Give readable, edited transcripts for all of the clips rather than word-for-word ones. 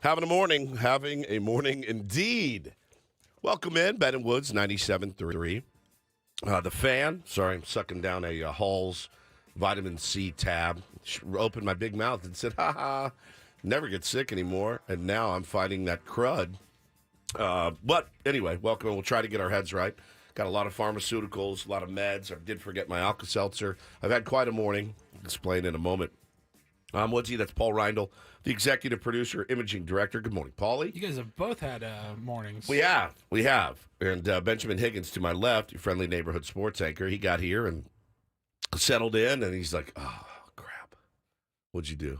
Having a morning indeed. Welcome in, Ben and Woods, 97.3. The Fan, sorry, I'm sucking down a Hall's vitamin C tab. Opened my big mouth and said, ha, never get sick anymore. And now I'm fighting that crud. But anyway, welcome, and we'll try to get our heads right. Got a lot of pharmaceuticals, a lot of meds. I did forget my Alka-Seltzer. I've had quite a morning. I'll explain in a moment. Woodsy, that's Paul Reindl, the executive producer, imaging director. Good morning, Paulie. You guys have both had mornings. We have. And Benjamin Higgins to my left, your friendly neighborhood sports anchor, he got here and settled in, and he's like, oh, crap. What'd you do?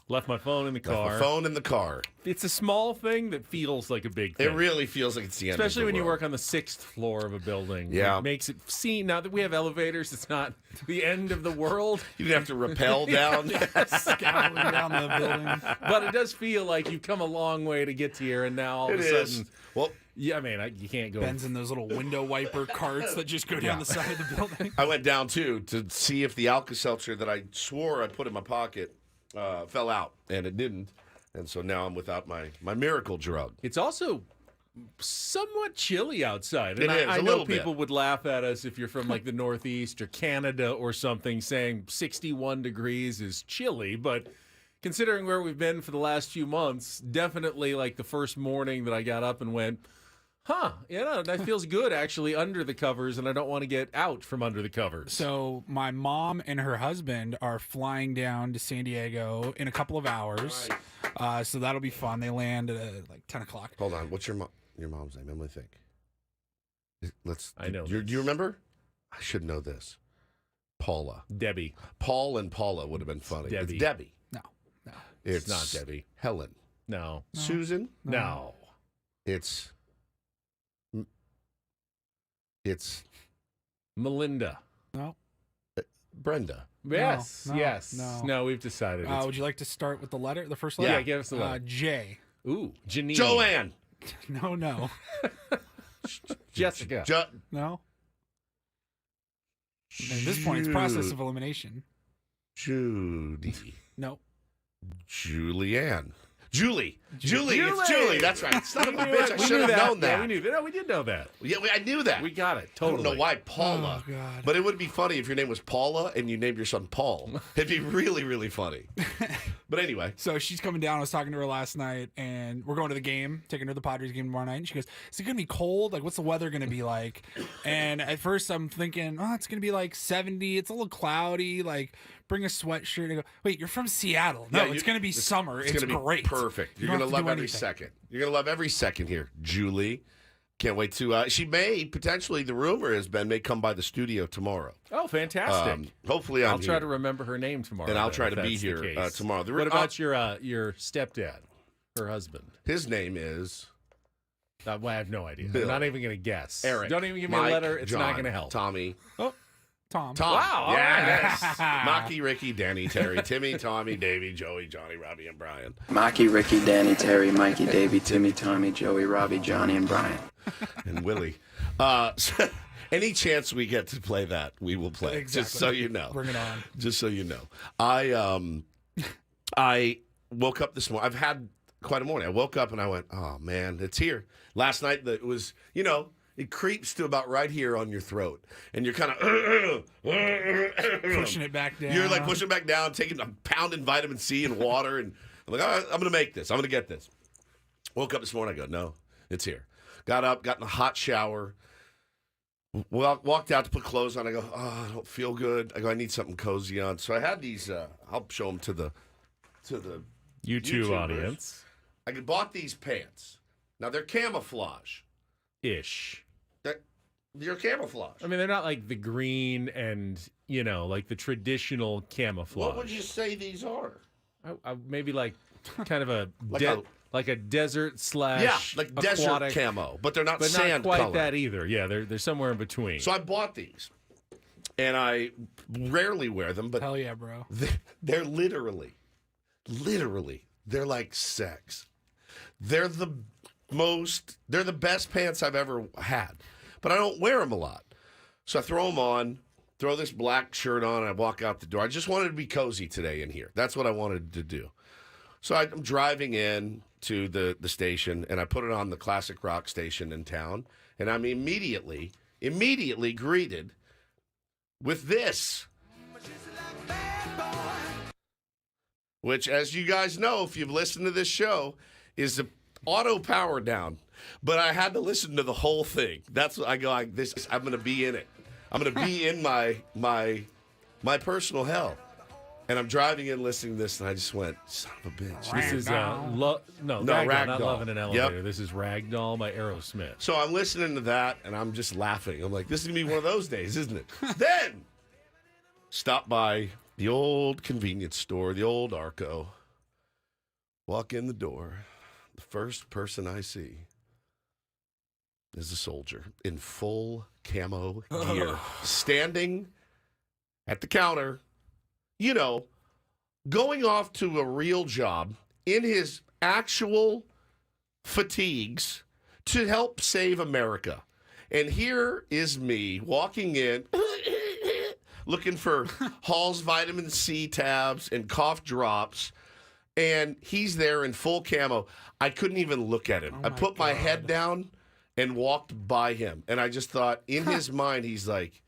Left my phone in the car. Left my phone in the car. It's a small thing that feels like a big thing. It really feels like it's the end of the Especially when you world. work on the 6th floor of a building. Yeah. It makes it seem, now that we have elevators, it's not the end of the world. You didn't have to rappel down. Scowling down the building. But it does feel like you've come a long way to get here, and now all of a sudden... Well, yeah, I mean, you can't go... Ben's in those little window wiper carts that just go down the side of the building. I went down, too, to see if the Alka-Seltzer that I swore I put in my pocket fell out, and it didn't. And so now I'm without my miracle drug. It's also somewhat chilly outside. And It is, I a know little people bit. would laugh at us if you're from like the Northeast or Canada or something, saying 61 degrees is chilly. But considering where we've been for the last few months, definitely like the first morning that I got up and went, that feels good actually under the covers, and I don't want to get out from under the covers. So my mom and her husband are flying down to San Diego in a couple of hours. So that'll be fun. They land at like 10 o'clock. Hold on. What's your mom's name? Let me think. I know. Do you remember? I should know this. Paula. Debbie. Paul and Paula would have been funny. Debbie. It's Debbie. No. It's not Debbie. Helen. No. Susan. No. It's Melinda. No. Brenda. Yes. No, yes. no. No, we've decided. Would you like to start with the first Yeah, letter? give us the letter. J. Ooh, Janine. Joanne. No. Jessica. No. At this point, it's process of elimination. Judy. No. Julianne. Julie. It's Julie. That's right. Son of a bitch. I We should knew have known that. Yeah, we knew that. No, we did know that. Yeah, I knew that. We got it. I Totally. don't know why Paula. Oh, God. But it would be funny if your name was Paula and you named your son Paul. It'd be really, really funny. But anyway. So she's coming down. I was talking to her last night, and we're going to the game, taking her to the Padres game tomorrow night. And she goes, is it going to be cold? Like, what's the weather going to be like? And at first I'm thinking, it's going to be like 70. It's a little cloudy. Like, bring a sweatshirt. And I go, wait, you're from Seattle. No, Yeah, it's going to be summer. It's gonna be great. Perfect. You're going to love every second. You're going to love every second here, Julie. Can't wait to. She may potentially. The rumor has been may come by the studio tomorrow. Oh, fantastic! Hopefully, I'll try to remember her name tomorrow, and I'll then, try if to be that's the here case. tomorrow. What about your stepdad, her husband? His name is. I have no idea. Bill. I'm not even going to guess. Eric. Don't even give me Mike, a letter. It's John, not going to help. Tommy. Tom. Wow, all Yes. right. Maki, Ricky, Danny, Terry, Timmy, Tommy, Davey, Joey, Johnny, Robbie, and Brian. Maki, Ricky, Danny, Terry, Mikey, Davey, Timmy, Tommy, Joey, Robbie, Johnny, and Brian. And Willie. So any chance we get to play that, we will play. Exactly. Just so you know. Bring it on. Just so you know. I woke up this morning. I've had quite a morning. I woke up and I went, oh, man, it's here. Last night, it was, it creeps to about right here on your throat. And you're kind of Pushing it back down. You're like pushing it back down, taking a pound in vitamin C and water. And I'm like, all right, I'm going to make this. I'm going to get this. Woke up this morning. I go, no, it's here. Got up, got in a hot shower. Walked out to put clothes on. I go, I don't feel good. I go, I need something cozy on. So I had these. I'll show them to the YouTube YouTubers. audience. I bought these pants. Now they're camouflage. Ish. They're camouflage. I mean, they're not like the green and, like the traditional camouflage. What would you say these are? Maybe like kind of a Like a desert slash like aquatic, desert camo, but they're not but sand not quite color. that either. Yeah, they're somewhere in between. So I bought these, and I rarely wear them, but Hell yeah, bro. they're literally, they're like sex. They're the best pants I've ever had, but I don't wear them a lot. So I throw them on, throw this black shirt on, and I walk out the door. I just wanted to be cozy today in here. That's what I wanted to do. So I'm driving in, to the station, and I put it on the classic rock station in town, and I'm immediately greeted with this. Which, as you guys know, if you've listened to this show, is the auto power down. But I had to listen to the whole thing. That's what I go like this. I'm going to be in it. I'm going to be in my personal hell. And I'm driving in listening to this, and I just went, son of a bitch. This is Ragdoll, not Ragdoll. Loving an Elevator. Yep. This is Ragdoll by Aerosmith. So I'm listening to that, and I'm just laughing. I'm like, this is going to be one of those days, isn't it? Then, stop by the old convenience store, the old Arco. Walk in the door. The first person I see is a soldier in full camo gear, standing at the counter, you know, going off to a real job in his actual fatigues to help save America. And here is me walking in, looking for Hall's vitamin C tabs and cough drops, and he's there in full camo. I couldn't even look at him. I put my head down and walked by him, and I just thought, in his mind, he's like,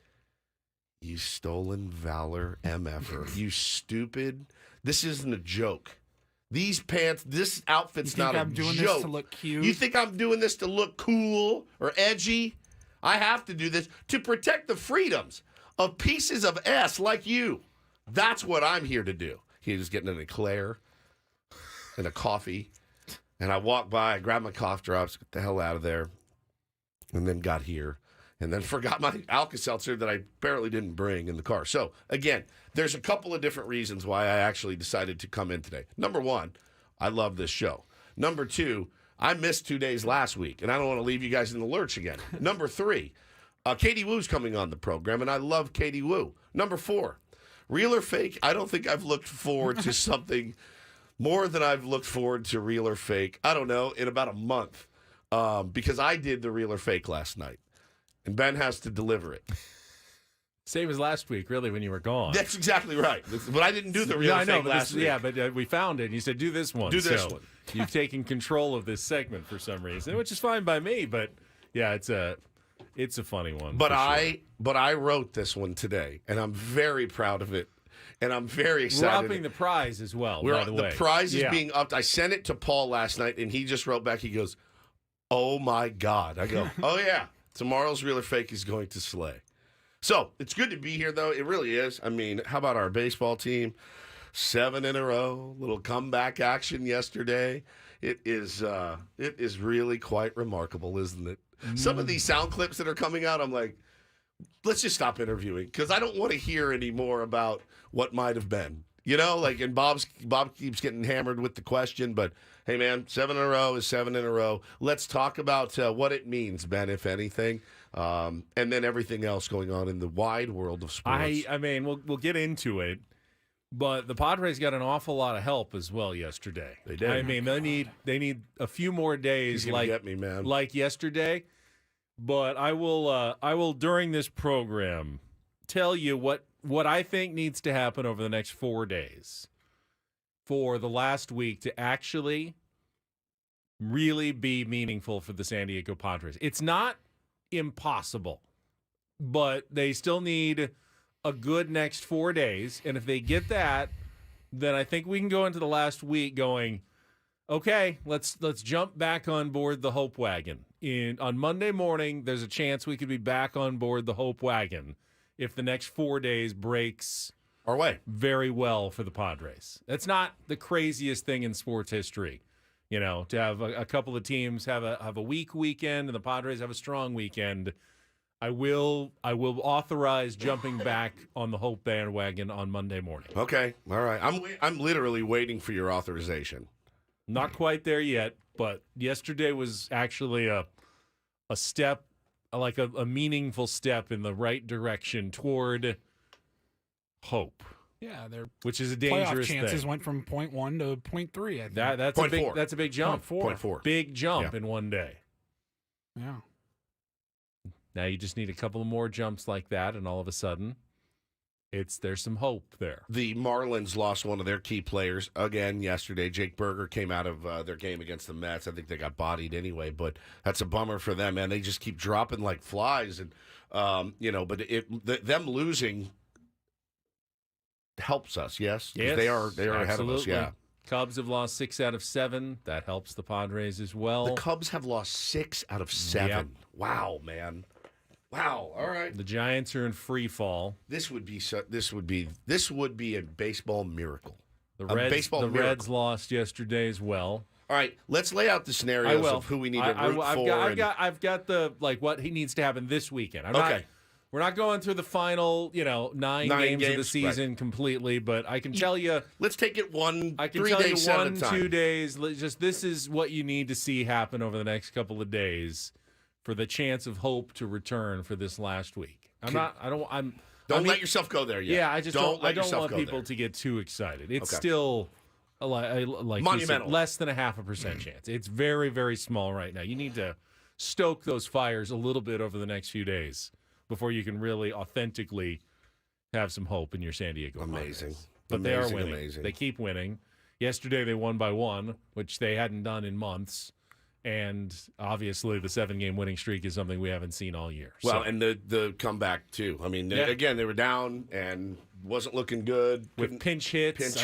you stolen valor MFer. You stupid. This isn't a joke. These pants, this outfit's not a joke. You think I'm doing this to look cute? You think I'm doing this to look cool or edgy? I have to do this to protect the freedoms of pieces of S like you. That's what I'm here to do. He was getting an eclair and a coffee, and I walked by, I grabbed my cough drops, got the hell out of there, and then got here. And then forgot my Alka-Seltzer that I apparently didn't bring in the car. So, again, there's a couple of different reasons why I actually decided to come in today. Number one, I love this show. Number two, I missed 2 days last week, and I don't want to leave you guys in the lurch again. Number three, Katie Woo's coming on the program, and I love Katie Woo. Number four, real or fake, I don't think I've looked forward to something more than I've looked forward to real or fake, I don't know, in about a month, because I did the real or fake last night. And Ben has to deliver it. Same as last week, really, when you were gone. That's exactly right. But I didn't do the real thing last week. Yeah, but we found it, and you said, do this one. Do this one. You've taken control of this segment for some reason, which is fine by me, but, yeah, it's a funny one. But I wrote this one today, and I'm very proud of it, and I'm very excited. We're upping the prize as well, by the way. The prize is being upped. I sent it to Paul last night, and he just wrote back, he goes, oh, my God. I go, oh, yeah. Tomorrow's real or fake is going to slay. So, it's good to be here, though. It really is. I mean, how about our baseball team? 7 in a row. Little comeback action yesterday. It is really quite remarkable, isn't it? Some of these sound clips that are coming out, I'm like, let's just stop interviewing, because I don't want to hear any more about what might have been. You know, like, and Bob keeps getting hammered with the question, but hey, man, 7 in a row is 7 in a row. Let's talk about what it means, Ben, if anything, and then everything else going on in the wide world of sports. I mean, we'll get into it, but the Padres got an awful lot of help as well yesterday. They did. I mean, they need a few more days like yesterday. But I will during this program tell you what I think needs to happen over the next 4 days for the last week to actually really be meaningful for the San Diego Padres. It's not impossible, but they still need a good next 4 days. And if they get that, then I think we can go into the last week going, okay, let's jump back on board the Hope Wagon. On Monday morning, there's a chance we could be back on board the Hope Wagon if the next 4 days breaks our way very well for the Padres. That's not the craziest thing in sports history, you know, to have a couple of teams have a weak weekend and the Padres have a strong weekend. I will authorize jumping back on the Hope bandwagon on Monday morning. Okay, all right. I'm literally waiting for your authorization. Not quite there yet, but yesterday was actually a step, like a meaningful step in the right direction toward hope. Yeah, their which is a playoff dangerous chances thing. went from 0.1 to 0.3. I think. That's a big jump. 0.4. Big jump in one day. Yeah. Now you just need a couple of more jumps like that, and all of a sudden, there's some hope there. The Marlins lost one of their key players again yesterday. Jake Berger came out of their game against the Mets. I think they got bodied anyway, but that's a bummer for them, man. They just keep dropping like flies, and but them losing helps us. Yes, they are ahead of us. Yeah. Cubs have lost 6 out of 7. That helps the Padres as well. The Cubs have lost 6 out of 7. Yep. Wow, man. Wow. All right. The Giants are in free fall. This would be a baseball miracle. The Reds lost yesterday as well. All right, let's lay out the scenarios of who we need to root for. I've got the what he needs to happen this weekend. We're not going through the final, 9 games of the season completely, but I can tell you. Let's take it 3 days at at a time. 2 days. This is what you need to see happen over the next couple of days for the chance of hope to return for this last week. Don't let yourself go there yet. Yeah, I don't want people to get too excited. It's still like monumental, less than 0.5% chance. It's very, very small right now. You need to stoke those fires a little bit over the next few days before you can really authentically have some hope in your San Diego Padres. But they are winning. Amazing. They keep winning. Yesterday they won by 1, which they hadn't done in months. And obviously the 7-game winning streak is something we haven't seen all year. Well, and the comeback, too. I mean, again, they were down and wasn't looking good. With pinch hits.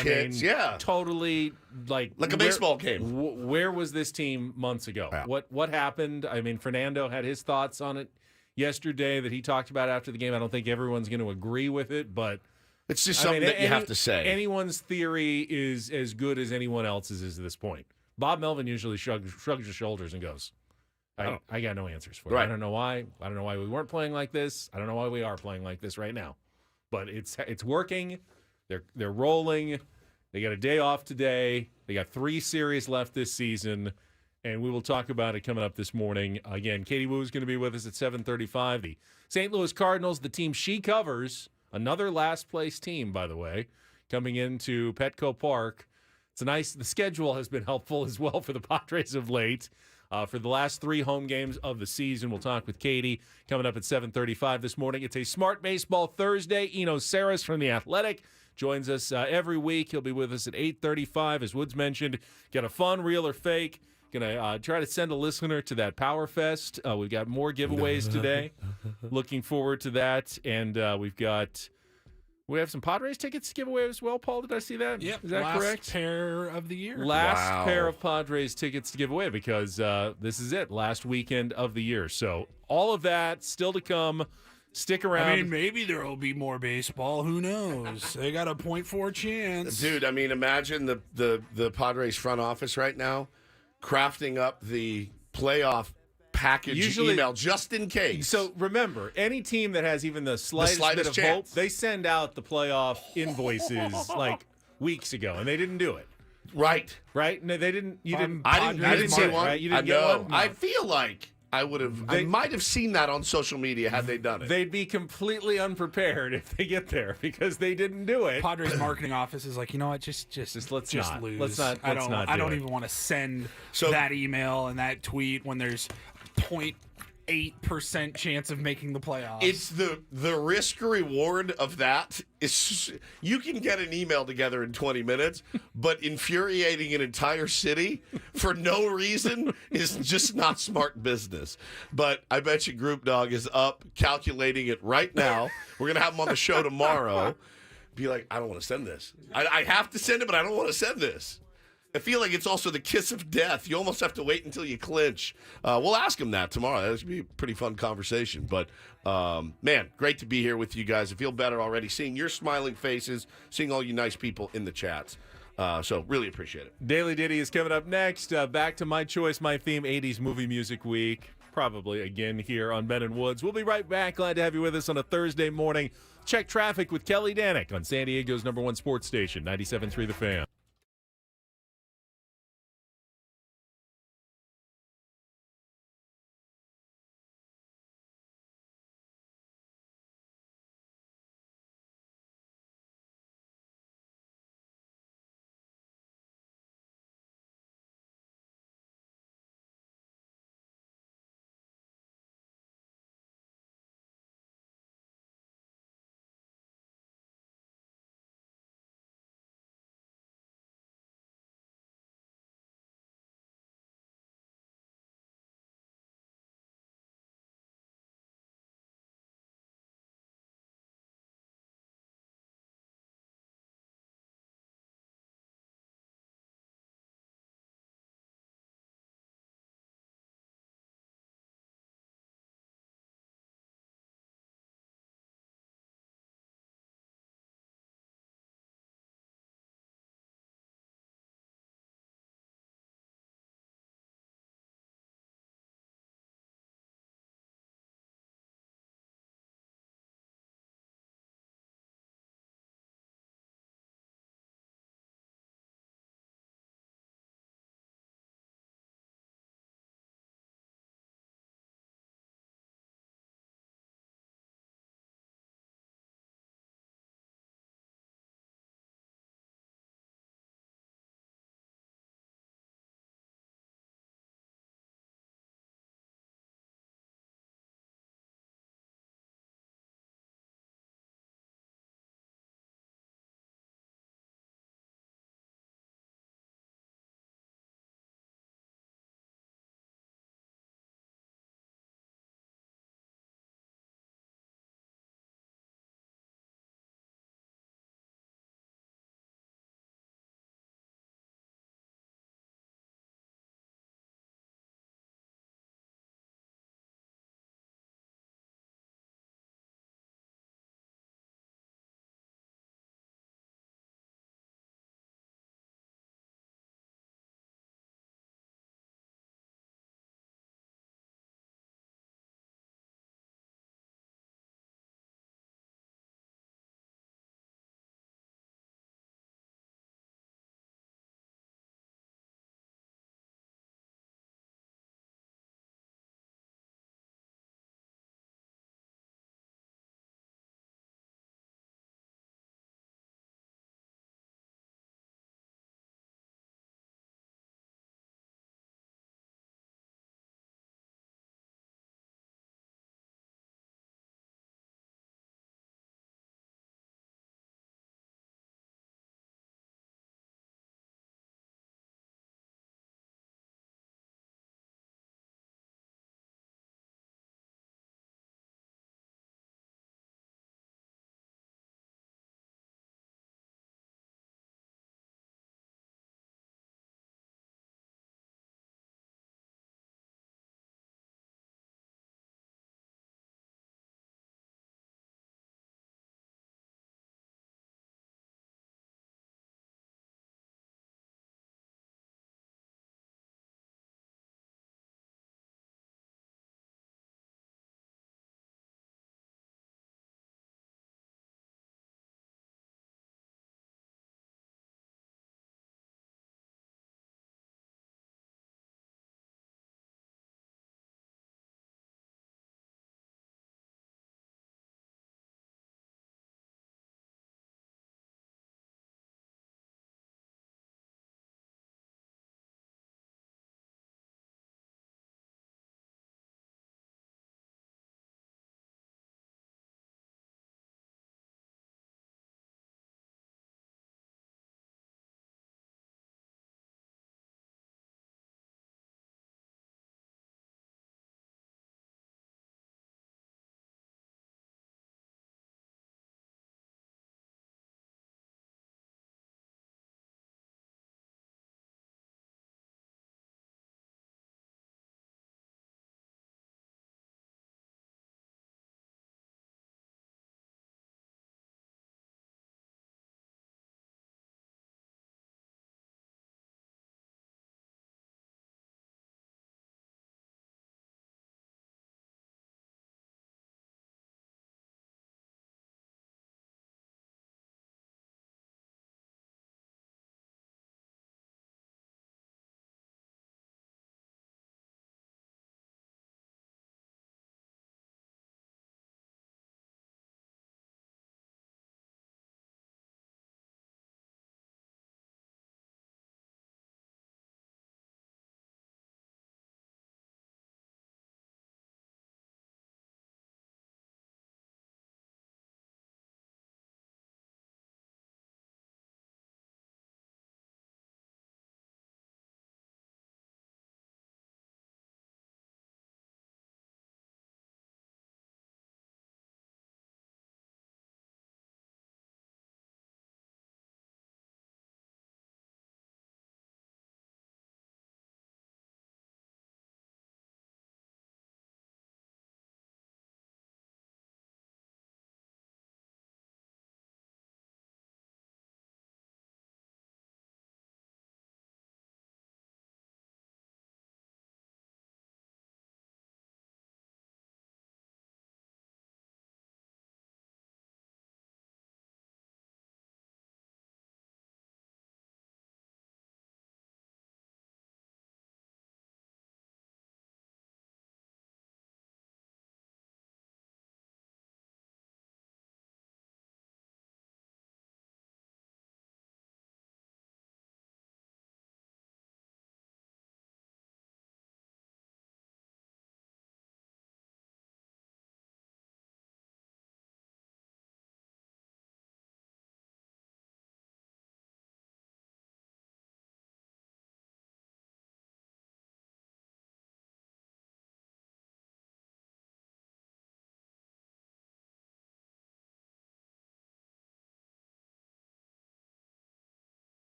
Totally like a baseball game. Where was this team months ago? Yeah. What happened? I mean, Fernando had his thoughts on it yesterday that he talked about after the game. I don't think everyone's going to agree with it, but it's just something that you have to say. Anyone's theory is as good as anyone else's at this point. Bob Melvin usually shrugs his shoulders and goes, I got no answers for it. I don't know why. I don't know why we weren't playing like this. I don't know why we are playing like this right now. But it's working. They're rolling. They got a day off today. They got 3 series left this season. And we will talk about it coming up this morning. Again, Katie Wu is going to be with us at 7:35. The St. Louis Cardinals, the team she covers, another last-place team, by the way, coming into Petco Park. The schedule has been helpful as well for the Padres of late. For the last 3 home games of the season, we'll talk with Katie coming up at 7:35 this morning. It's a Smart Baseball Thursday. Eno Sarris from The Athletic joins us every week. He'll be with us at 8:35. As Woods mentioned, got a fun, real or fake. Going to try to send a listener to that Power Fest. We've got more giveaways today. Looking forward to that. And we have some Padres tickets to give away as well, Paul. Did I see that? Yep. Is that correct? Last pair of the year. Last pair of Padres tickets to give away because this is it. Last weekend of the year. So all of that still to come. Stick around. I mean, maybe there will be more baseball. Who knows? They got a 0.4 chance. Dude, I mean, imagine the Padres front office right now crafting up the playoff package email just in case. So remember, any team that has even the slightest bit of chance. hope, they send out the playoff invoices like weeks ago, and they didn't do it. Right? No, they didn't. You didn't. I didn't see one. Right? You didn't get one. No. I feel like I would have. I might have seen that on social media had they done it. They'd be completely unprepared if they get there because they didn't do it. Padres marketing office is like, you know what? Just let's not lose. Let's not. I don't even want to send that email and that tweet when there's 0.8% chance of making the playoffs. It's the risk reward of that is you can get an email together in 20 minutes, but infuriating an entire city for no reason is just not smart business. But I bet you Group Dog is up calculating it right now. We're gonna have him on the show tomorrow. Be like, I don't want to send this. I have to send it, but I don't want to send this. I feel like it's also the kiss of death. You almost have to wait until you clinch. We'll ask him that tomorrow. That should be a pretty fun conversation. But, man, great to be here with you guys. I feel better already seeing your smiling faces, seeing all you nice people in the chats. So really appreciate it. Daily Ditty is coming up next. Back to my choice, my theme, 80s Movie Music Week. Probably again here on Ben and Woods. We'll be right back. Glad to have you with us on a Thursday morning. Check traffic with Kelly Danick on San Diego's #1 sports station, 97.3 The Fan.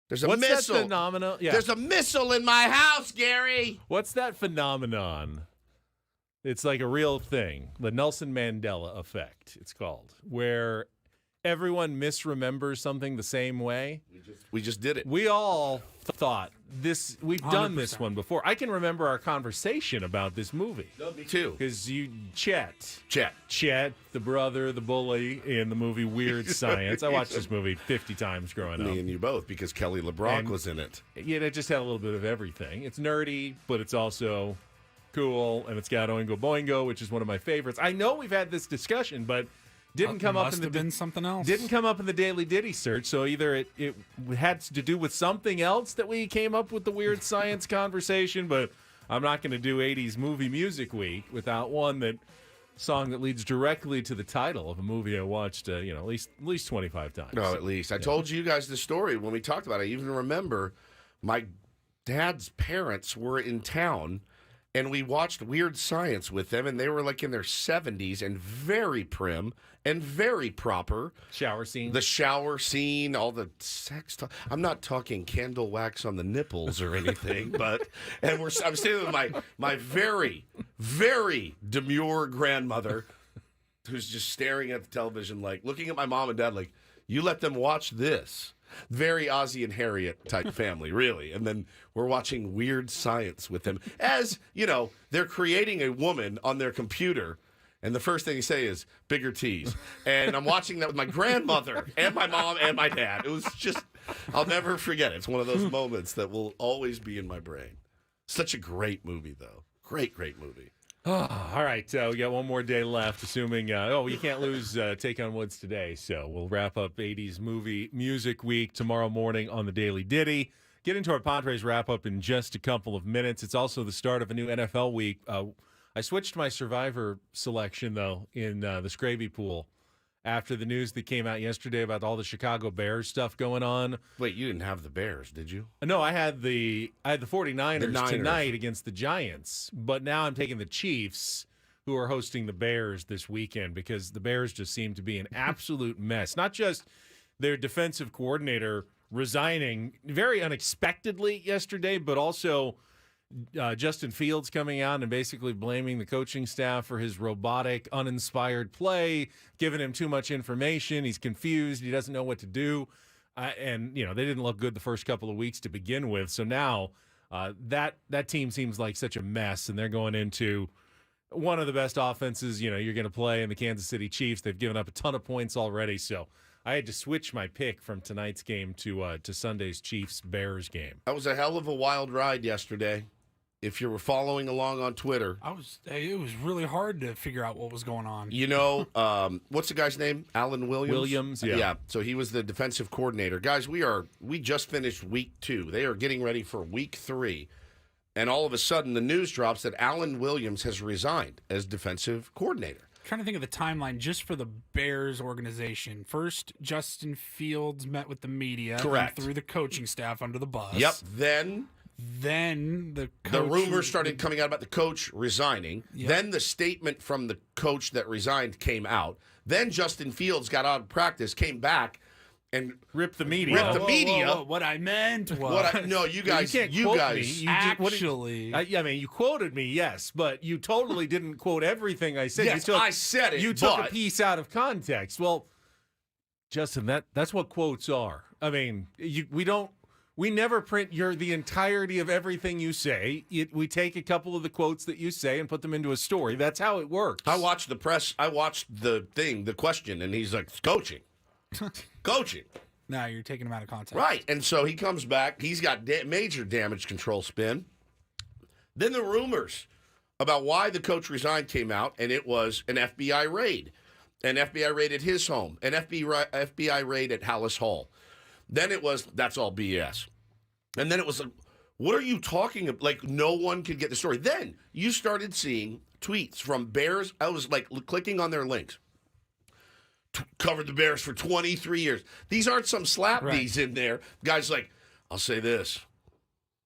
There's a What's missile. that phenomenon? Yeah. There's a missile in my house, Gary. What's that phenomenon? It's like a real thing. The Nelson Mandela effect, it's called, where everyone misremembers something the same way. We just did it. We all thought this. We've done this 100%. one before. I can remember our conversation about this movie. No, me too. Because Chet, Chet. the brother, the bully in the movie Weird Science. I watched this movie 50 times growing up. Me and you both, because Kelly LeBrock And- was in it. Yeah, it just had a little bit of everything. It's nerdy, but it's also cool, and it's got Oingo Boingo, which is one of my favorites. I know we've had this discussion, but didn't come up Must in the have been something else. didn't come up in the Daily Ditty search. So either it had to do with something else that we came up with the Weird Science conversation, but I'm not going to do 80s movie music week without one song that leads directly to the title of a movie I watched, at least 25 times. No, at least. I told you guys this story when we talked about it. I even remember my dad's parents were in town, and we watched Weird Science with them, and they were like in their 70s and very prim and very proper. Shower scene. The shower scene, all the sex talk. I'm not talking candle wax on the nipples or anything, I'm standing with my very, very demure grandmother who's just staring at the television, like looking at my mom and dad, like, you let them watch this. Very Ozzie and Harriet type family, really. And then we're watching Weird Science with them. As, they're creating a woman on their computer, and the first thing you say is, bigger T's. And I'm watching that with my grandmother and my mom and my dad. It was just, I'll never forget it. It's one of those moments that will always be in my brain. Such a great movie, though. Great, great movie. All right, we got one more day left, assuming, you can't lose Take on Woods today, so we'll wrap up 80s movie music week tomorrow morning on the Daily Ditty. Get into our Padres Wrap-Up in just a couple of minutes. It's also the start of a new NFL week. I switched my Survivor selection, though, in the Scraby pool after the news that came out yesterday about all the Chicago Bears stuff going on. Wait, you didn't have the Bears, did you? No, I had the 49ers The Niners. tonight against the Giants, but now I'm taking the Chiefs, who are hosting the Bears this weekend, because the Bears just seem to be an absolute mess. Not just their defensive coordinator resigning very unexpectedly yesterday, but also Justin Fields coming out and basically blaming the coaching staff for his robotic, uninspired play, giving him too much information. He's confused. He doesn't know what to do. And they didn't look good the first couple of weeks to begin with. So now that team seems like such a mess, and they're going into one of the best offenses, you're going to play in the Kansas City Chiefs. They've given up a ton of points already. So I had to switch my pick from tonight's game to Sunday's Chiefs-Bears game. That was a hell of a wild ride yesterday. If you were following along on Twitter, it was really hard to figure out what was going on. What's the guy's name? Alan Williams? Williams, yeah. Yeah, so he was the defensive coordinator. Guys, we just finished week 2. They are getting ready for week 3. And all of a sudden, the news drops that Alan Williams has resigned as defensive coordinator. Trying to think of the timeline just for the Bears organization. First, Justin Fields met with the media. Correct. And threw the coaching staff under the bus. Yep. Then the rumors started coming out about the coach resigning. Yep. Then the statement from the coach that resigned came out. Then Justin Fields got out of practice, came back, and Ripped the media. Whoa. What I meant was... you guys. You quote me. Actually... You quoted me, yes, but you totally didn't quote everything I said. Yes, I said it, You took but- a piece out of context. Well, Justin, that's what quotes are. I mean, we never print the entirety of everything you say. We take a couple of the quotes that you say and put them into a story. That's how it works. I watched the press. I watched the question, and he's like, it's coaching. Coaching. Now you're taking him out of context. Right. And so he comes back. He's got major damage control spin. Then the rumors about why the coach resigned came out, and it was an FBI raid. An FBI raid at his home. An FBI raid at Hallis Hall. Then it was, that's all BS. And then it was like, what are you talking about? Like, no one could get the story. Then you started seeing tweets from Bears. I was like clicking on their links. Covered the Bears for 23 years. These aren't some slap-bees in there. Guys like, I'll say this.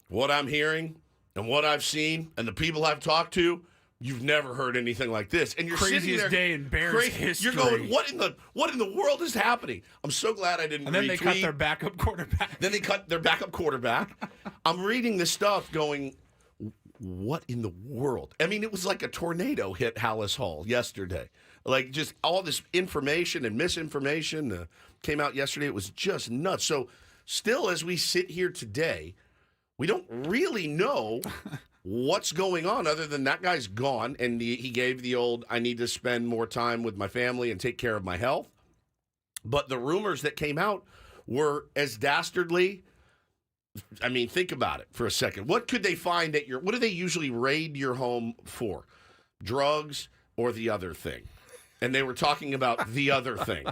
What I'm hearing and what I've seen and the people I've talked to, You've never heard anything like this, and you're sitting Craziest there, day in Bears history. You're going, what in the world is happening? I'm so glad I didn't. And then retweet. they cut their backup quarterback. Then they cut their backup quarterback. I'm reading this stuff, going, what in the world? I mean, it was like a tornado hit Hallis Hall yesterday. Like just all this information and misinformation came out yesterday. It was just nuts. So, still, as we sit here today, we don't really know. What's going on other than that guy's gone and he gave the old, I need to spend more time with my family and take care of my health. But the rumors that came out were as dastardly. I mean, think about it for a second. What could they find at what do they usually raid your home for? Drugs or the other thing? And they were talking about the other thing.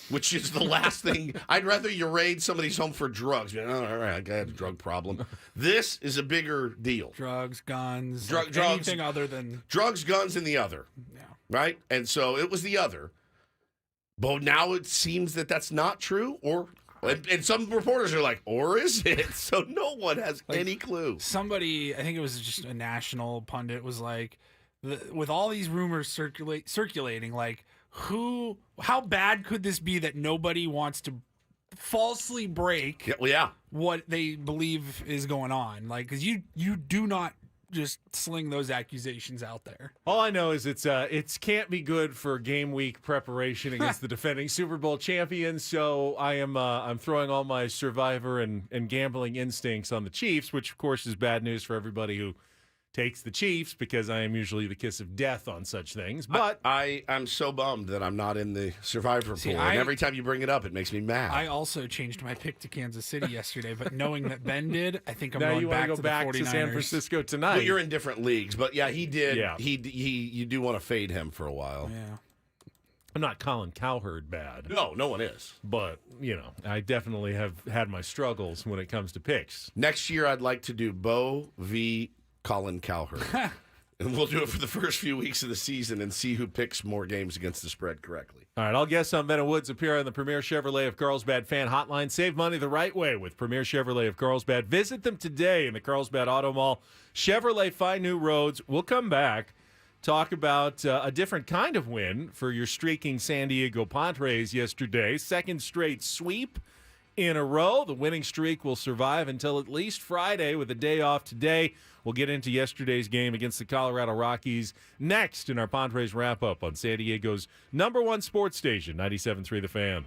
Which is the last thing. I'd rather you raid somebody's home for drugs. All right, I had a drug problem. This is a bigger deal. Drugs, guns, drugs, anything other than... Drugs, guns, and the other. Yeah. Right? And so it was the other. But now it seems that that's not true. And some reporters are like, or is it? So no one has any clue. Somebody, I think it was just a national pundit, was like, with all these rumors circulating, like, how bad could this be that nobody wants to falsely break what they believe is going on? Like, because you do not just sling those accusations out there. All I know is it's can't be good for game week preparation against the defending Super Bowl champions. So I'm throwing all my survivor and gambling instincts on the Chiefs, which of course is bad news for everybody who takes the Chiefs, because I am usually the kiss of death on such things. But I'm so bummed that I'm not in the survivor pool. And every time you bring it up, it makes me mad. I also changed my pick to Kansas City yesterday, but knowing that Ben did, I think I'm now going you back want to to go back the 49ers. to San Francisco tonight. Well, you're in different leagues, but yeah, he did. Yeah. You do want to fade him for a while. Yeah. I'm not Colin Cowherd bad. No one is. But, I definitely have had my struggles when it comes to picks. Next year, I'd like to do Bo v. Colin Cowherd. And we'll do it for the first few weeks of the season and see who picks more games against the spread correctly. All right, I'll guess on Ben Woods appear on the Premier Chevrolet of Carlsbad fan hotline. Save money the right way with Premier Chevrolet of Carlsbad. Visit them today in the Carlsbad Auto Mall. Chevrolet, find new roads. We'll come back, talk about a different kind of win for your streaking San Diego Padres yesterday. Second straight sweep in a row. The winning streak will survive until at least Friday with a day off today. We'll get into yesterday's game against the Colorado Rockies next in our Padres Wrap-Up on San Diego's #1 sports station, 97.3 The Fan.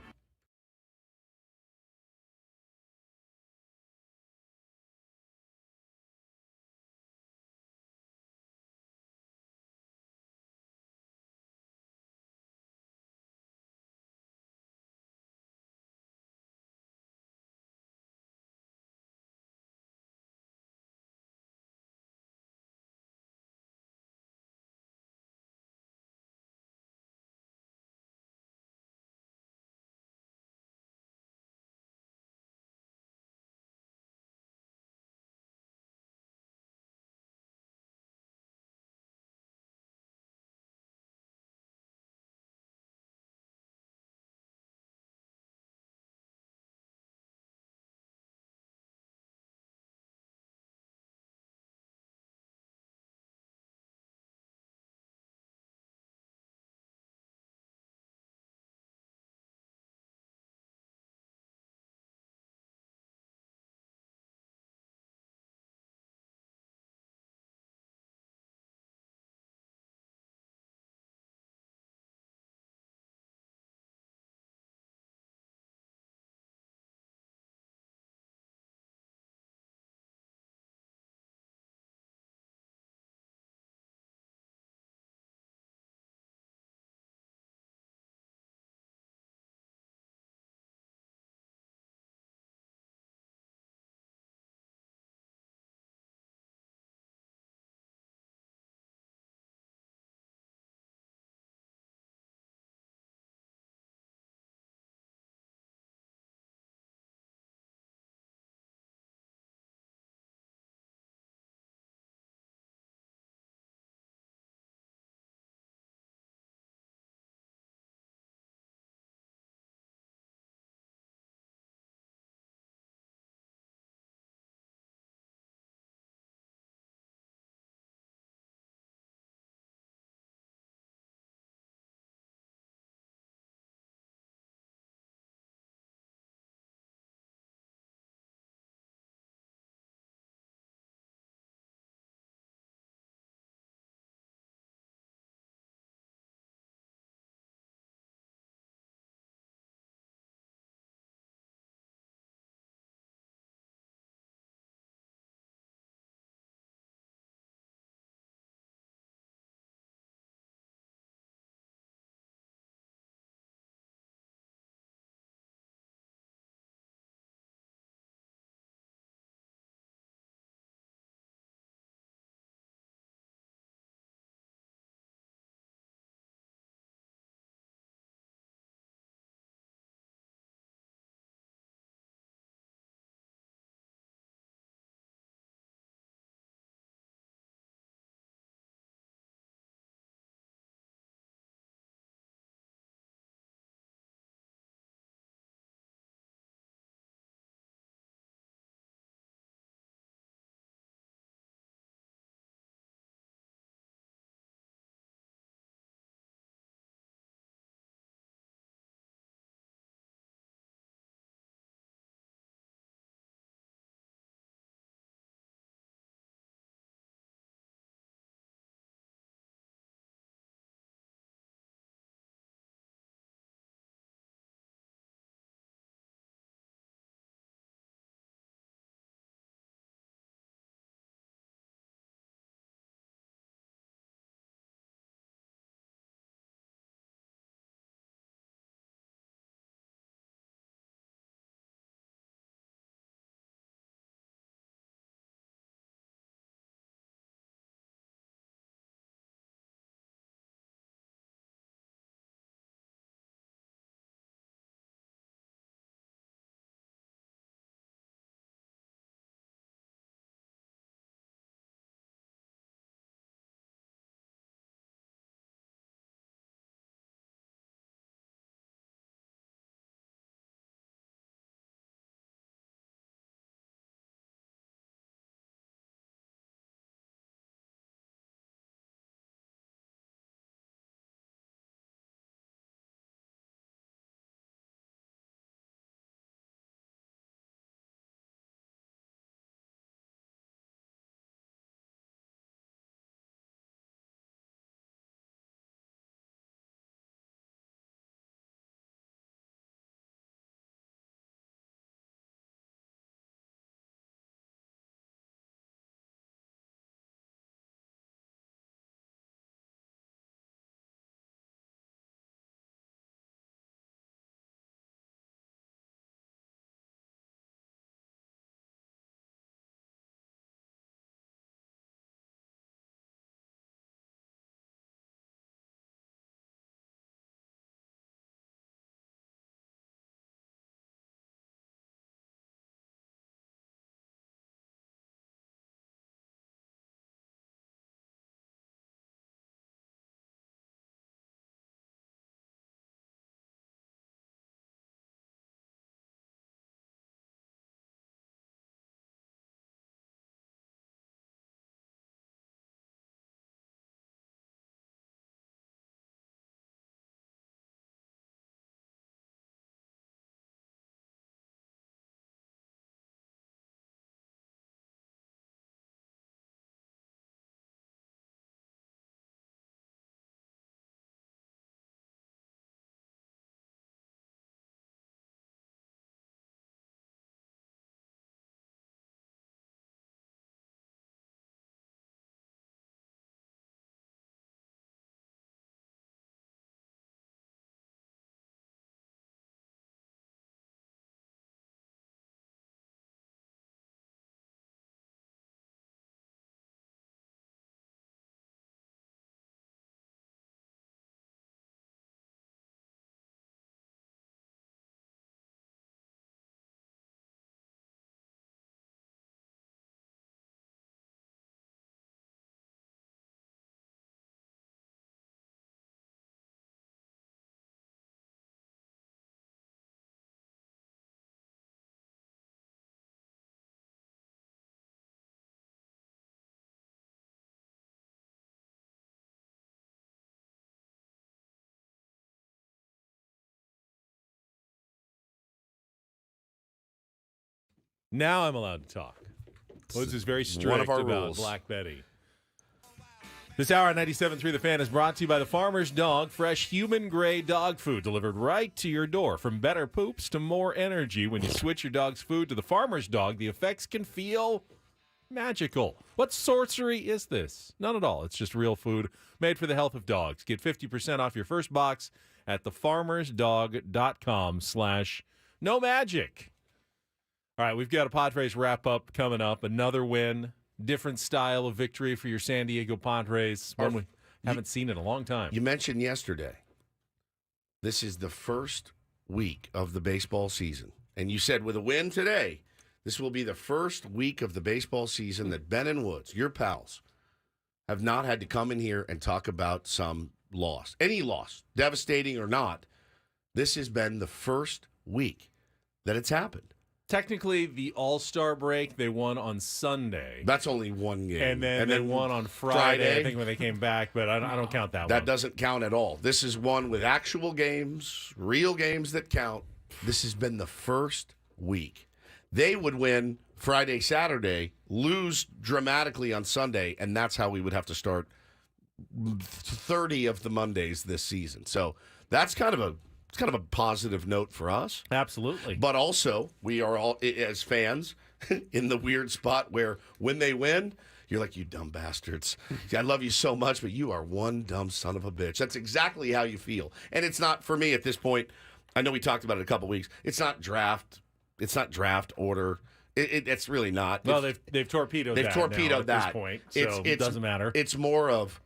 Now I'm allowed to talk. Woods is very strict One of our about rules. Black Betty. This hour on 97.3 The Fan is brought to you by the Farmer's Dog. Fresh human-grade dog food delivered right to your door. From better poops to more energy. When you switch your dog's food to the Farmer's Dog, the effects can feel magical. What sorcery is this? None at all. It's just real food made for the health of dogs. Get 50% off your first box at thefarmersdog.com/no-magic. All right, we've got a Padres wrap-up coming up. Another win. Different style of victory for your San Diego Padres. One we haven't seen in a long time. You mentioned yesterday, this is the first week of the baseball season. And you said with a win today, this will be the first week of the baseball season that Ben and Woods, your pals, have not had to come in here and talk about some loss. Any loss, devastating or not. This has been the first week that it's happened. Technically, the All-Star break, they won on Sunday. That's only one game. And then they won on Friday, I think, when they came back, but I don't count that one. That doesn't count at all. This is one with actual games, real games that count. This has been the first week. They would win Friday, Saturday, lose dramatically on Sunday, and that's how we would have to start 30 of the Mondays this season. So that's kind of a positive note for us. Absolutely. But also, we are all, as fans, in the weird spot where when they win, you're like, you dumb bastards. I love you so much, but you are one dumb son of a bitch. That's exactly how you feel. And it's not, for me at this point, I know we talked about it a couple weeks, it's not draft order. It's really not. Well, they've torpedoed that torpedoed now that at this point, so it doesn't matter. It's more of,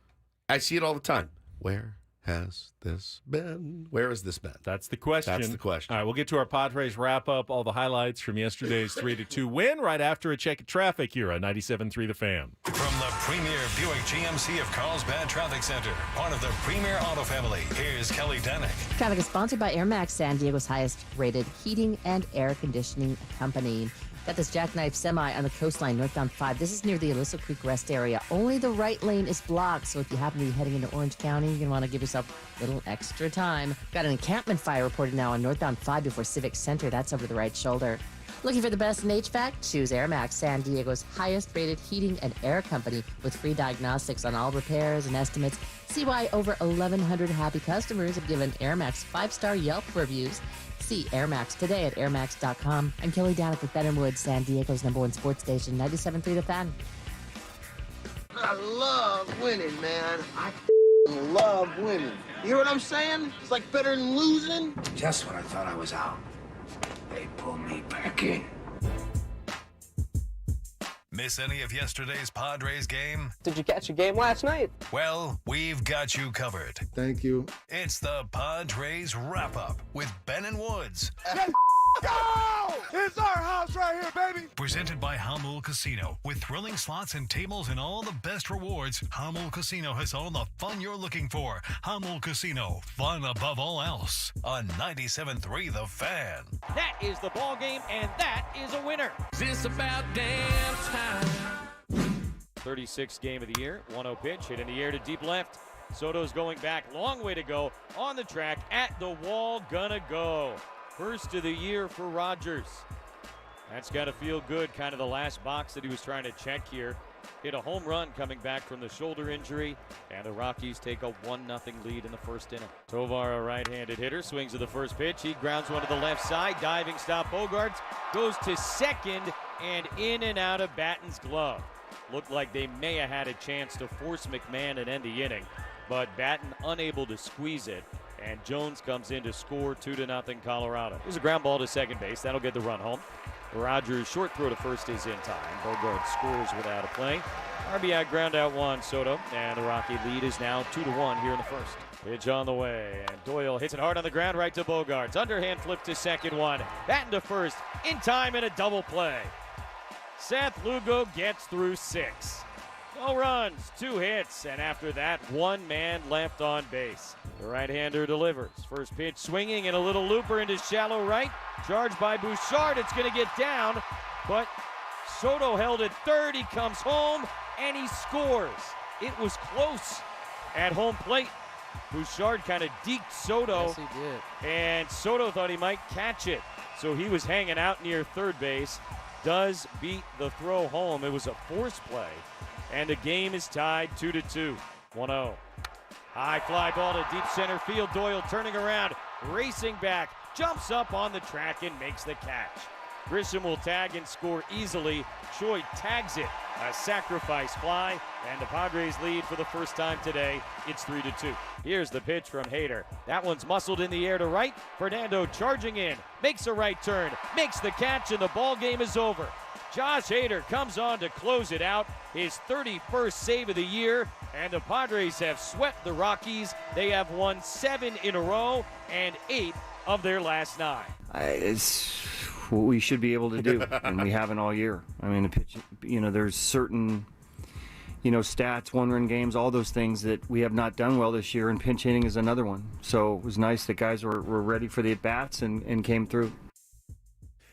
I see it all the time. Where has this been? Where has this been? That's the question. That's the question. All right, we'll get to our Padres wrap-up, all the highlights from yesterday's 3-2 win right after a check of traffic here on 97.3 The Fan. From the premier Buick GMC of Carlsbad Traffic Center, part of the Premier Auto family, here's Kelly Denick. Traffic is sponsored by Air Max, San Diego's highest-rated heating and air conditioning company. Got this jackknife semi on the coastline, northbound 5. This is near the Aliso Creek Rest area. Only the right lane is blocked, so if you happen to be heading into Orange County, you're going to want to give yourself a little extra time. Got an encampment fire reported now on northbound 5 before Civic Center. That's over the right shoulder. Looking for the best in HVAC? Choose Air Max, San Diego's highest-rated heating and air company, with free diagnostics on all repairs and estimates. See why over 1,100 happy customers have given Air Max 5-star Yelp reviews. See Air Max today at airmax.com. I'm Kelly Danick with Ben & Woods, San Diego's #1 sports station, 97.3 The Fan. I love winning, man. I love winning. You hear what I'm saying? It's like better than losing. Just when I thought I was out, they pull me back in. Miss any of yesterday's Padres game? Did you catch a game last night? Well, we've got you covered. Thank you. It's the Padres Wrap-Up with Ben and Woods. Go! It's our house right here, baby. Presented by Hamul Casino. With thrilling slots and tables and all the best rewards, Hamul Casino has all the fun you're looking for. Hamul Casino, fun above all else. On 97.3 The Fan. That is the ball game, and that is a winner. This about damn time. 36th game of the year. 1-0 pitch, hit in the air to deep left. Soto's going back, long way to go. On the track, at the wall, gonna go. First of the year for Rogers. That's got to feel good, kind of the last box that he was trying to check here. Hit a home run coming back from the shoulder injury, and the Rockies take a 1-0 lead in the first inning. Tovar, a right-handed hitter, swings to the first pitch. He grounds one to the left side. Diving stop Bogarts goes to second and in and out of Batten's glove. Looked like they may have had a chance to force McMahon and end the inning, but Batten unable to squeeze it. And Jones comes in to score 2-0 Colorado. There's a ground ball to second base. That'll get the run home. Rogers' short throw to first is in time. Bogart scores without a play. RBI ground out one, Soto. And the Rocky lead is now 2-1 here in the first. Pitch on the way. And Doyle hits it hard on the ground right to Bogarts. Underhand flip to second one. Batten to first. In time and a double play. Seth Lugo gets through 6. No runs, 2 hits, and after that, 1 man left on base. The right-hander delivers. First pitch swinging and a little looper into shallow right. Charged by Bouchard. It's going to get down, but Soto held it third. He comes home, and he scores. It was close at home plate. Bouchard kind of deked Soto. Yes, he did. And Soto thought he might catch it. So he was hanging out near third base. does beat the throw home. It was a force play, and the game is tied 2-2. 1-0. High fly ball to deep center field. Doyle turning around, racing back, jumps up on the track and makes the catch. Grissom will tag and score easily. Choi tags it, a sacrifice fly, and the Padres lead for the first time today. It's 3-2. Here's the pitch from Hader. That one's muscled in the air to right. Fernando charging in, makes a right turn, makes the catch, and the ball game is over. Josh Hader comes on to close it out, his 31st save of the year, and the Padres have swept the Rockies. They have won 7 in a row and 8 of their last 9. It's what we should be able to do, and we haven't all year. I mean, the pitch, there's certain, stats, one-run games, all those things that we have not done well this year, and pinch hitting is another one. So it was nice that guys were ready for the at-bats and came through.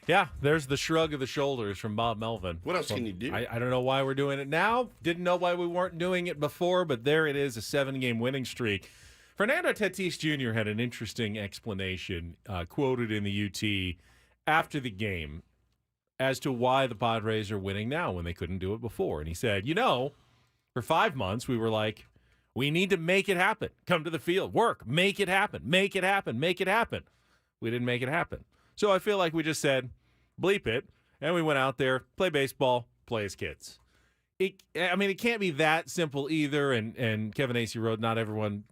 Yeah, there's the shrug of the shoulders from Bob Melvin. What else can you do? I don't know why we're doing it now. Didn't know why we weren't doing it before, but there it is, a 7-game winning streak. Fernando Tatis Jr. had an interesting explanation quoted in the UT after the game as to why the Padres are winning now when they couldn't do it before. And he said, for 5 months we were like, we need to make it happen. Come to the field, work, make it happen, make it happen, make it happen. We didn't make it happen. So I feel like we just said, bleep it, and we went out there, play baseball, play as kids. It can't be that simple either, and Kevin Acee wrote, not everyone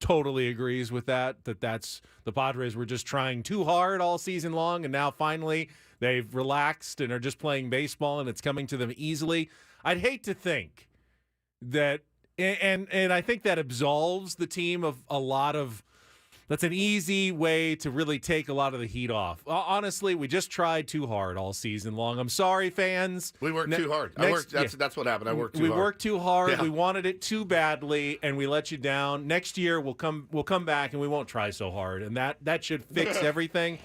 totally agrees with that's the Padres were just trying too hard all season long, and now finally they've relaxed and are just playing baseball, and it's coming to them easily. I'd hate to think that, and I think that absolves the team of a lot of, that's an easy way to really take a lot of the heat off. Honestly, we just tried too hard all season long. I'm sorry, fans. We worked too hard. That's what happened. I worked too hard. We worked too hard. Yeah. We wanted it too badly, and we let you down. Next year, we'll come back, and we won't try so hard, and that should fix everything.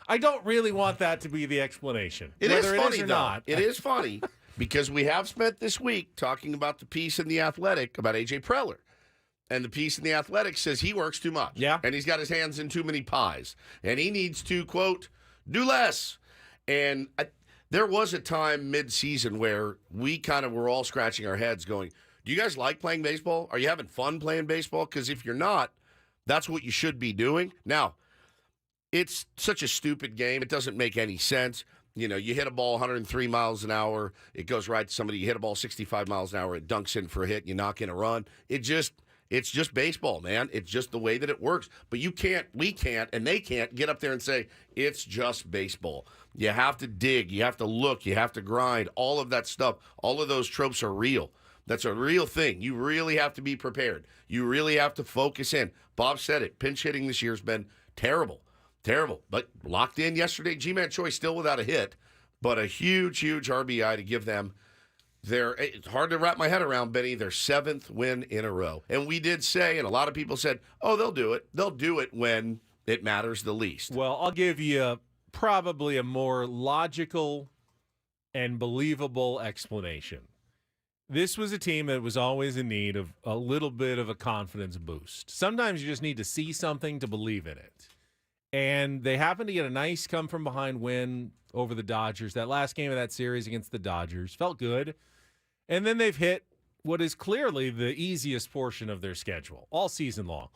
I don't really want that to be the explanation. It is funny, or though. not. It is funny because we have spent this week talking about the piece in The Athletic about A.J. Preller. And the piece in The Athletic says he works too much. Yeah. And he's got his hands in too many pies. And he needs to, quote, do less. And there was a time mid-season where we kind of were all scratching our heads going, do you guys like playing baseball? Are you having fun playing baseball? Because if you're not, that's what you should be doing. Now, it's such a stupid game. It doesn't make any sense. You hit a ball 103 miles an hour. It goes right to somebody. You hit a ball 65 miles an hour. It dunks in for a hit. You knock in a run. It's just baseball, man. It's just the way that it works. But we can't, and they can't get up there and say, it's just baseball. You have to dig. You have to look. You have to grind. All of that stuff, all of those tropes are real. That's a real thing. You really have to be prepared. You really have to focus in. Bob said it. Pinch hitting this year has been terrible. Terrible. But locked in yesterday. G-Man Choi still without a hit, but a huge, huge RBI to give them. It's hard to wrap my head around, Benny, their 7th win in a row. And we did say, and a lot of people said, oh, they'll do it. They'll do it when it matters the least. Well, I'll give you probably a more logical and believable explanation. This was a team that was always in need of a little bit of a confidence boost. Sometimes you just need to see something to believe in it. And they happened to get a nice come-from-behind win over the Dodgers. That last game of that series against the Dodgers felt good. And then they've hit what is clearly the easiest portion of their schedule all season long.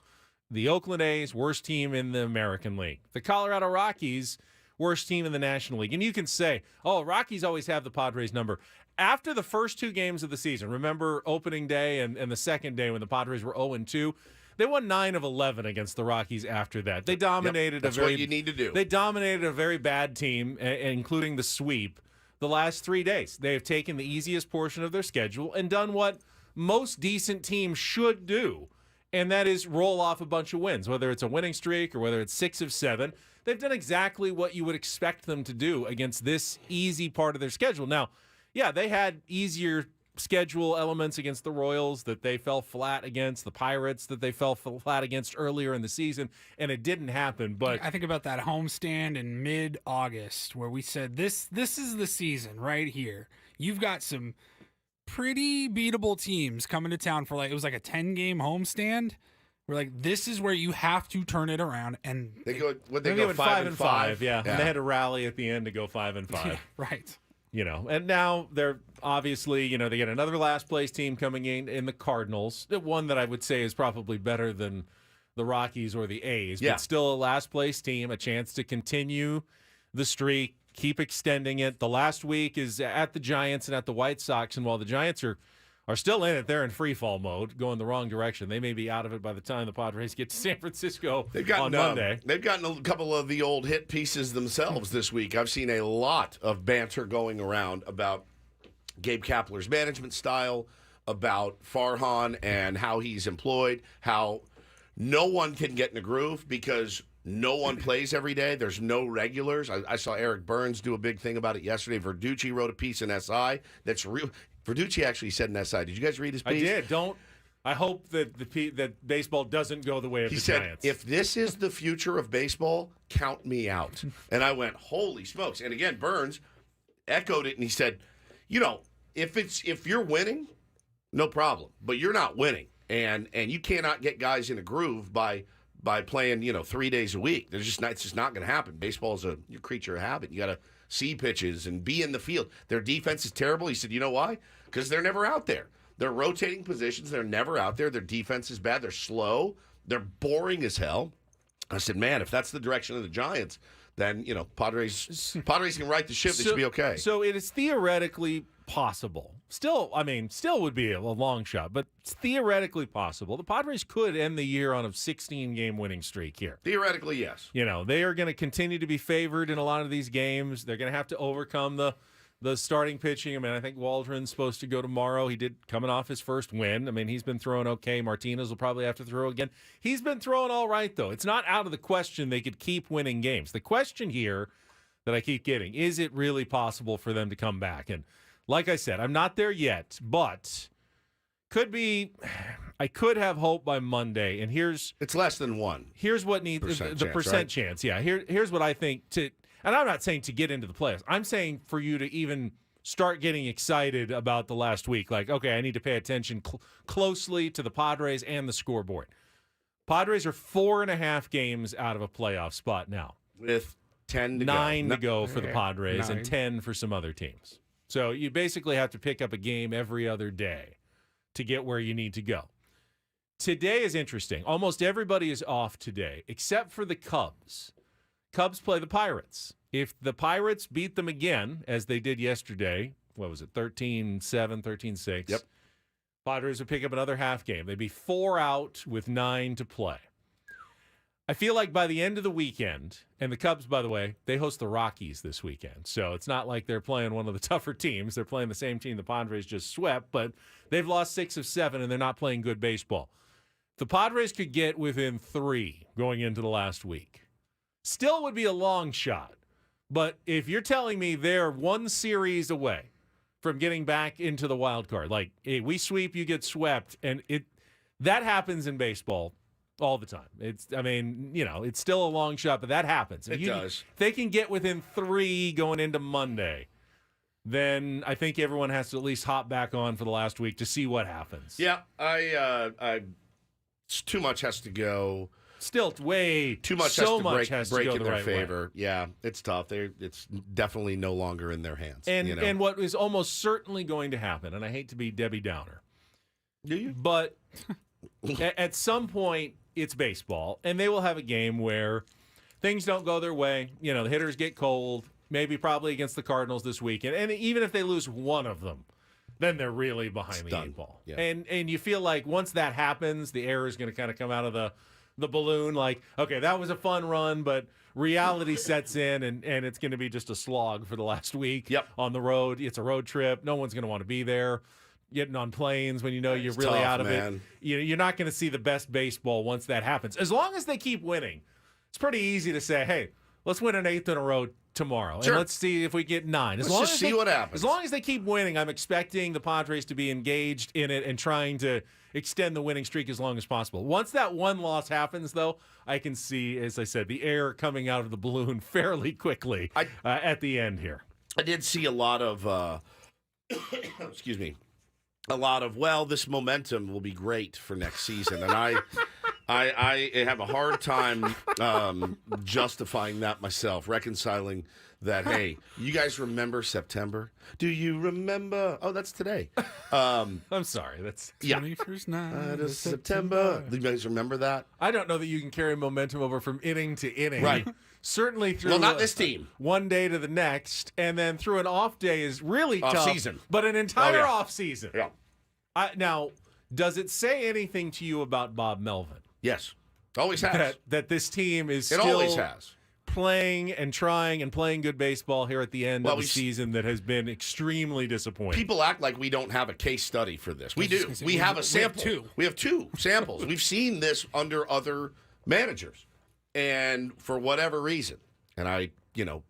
The Oakland A's, worst team in the American League. The Colorado Rockies, worst team in the National League. And you can say, oh, Rockies always have the Padres number. After the first 2 games of the season, remember opening day and the second day when the Padres were 0-2, they won 9 of 11 against the Rockies after that. They dominated that's what you need to do. They dominated a very bad team, including the sweep, the last 3 days. They have taken the easiest portion of their schedule and done what most decent teams should do, and that is roll off a bunch of wins, whether it's a winning streak or whether it's 6 of 7. They've done exactly what you would expect them to do against this easy part of their schedule. Now, yeah, they had easier schedule elements against the Royals that they fell flat against, the Pirates that they fell flat against earlier in the season, and it didn't happen. But I think about that homestand in mid-August where we said this is the season right here. You've got some pretty beatable teams coming to town for it was like a 10-game homestand. We're like, this is where you have to turn it around, and they go 5-5. Yeah, and they had a rally at the end to go 5-5. Right. And now they're obviously, they get another last place team coming in the Cardinals, the one that I would say is probably better than the Rockies or the A's, but still a last place team, a chance to continue the streak, keep extending it. The last week is at the Giants and at the White Sox, and while the Giants are still in it, they're in free fall mode, going the wrong direction. They may be out of it by the time the Padres get to San Francisco on Monday. They've gotten a couple of the old hit pieces themselves this week. I've seen a lot of banter going around about Gabe Kapler's management style, about Farhan and how he's employed, how no one can get in a groove because no one plays every day. There's no regulars. I saw Eric Burns do a big thing about it yesterday. Verducci wrote a piece in SI that's real. Verducci actually said in SI. Did you guys read his piece? I did. I hope that that baseball doesn't go the way of the Giants. He said, if this is the future of baseball, count me out. And I went, holy smokes. And again, Burns echoed it, and he said, if you're winning, no problem. But you're not winning. And you cannot get guys in a groove by playing, 3 days a week. It's just not going to happen. Baseball is a creature of habit. You got to see pitches and be in the field. Their defense is terrible. He said, you know why? Because they're never out there. They're rotating positions. They're never out there. Their defense is bad. They're slow. They're boring as hell. I said, man, if that's the direction of the Giants, then, Padres can right the ship. They should be okay. So it is theoretically possible. Still would be a long shot, but it's theoretically possible. The Padres could end the year on a 16-game winning streak here. Theoretically, yes. They are going to continue to be favored in a lot of these games. They're going to have to overcome the starting pitching. I think Waldron's supposed to go tomorrow. He did coming off his first win. He's been throwing okay. Martinez will probably have to throw again. He's been throwing all right, though. It's not out of the question they could keep winning games. The question here that I keep getting, is it really possible for them to come back? And like I said, I'm not there yet, but could be. I could have hope by Monday. And it's less than 1. Here's what needs the percent chance. Yeah, here's what I think to. And I'm not saying to get into the playoffs. I'm saying for you to even start getting excited about the last week. Like, okay, I need to pay attention closely to the Padres and the scoreboard. Padres are 4.5 games out of a playoff spot now. With 10 to 9 to go for the Padres and 10 for some other teams. So you basically have to pick up a game every other day to get where you need to go. Today is interesting. Almost everybody is off today, except for the Cubs. Cubs play the Pirates. If the Pirates beat them again, as they did yesterday, what was it, 13-7, 13-6, yep. Padres would pick up another half game. They'd be 4 out with 9 to play. I feel like by the end of the weekend, and the Cubs, by the way, they host the Rockies this weekend, so it's not like they're playing one of the tougher teams. They're playing the same team the Padres just swept, but they've lost 6 of 7, and they're not playing good baseball. The Padres could get within 3 going into the last week. Still would be a long shot, but if you're telling me they're 1 series away from getting back into the wild card, like, hey, we sweep, you get swept, and that happens in baseball all the time. It's still a long shot, but that happens. It does. If they can get within 3 going into Monday, then I think everyone has to at least hop back on for the last week to see what happens. Yeah, too much has to go. Still, way too much. So has to much break to go in the their right favor. way. Yeah, it's tough. It's definitely no longer in their hands. And what is almost certainly going to happen, and I hate to be Debbie Downer, do you? But at some point, it's baseball, and they will have a game where things don't go their way. The hitters get cold. Maybe probably against the Cardinals this weekend, and even if they lose one of them, then they're really behind the 8 ball. Yeah. And you feel like once that happens, the air is going to kind of come out of the balloon. Like, okay, that was a fun run, but reality sets in, and it's going to be just a slog for the last week. Yep. On the road. It's a road trip. No one's going to want to be there. Getting on planes when you're really tough, out of man. it. You're not going to see the best baseball once that happens. As long as they keep winning, it's pretty easy to say, hey, let's win an 8th in a row tomorrow. Sure. And let's see if we get 9. Let's just see what happens. As long as they keep winning, I'm expecting the Padres to be engaged in it and trying to extend the winning streak as long as possible. Once that one loss happens, though, I can see, as I said, the air coming out of the balloon fairly quickly at the end here. I did see a lot of, excuse me, this momentum will be great for next season. And I have a hard time justifying that myself, reconciling that, hey, you guys remember September? Do you remember? Oh, that's today. I'm sorry. That's 21st night of September. Do you guys remember that? I don't know that you can carry momentum over from inning to inning. Right. Certainly through Well, not this team. one day to the next, and then through an off day is really tough. Season. But an entire yeah. off season. Yeah. Now, does it say anything to you about Bob Melvin? Yes. Always has. That this team is It still always has. playing and trying and playing good baseball here at the end of a we season that has been extremely disappointing. People act like we don't have a case study for this. We do. We have a sample. We have two samples. We've seen this under other managers. And for whatever reason, and I,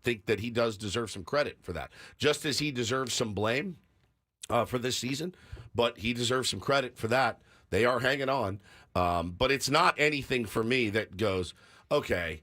think that he does deserve some credit for that. Just as he deserves some blame for this season, but he deserves some credit for that. They are hanging on. But it's not anything for me that goes, okay,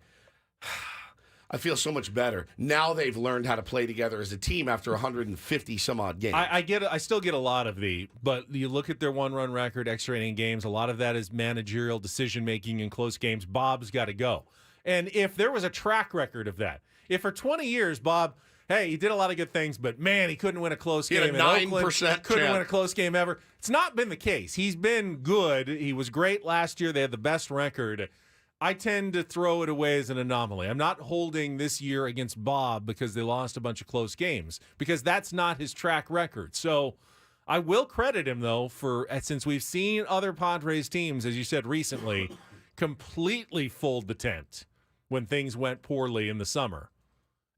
I feel so much better. Now they've learned how to play together as a team after 150 some odd games. I get it. I still get a lot of but you look at their one-run record, extra inning games, a lot of that is managerial decision-making in close games. Bob's got to go. And if there was a track record of that, if for 20 years, Bob, hey, he did a lot of good things, but man, he couldn't win a close game. He had a 9% couldn't win a close game ever. It's not been the case. He's been good. He was great last year. They had the best record. I tend to throw it away as an anomaly. I'm not holding this year against Bob because they lost a bunch of close games, because that's not his track record. So I will credit him, though, for since we've seen other Padres teams, as you said recently, completely fold the tent when things went poorly in the summer.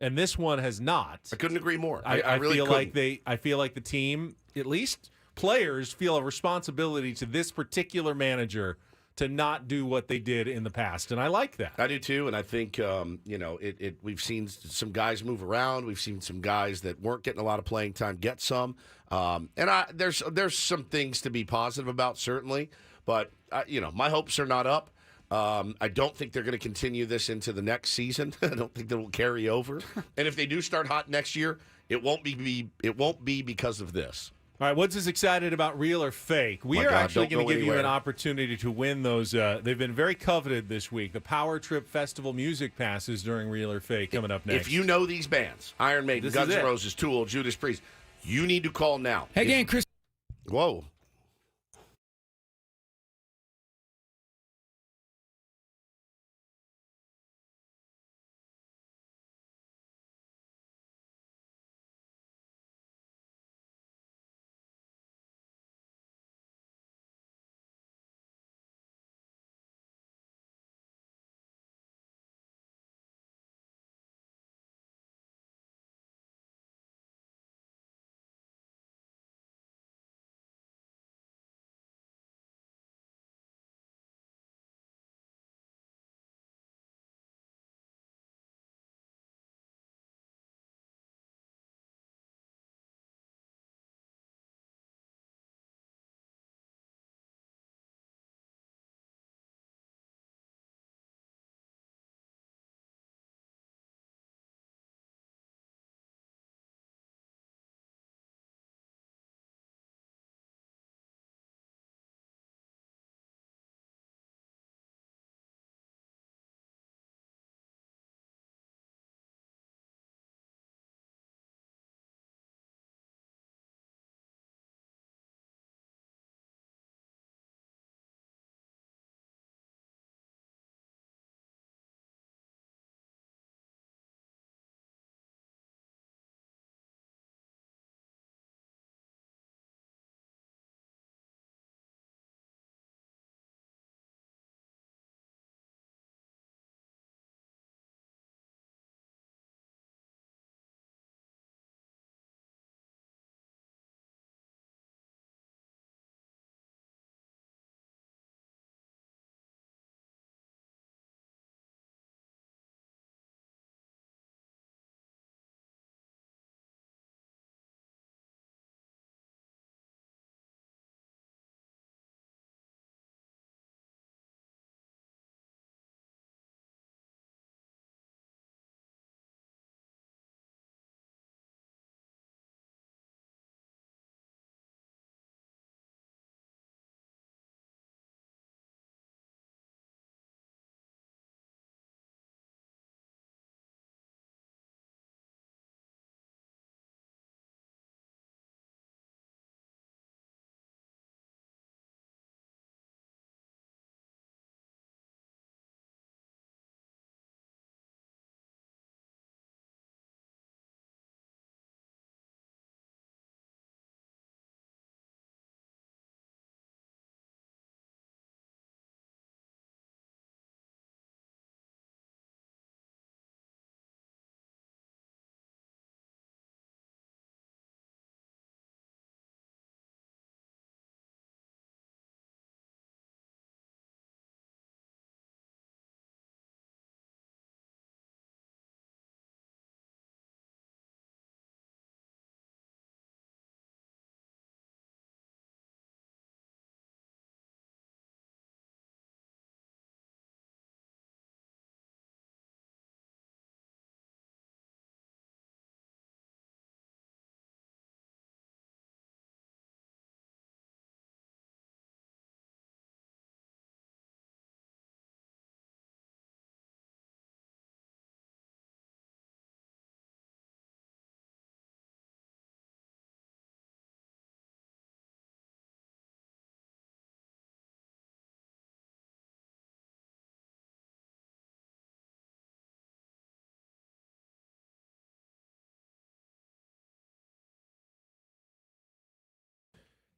And this one has not. I couldn't agree more. I really feel couldn't. I feel like the team, at least players, feel a responsibility to this particular manager to not do what they did in the past, and I like that. I do too, and I think we've seen some guys move around. We've seen some guys that weren't getting a lot of playing time get some, there's some things to be positive about, certainly, but my hopes are not up. I don't think they're going to continue this into the next season. I don't think that will carry over. And if they do start hot next year, it won't be because of this. All right, Woods is excited about Real or Fake. We are actually going to give you an opportunity to win those. They've been very coveted this week. The Power Trip Festival music passes during Real or Fake coming up next. If you know these bands, Iron Maiden, Guns N' Roses, Tool, Judas Priest, you need to call now. Hey, gang, Chris. Whoa.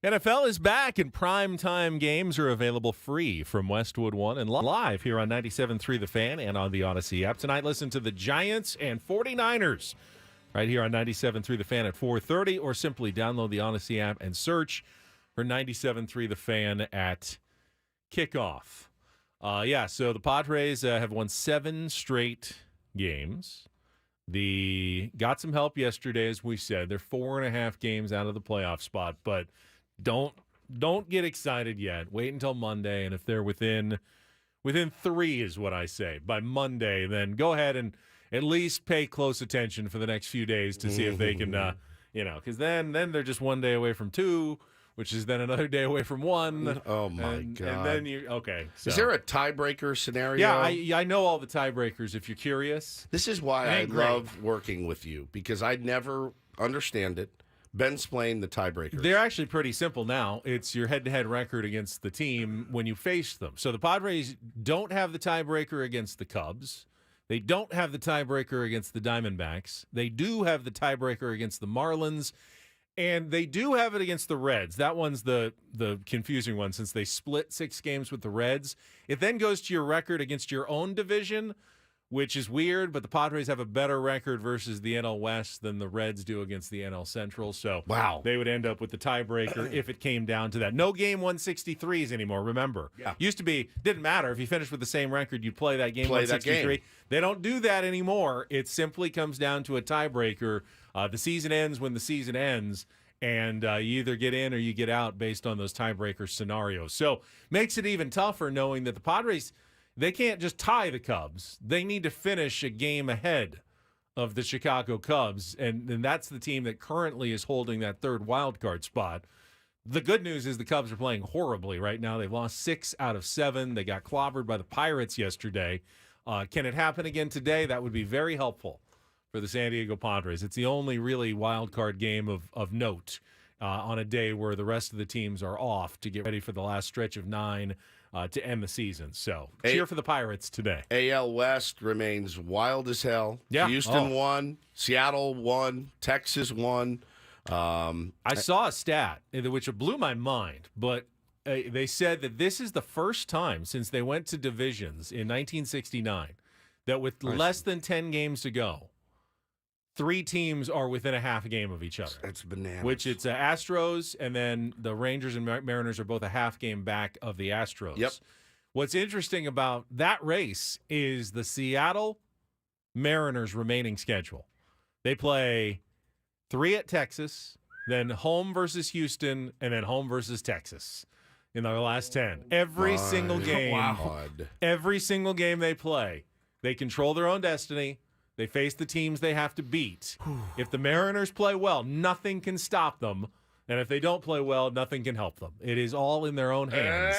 NFL is back, and primetime games are available free from Westwood One and live here on 97.3 The Fan and on the Odyssey app. Tonight, listen to the Giants and 49ers right here on 97.3 The Fan at 4:30, or simply download the Odyssey app and search for 97.3 The Fan at kickoff. So the Padres have won 7 straight games. Got some help yesterday, as we said. They're 4.5 games out of the playoff spot, but don't get excited yet. Wait until Monday, and if they're within 3 is what I say by Monday, then go ahead and at least pay close attention for the next few days to see if they can, because then they're just 1 day away from 2, which is then another day away from 1. Oh my God! And then okay. So. Is there a tiebreaker scenario? Yeah, I know all the tiebreakers. If you're curious, this is why I love working with you, because I never understand it. Ben explained the tiebreakers. They're actually pretty simple now. It's your head-to-head record against the team when you face them. So the Padres don't have the tiebreaker against the Cubs. They don't have the tiebreaker against the Diamondbacks. They do have the tiebreaker against the Marlins. And they do have it against the Reds. That one's the confusing one, since they split 6 games with the Reds. It then goes to your record against your own division, which is weird, but the Padres have a better record versus the NL West than the Reds do against the NL Central. So they would end up with the tiebreaker if it came down to that. No game 163s anymore, remember. Yeah. Used to be, didn't matter. If you finished with the same record, you'd play that game 163. They don't do that anymore. It simply comes down to a tiebreaker. The season ends when the season ends, and you either get in or you get out based on those tiebreaker scenarios. So makes it even tougher knowing that the Padres, they can't just tie the Cubs. They need to finish a game ahead of the Chicago Cubs, and that's the team that currently is holding that 3rd wild card spot. The good news is the Cubs are playing horribly right now. They've lost 6 out of 7. They got clobbered by the Pirates yesterday. Can it happen again today? That would be very helpful for the San Diego Padres. It's the only really wild card game of note on a day where the rest of the teams are off to get ready for the last stretch of 9 to end the season. So cheer for the Pirates today. AL West remains wild as hell. Yeah. Houston won. Seattle won. Texas won. I saw a stat which blew my mind, but they said that this is the first time since they went to divisions in 1969 that with less than 10 games to go, 3 teams are within a half game of each other. That's bananas. Which it's Astros, and then the Rangers and Mariners are both a half game back of the Astros. Yep. What's interesting about that race is the Seattle Mariners remaining schedule. They play 3 at Texas, then home versus Houston, and then home versus Texas in their last 10. Every single game they play, they control their own destiny. They face the teams they have to beat. If the Mariners play well, nothing can stop them. And if they don't play well, nothing can help them. It is all in their own hands.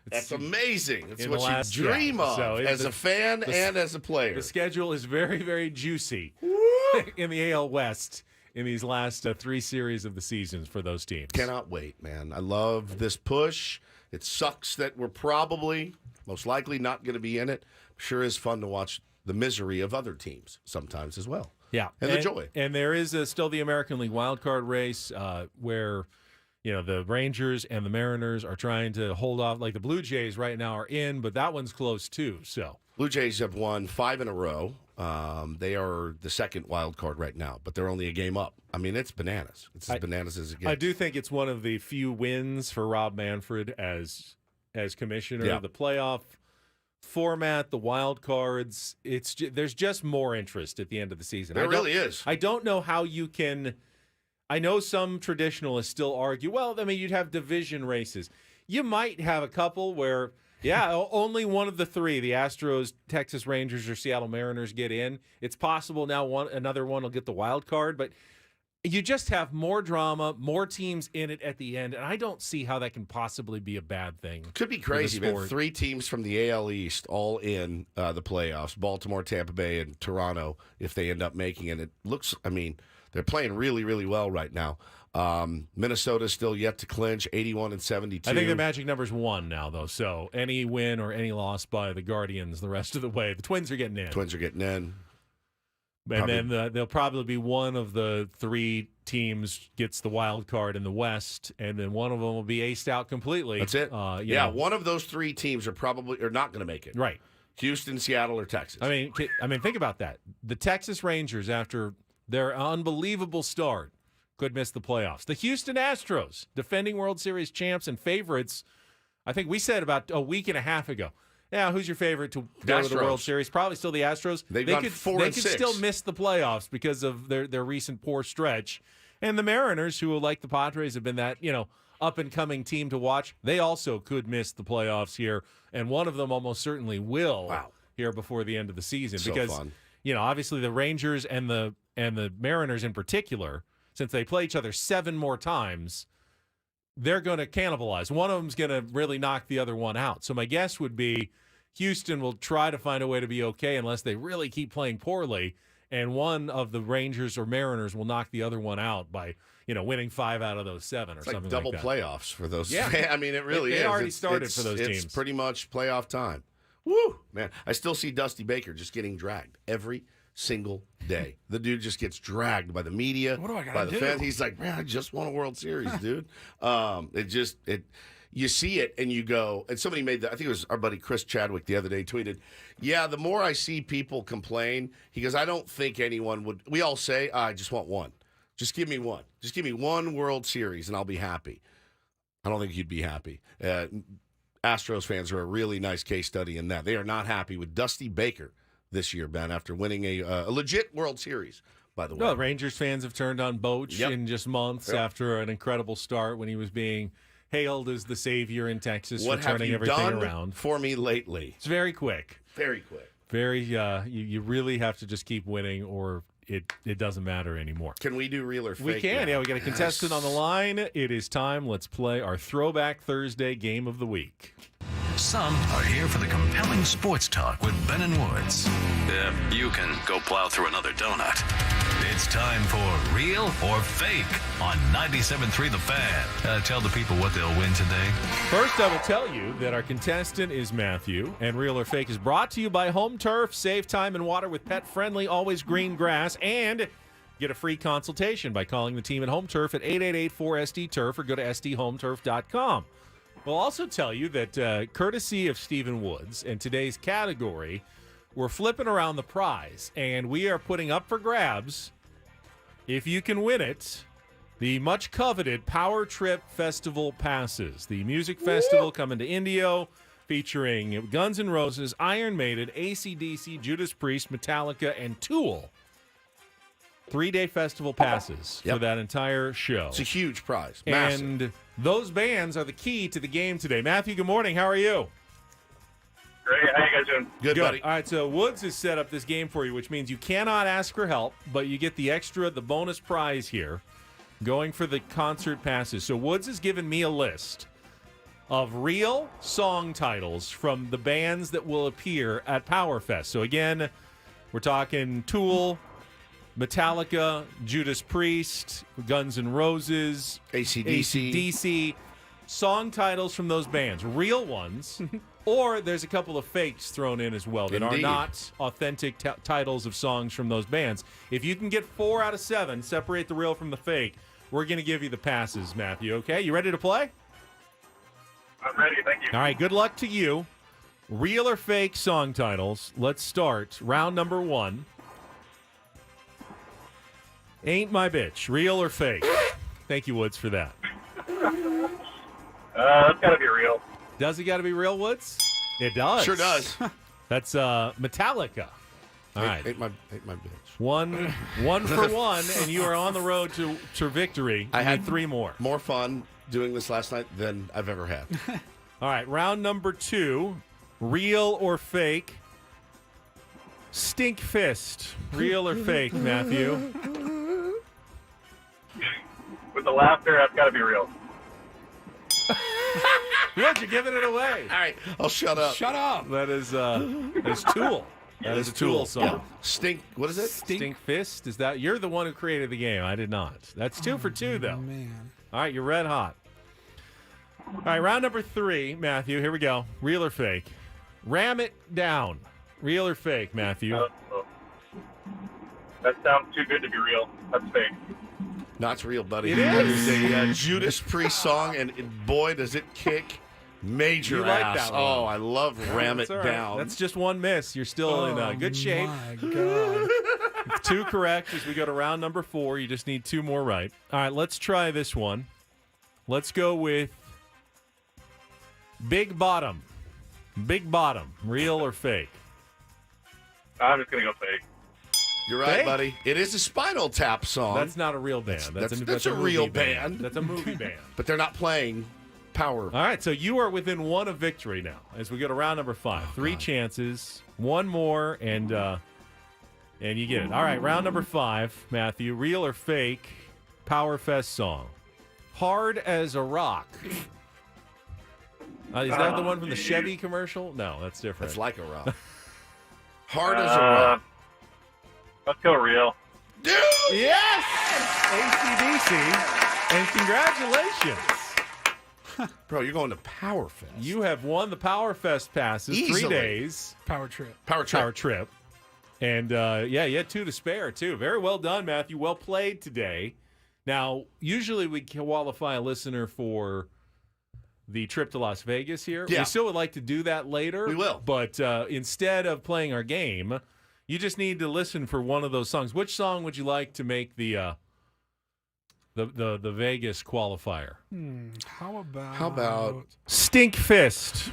That's amazing. It's in what the last- you dream yeah. of So as a fan and as a player. The schedule is very, very juicy in the AL West in these last 3 series of the seasons for those teams. Cannot wait, man. I love this push. It sucks that we're probably, most likely, not going to be in it. Sure is fun to watch the misery of other teams sometimes as well. Yeah. And the joy. And there is still the American League wildcard race where, the Rangers and the Mariners are trying to hold off. Like the Blue Jays right now are in, but that one's close too. So Blue Jays have won 5 in a row. They are the 2nd wild card right now, but they're only a game up. I mean, it's bananas. It's as bananas as it gets. I do think it's one of the few wins for Rob Manfred as commissioner. Yeah. The playoff format, the wild cards, there's just more interest at the end of the season. There really is. I don't know how you can. I know some traditionalists still argue, well, I mean, you'd have division races. You might have a couple where, only one of the 3, the Astros, Texas Rangers, or Seattle Mariners get in. It's possible now another one will get the wild card, but you just have more drama, more teams in it at the end, and I don't see how that can possibly be a bad thing. Could be crazy, man. 3 teams from the AL East all in the playoffs. Baltimore, Tampa Bay, and Toronto, if they end up making it. It looks, they're playing really, really well right now. Minnesota's still yet to clinch, 81-72. I think the magic number's 1 now, though, so any win or any loss by the Guardians the rest of the way, the Twins are getting in. And then there'll probably be one of the three teams gets the wild card in the West, and then one of them will be aced out completely. That's it. You know. One of those three teams are not going to make it. Right. Houston, Seattle, or Texas. I mean, think about that. The Texas Rangers, after their unbelievable start, could miss the playoffs. The Houston Astros, defending World Series champs and favorites, I think we said about a week and a half ago. Yeah, who's your favorite to go to the World Series? Probably still the Astros. They could 4-6. Still miss the playoffs because of their recent poor stretch. And the Mariners, who like the Padres have been that, up and coming team to watch, they also could miss the playoffs here, and one of them almost certainly will here before the end of the season. So because fun. Obviously the Rangers and the Mariners in particular, since they play each other 7 more times, they're going to cannibalize. One of them's going to really knock the other one out. So my guess would be Houston will try to find a way to be okay unless they really keep playing poorly, and one of the Rangers or Mariners will knock the other one out by winning 5 out of those 7 or something like that. Double playoffs for those. Yeah. I mean, it really is. They already started for those teams. It's pretty much playoff time. Woo, man. I still see Dusty Baker just getting dragged every single day. The dude just gets dragged by the media, What do I gotta by the do? fans. He's like, man, I just won a World Series, dude. You see it and you go, and somebody made that, I think it was our buddy Chris Chadwick the other day tweeted, yeah, the more I see people complain, he goes, I don't think anyone would, we all say, I just want one. Just give me one. Just give me one World Series and I'll be happy. I don't think you'd be happy. Astros fans are a really nice case study in that. They are not happy with Dusty Baker this year, Ben, after winning a legit World Series, by the way. No, Rangers fans have turned on Boch in just months after an incredible start when he was being hailed as the savior in Texas for turning everything around. What have you done for me lately? It's very quick. Very quick. Very, you really have to just keep winning or it doesn't matter anymore. Can we do real or fake? We can, now? yeah. We got a contestant on the line. It is time. Let's play our Throwback Thursday game of the week. Some are here for the compelling sports talk with Ben and Woods. If you can go plow through another donut. It's time for Real or Fake on 97.3 The Fan. Tell the people what they'll win today. First, I will tell you that our contestant is Matthew, and Real or Fake is brought to you by Home Turf. Save time and water with pet-friendly, always green grass, and get a free consultation by calling the team at Home Turf at 888-4SD-TURF or go to sdhometurf.com. We'll also tell you that courtesy of Stephen Woods, in today's category, we're flipping around the prize, and we are putting up for grabs, if you can win it, the much-coveted Power Trip Festival passes. The music festival coming to Indio, featuring Guns N' Roses, Iron Maiden, AC/DC, Judas Priest, Metallica, and Tool. 3-day festival passes for that entire show. It's a huge prize. Massive. And those bands are the key to the game today. Matthew, good morning. How are you? Great. How you guys doing? Good, buddy. All right, so Woods has set up this game for you, which means you cannot ask for help, but you get the bonus prize here, going for the concert passes. So Woods has given me a list of real song titles from the bands that will appear at PowerFest. So again, we're talking Tool, Metallica, Judas Priest, Guns N' Roses, AC/DC, song titles from those bands, real ones, or there's a couple of fakes thrown in as well that are not authentic titles of songs from those bands. If you can get 4 out of 7, separate the real from the fake, we're going to give you the passes, Matthew, okay? You ready to play? I'm ready. Thank you. All right, good luck to you. Real or fake song titles. Let's start. Round number 1. Ain't My Bitch, real or fake? Thank you, Woods, for that. It's got to be real. Does it got to be real, Woods? It does. Sure does. That's Metallica. All right. Ain't my bitch. One for one, and you are on the road to victory. I had 3 more. More fun doing this last night than I've ever had. All right, round number 2, real or fake? Stink Fist, real or fake, Matthew? With the laughter, that's got to be real. Woods, you're giving it away. All right, I'll shut up. Shut up. That is Tool. That is a Tool song. Yeah. Stink. What is it? Stink Fist. Is that you're the one who created the game? I did not. That's 2 for 2 though. Man. All right, you're red hot. All right, round number 3, Matthew. Here we go. Real or fake? Ram It Down. Real or fake, Matthew? That sounds too good to be real. That's fake. No, it's real, buddy. It That is. is a Judas Priest song, and boy, does it kick major You like ass. that one. Oh, I love Ram It That's all right. Down. That's just one miss. You're still in good shape. My God. 2 correct as we go to round number 4. You just need 2 more right. All right, let's try this one. Let's go with Big Bottom. Big Bottom, real or fake? I'm just going to go fake. You're right, Fake? buddy. It is a Spinal Tap song. That's not a real band. That's a real movie band. That's a movie band. But they're not playing Power. All right, so you are within 1 of victory now as we go to round number 5. 3 chances, 1 more, and you get it. All right, round number 5, Matthew. Real or fake Power Fest song? Hard as a Rock. Is that the one from the Chevy commercial? No, that's different. It's like a rock. Hard as a rock. Let's go real. Dude! Yes! AC/DC. And congratulations. Bro, you're going to Power Fest. You have won the Power Fest passes. 3 Easily. days. Power trip. Power Trip. Power trip. And, yeah, you had 2 to spare, too. Very well done, Matthew. Well played today. Now, usually we qualify a listener for the trip to Las Vegas here. Yeah. We still would like to do that later. We will. But instead of playing our game, you just need to listen for one of those songs. Which song would you like to make the Vegas qualifier? How about Stink Fist.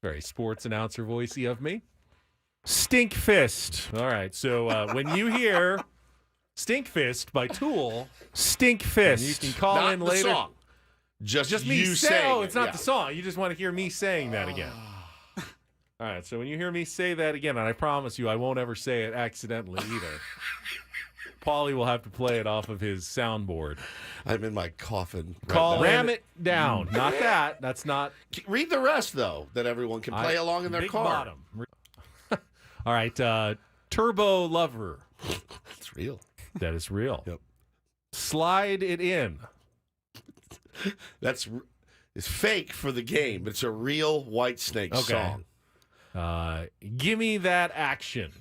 Very sports announcer voicey of me. Stink Fist. All right. So when you hear Stink Fist by Tool, Stink Fist. You can call not in the later. Song. Just me you saying. saying Oh, it, it's not yeah. the song. You just want to hear me saying that again. All right. So when you hear me say that again, and I promise you I won't ever say it accidentally either. Paulie will have to play it off of his soundboard. I'm in my coffin. Ram it down. Not that. That's not. Read the rest, though, that everyone can play along in their Big car. Bottom. All right. Turbo Lover. It's real. That is real. Yep. Slide It In. It's fake for the game, but it's a real Whitesnake song. Gimme That Action.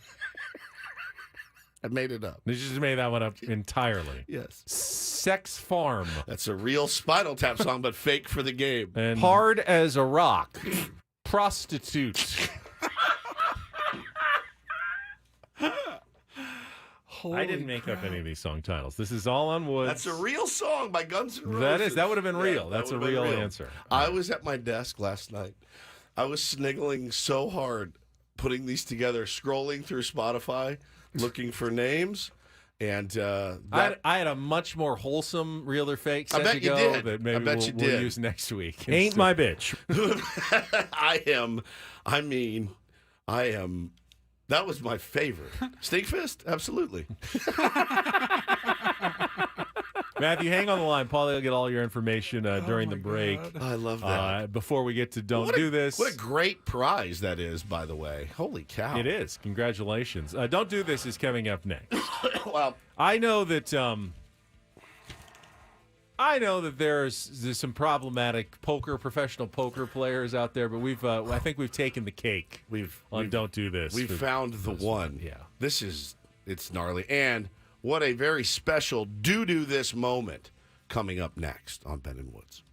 I made it up. They just made that one up entirely. Yes. Sex Farm. That's a real Spinal Tap song, but fake for the game. And Hard as a Rock. Prostitute. I didn't make up any of these song titles. This is all on Woods. That's a real song by Guns N' Roses. That is. That would have been real. Yeah, That's a that would've real been answer. I was at my desk last night. I was sniggling so hard putting these together, scrolling through Spotify, looking for names. And I had a much more wholesome real or fake I set bet to you go did. that I maybe bet you we'll did. use next week. Ain't my bitch. I am. That was my favorite. Stink Fist? Absolutely. Matthew, hang on the line. Paulie will get all your information during the break. I love that. Before we get to Don't Do This. What a great prize that is, by the way. Holy cow. It is. Congratulations. Don't Do This is coming up next. Well, I know that there's some problematic professional poker players out there, but I think we've taken the cake. Don't Do This. We've found the one. Yeah. It's gnarly. And what a very special do this moment coming up next on Ben and Woods.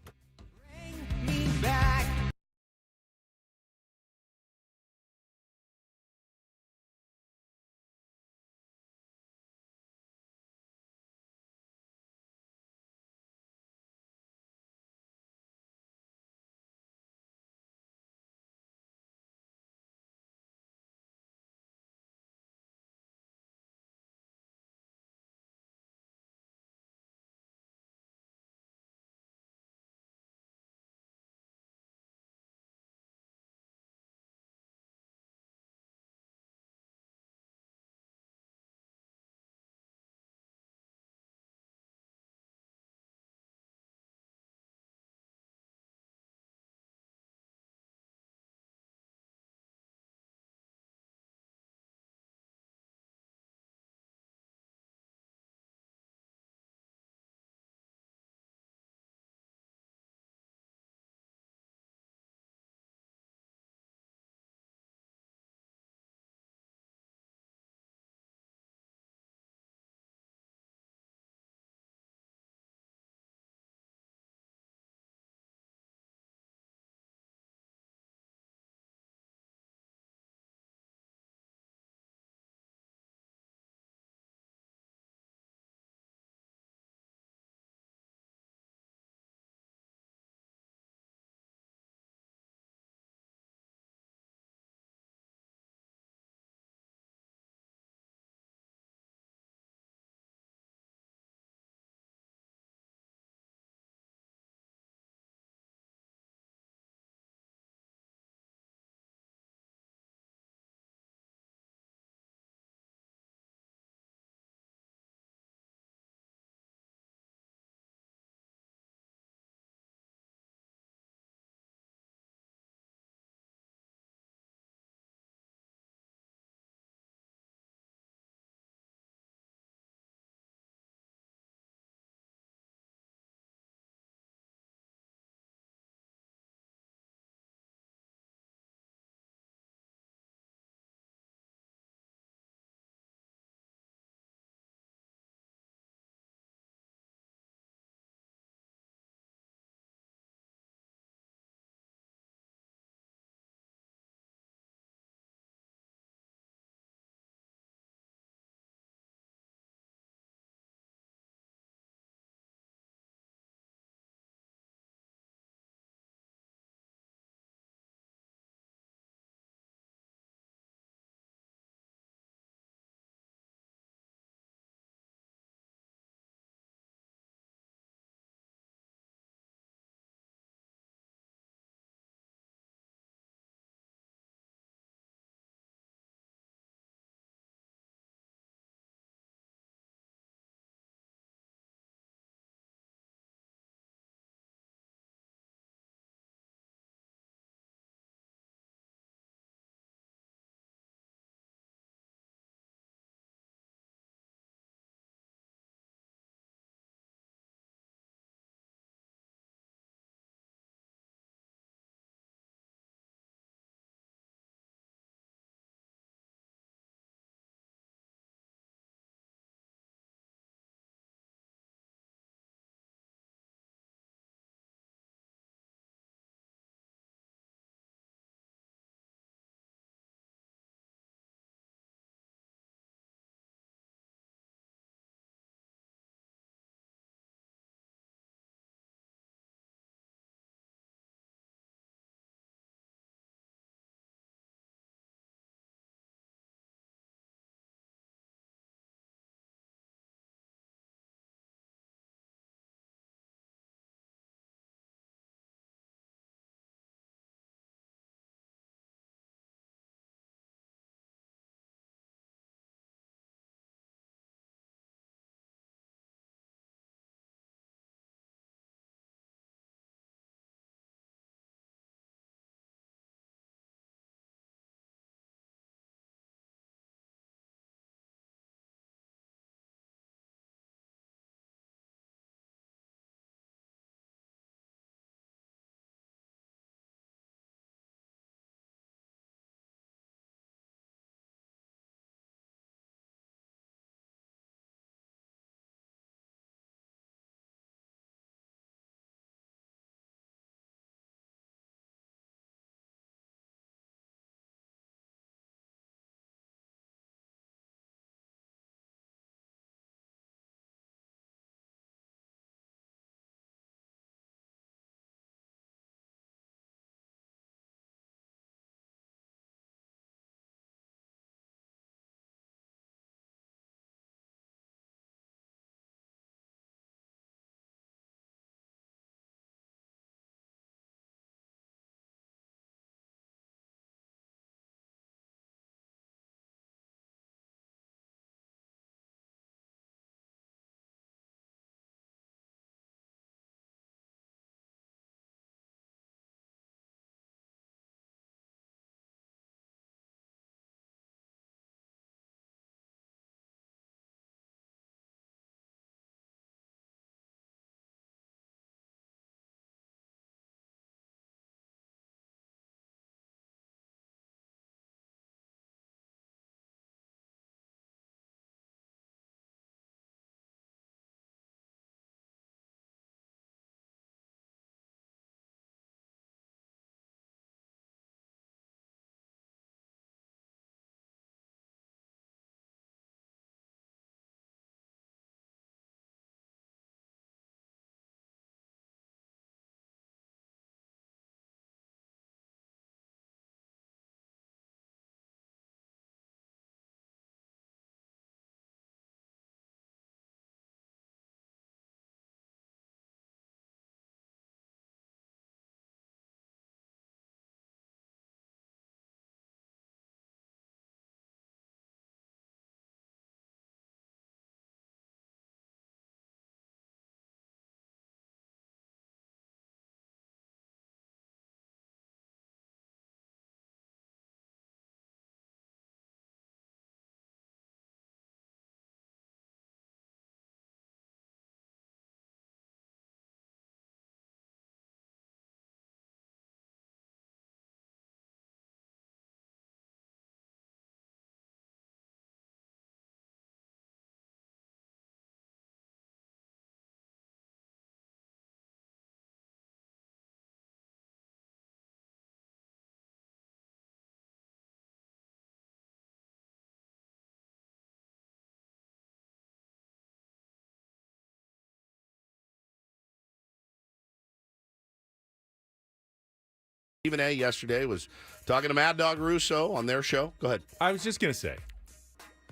Stephen A. yesterday was talking to Mad Dog Russo on their show. Go ahead. I was just going to say,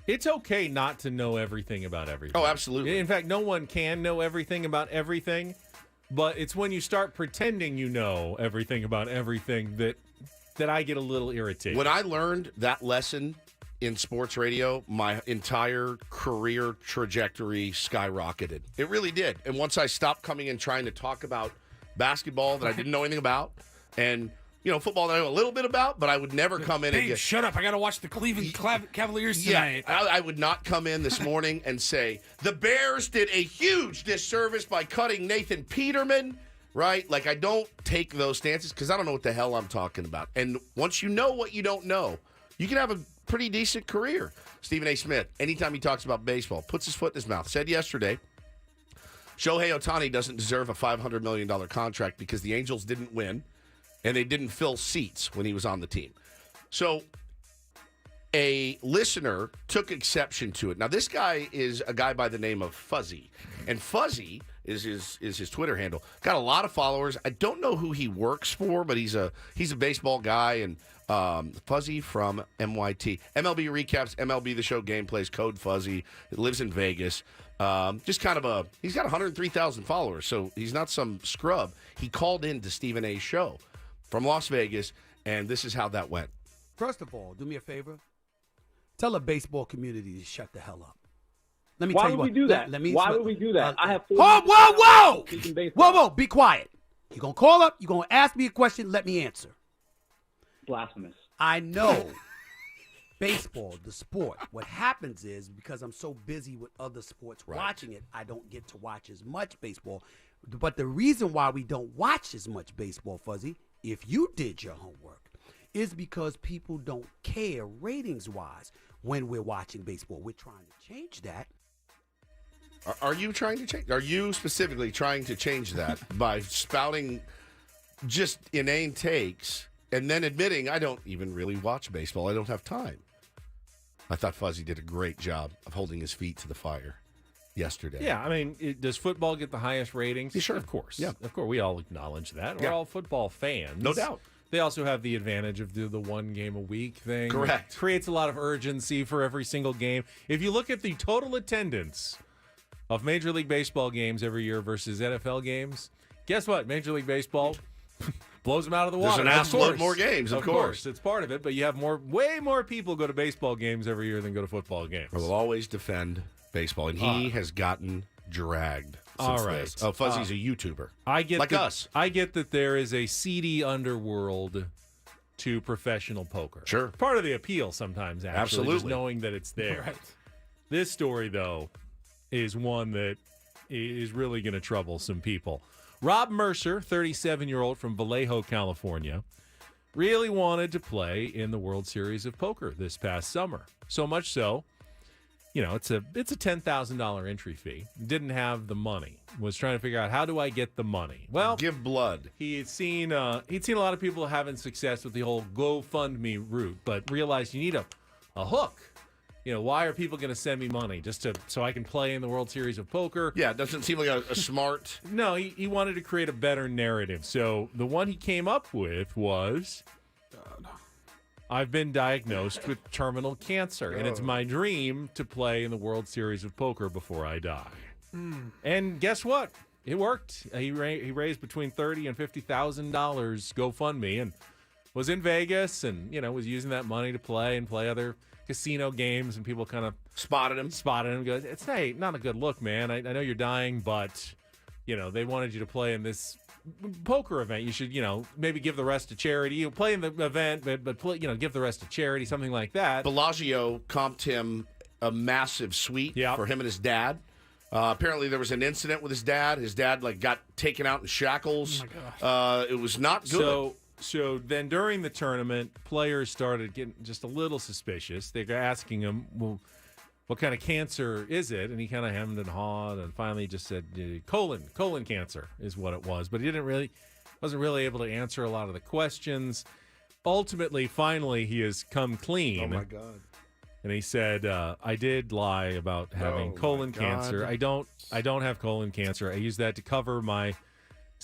it's okay not to know everything about everything. Oh, absolutely. In fact, no one can know everything about everything, but it's when you start pretending you know everything about everything that I get a little irritated. When I learned that lesson in sports radio, my entire career trajectory skyrocketed. It really did. And once I stopped coming and trying to talk about basketball that I didn't know anything about, and football that I know a little bit about, but I would never come in and get... shut up. I got to watch the Cleveland Cavaliers tonight. Yeah, I would not come in this morning and say, the Bears did a huge disservice by cutting Nathan Peterman, right? Like, I don't take those stances because I don't know what the hell I'm talking about. And once you know what you don't know, you can have a pretty decent career. Stephen A. Smith, anytime he talks about baseball, puts his foot in his mouth, said yesterday, Shohei Ohtani doesn't deserve a $500 million contract because the Angels didn't win. And they didn't fill seats when he was on the team. So a listener took exception to it. Now, this guy is a guy by the name of Fuzzy. And Fuzzy is his Twitter handle. Got a lot of followers. I don't know who he works for, but he's a baseball guy. And Fuzzy from MYT. MLB recaps, MLB The Show gameplays, Code Fuzzy. He lives in Vegas. Just kind of he's got 103,000 followers, so he's not some scrub. He called in to Stephen A.'s show from Las Vegas, and this is how that went. First of all, do me a favor. Tell the baseball community to shut the hell up. Let me Why tell you would what. we do that? Why would we do that? I have. Whoa! Be quiet. You're gonna call up. You're gonna ask me a question. Let me answer. Blasphemous. I know baseball, the sport. What happens is because I'm so busy with other sports watching it, I don't get to watch as much baseball. But the reason why we don't watch as much baseball, Fuzzy, if you did your homework, is because people don't care ratings-wise when we're watching baseball. We're trying to change that. Are you trying to change? Are you specifically trying to change that by spouting just inane takes and then admitting I don't even really watch baseball? I don't have time. I thought Fuzzy did a great job of holding his feet to the fire yesterday. Yeah, I mean, does football get the highest ratings? Yeah, sure. Of course. Yeah. Of course. We all acknowledge that. Yeah. We're all football fans. No doubt. They also have the advantage of the one game a week thing. Correct. It creates a lot of urgency for every single game. If you look at the total attendance of Major League Baseball games every year versus NFL games, guess what? Major League Baseball blows them out of the water. There's an assload more games, of course. It's part of it, but you have way more people go to baseball games every year than go to football games. I will always defend baseball, and he has gotten dragged since all right. this. Oh, Fuzzy's a YouTuber. I get like that, us. I get that there is a seedy underworld to professional poker. Sure. Part of the appeal sometimes, actually. Absolutely. Just knowing that it's there. Right. This story, though, is one that is really going to trouble some people. Rob Mercer, 37-year-old from Vallejo, California, really wanted to play in the World Series of Poker this past summer. So much so, it's a $10,000 entry fee. Didn't have the money. Was trying to figure out, how do I get the money? Well, give blood. He'd seen a lot of people having success with the whole GoFundMe route, but realized you need a hook. Why are people going to send me money so I can play in the World Series of Poker? Yeah, it doesn't seem like a smart. No, he wanted to create a better narrative. So the one he came up with was, I've been diagnosed with terminal cancer, and it's my dream to play in the World Series of Poker before I die. And guess what? It worked. He raised between $30,000 and $50,000 GoFundMe, and was in Vegas, and was using that money to play other casino games, and people kind of spotted him. Goes, it's not a good look, man. I know you're dying, but they wanted you to play in this poker event. You should maybe give the rest to charity. You play in the event, but play, give the rest to charity, something like that. Bellagio comped him a massive suite for him and his dad. Apparently there was an incident with his dad. His dad got taken out in shackles. Oh my gosh. It was not good. So then during the tournament, players started getting just a little suspicious. They were asking him, well, what kind of cancer is it? And he kind of hemmed and hawed, and finally just said colon cancer is what it was. But he wasn't really able to answer a lot of the questions. Ultimately, finally, he has come clean. Oh my God. And he said, I did lie about having colon cancer. I don't have colon cancer. I use that to cover my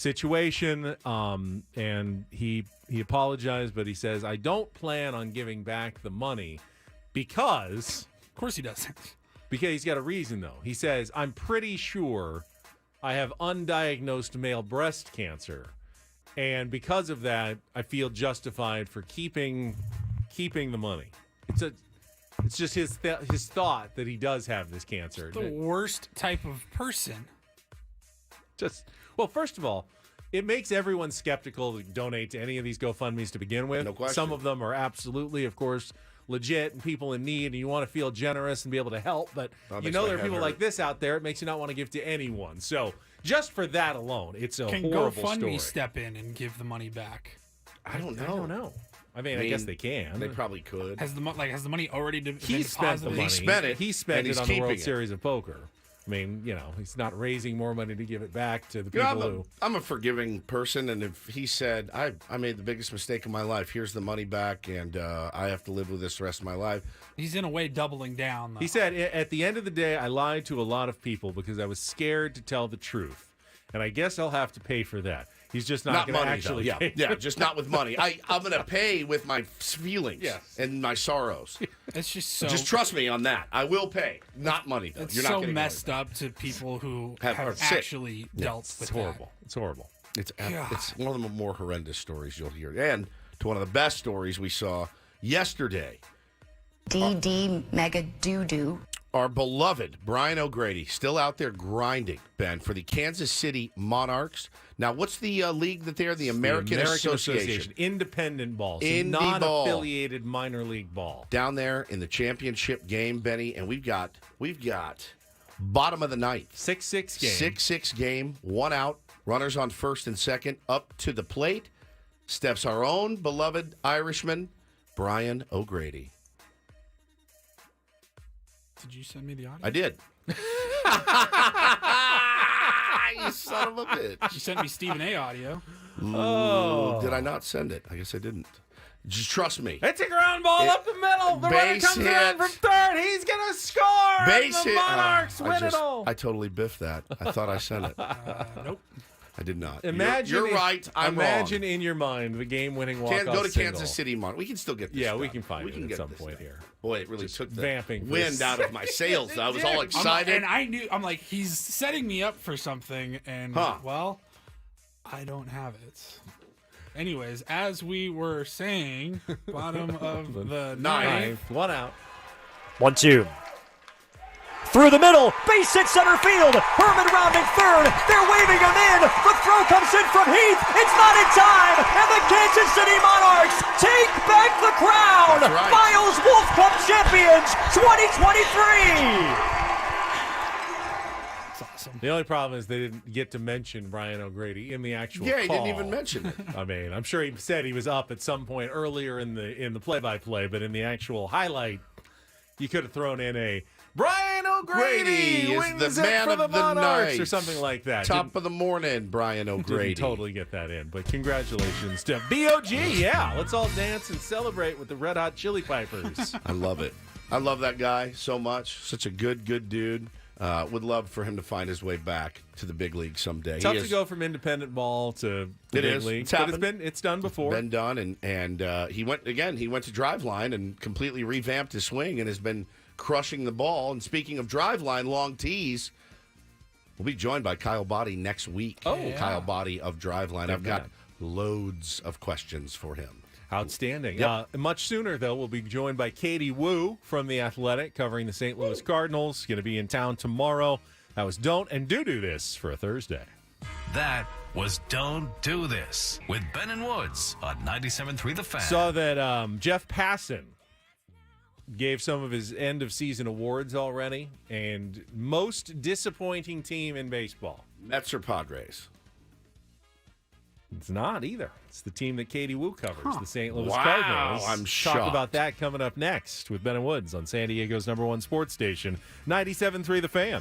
situation, and he apologized, but he says, I don't plan on giving back the money because... Of course he doesn't. Because he's got a reason, though. He says, I'm pretty sure I have undiagnosed male breast cancer, and because of that, I feel justified for keeping the money. It's just his thought that he does have this cancer. The worst type of person. Well, first of all, it makes everyone skeptical to donate to any of these GoFundMes to begin with. No question. Some of them are absolutely, of course, legit and people in need, and you want to feel generous and be able to help. But you know there are people like this out there. It makes you not want to give to anyone. So just for that alone, it's a horrible story. Can GoFundMe step in and give the money back? I don't know. I mean, I guess they can. They probably could. Has the money already been He spent the money. He spent it. He spent it on the World keeping it. Series of Poker. I mean, he's not raising more money to give it back to the people who... I'm a forgiving person, and if he said, I made the biggest mistake of my life, here's the money back, and I have to live with this the rest of my life. He's in a way doubling down, though. He said, at the end of the day, I lied to a lot of people because I was scared to tell the truth, and I guess I'll have to pay for that. He's just not going to actually pay. Yeah, just not with money. I'm going to pay with my feelings and my sorrows. It's just so... Just trust me on that. I will pay. Not money, though. It's You're not so getting messed up to people who have actually dealt with horrible. It's horrible. It's one of the more horrendous stories you'll hear. And to one of the best stories we saw yesterday. DD Mega Doo-Doo. Our beloved Brian O'Grady still out there grinding, Ben, for the Kansas City Monarchs. Now, what's the league that they're? The American Association. Independent ball. So Indie non-affiliated minor league ball. Down there in the championship game, Benny, and we've got bottom of the ninth. 6-6 game. 6-6 game, 1 out, runners on first and second, up to the plate. Steps our own beloved Irishman, Brian O'Grady. Did you send me the audio? I did. You son of a bitch. You sent me Stephen A. audio. Did I not send it? I guess I didn't. Just trust me. It's a ground ball up the middle. The runner comes around from third. He's going to score. Base the hit. Monarchs win it all. I totally biffed that. I thought I sent it. Nope. I did not. You're right. I'm wrong. Imagine in your mind the game-winning walk-off Go to single. Kansas City, we can still get this Yeah, stuff. we can find we it can at get some this point stuff. here. Boy, it really took the vamping wind out of my sails. I was all excited. And I knew, I'm like, he's setting me up for something, and, well, I don't have it. Anyways, as we were saying, bottom of the ninth. 1 out. 1-2. Through the middle, base hit center field. Herman rounding third. They're waving him in. The throw comes in from Heath. It's not in time. And the Kansas City Monarchs take back the crown. Right. Miles Wolf Cup champions 2023. That's awesome. The only problem is they didn't get to mention Brian O'Grady in the actual Yeah, he call. didn't even mention it. I mean, I'm sure he said he was up at some point earlier in the play-by-play, but in the actual highlight, you could have thrown in a Brian O'Grady is the man for of the the Monarchs night or something like that. Top of the morning, Brian O'Grady. Didn't totally get that in, but congratulations to BOG. Yeah, let's all dance and celebrate with the Red Hot Chili Pipers. I love it. I love that guy so much. Such a good dude. Would love for him to find his way back to the big league someday. Tough to go from independent ball to the big league. It's happened. But it's done before. Been done, and he went to Driveline and completely revamped his swing and has been crushing the ball. And speaking of Driveline, long tees, we'll be joined by Kyle Boddy next week. Kyle Boddy of Driveline. I've got loads of questions for him. Outstanding. Yep. Much sooner, though, we'll be joined by Katie Wu from The Athletic, covering the St. Louis Cardinals. Going to be in town tomorrow. That was Don't and Do This for a Thursday. That was Don't Do This with Ben and Woods on 97.3 The Fan. Saw that Jeff Passan gave some of his end-of-season awards already, and most disappointing team in baseball. Mets or Padres? It's not either. It's the team that Katie Wu covers, the St. Louis Wow, Cardinals. I'm shocked. Talk about that coming up next with Ben and Woods on San Diego's #1 sports station, 97.3 The Fan.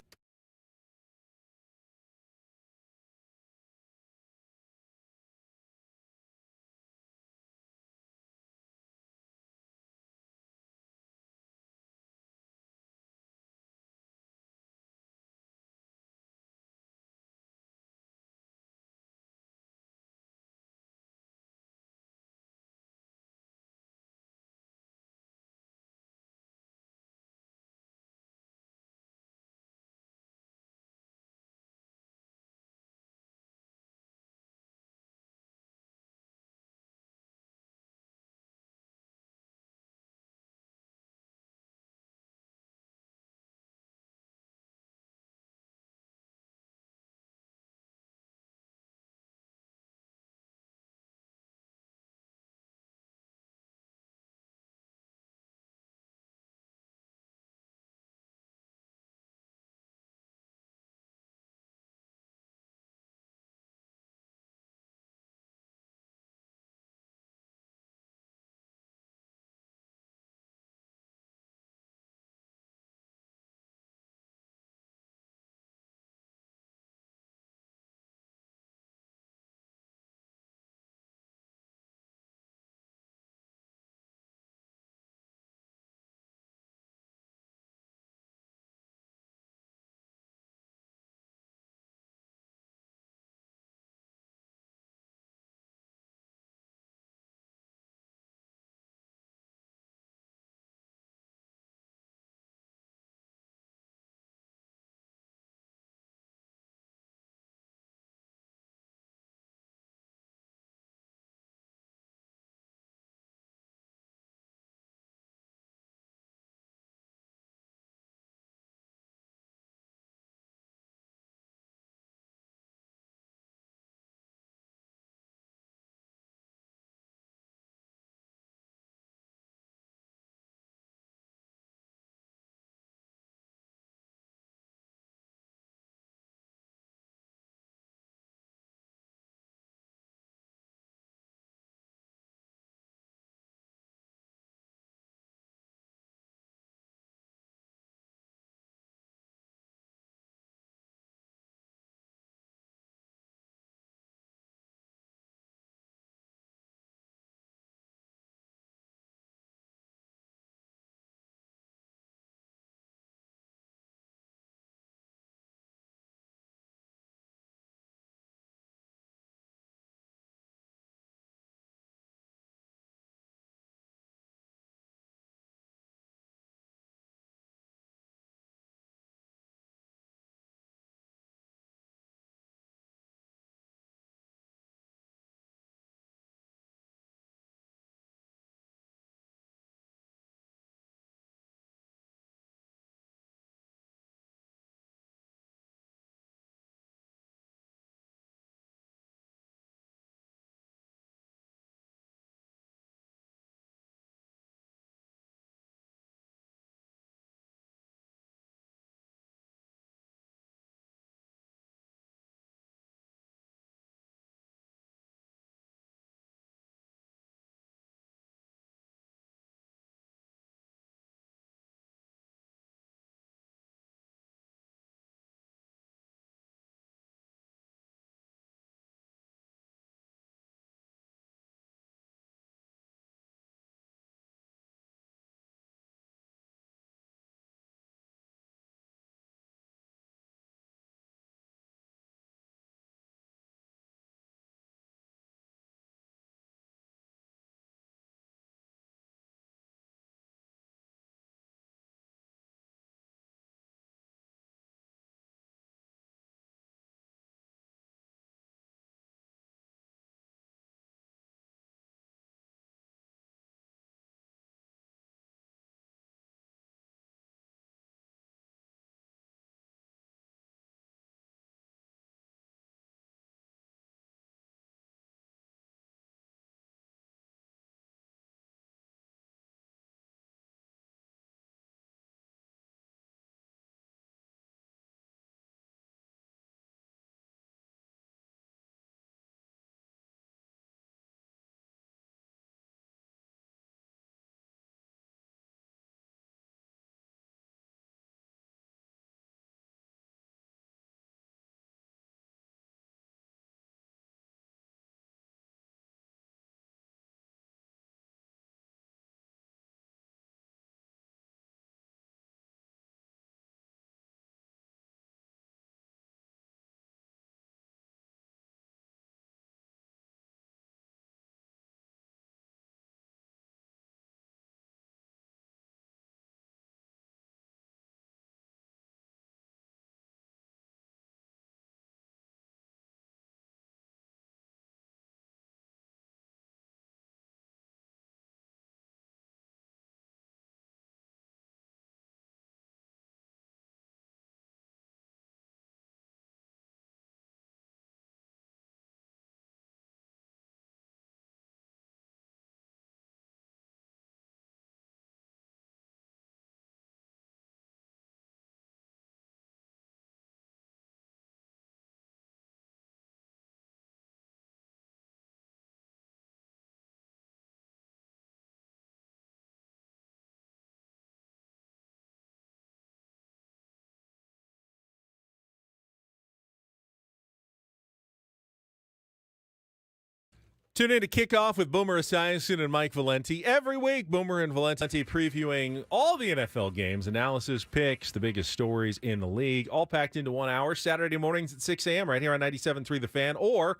Tune in to Kickoff with Boomer Esiason and Mike Valenti. Every week, Boomer and Valenti previewing all the NFL games, analysis, picks, the biggest stories in the league, all packed into 1 hour, Saturday mornings at 6 a.m. right here on 97.3 The Fan, or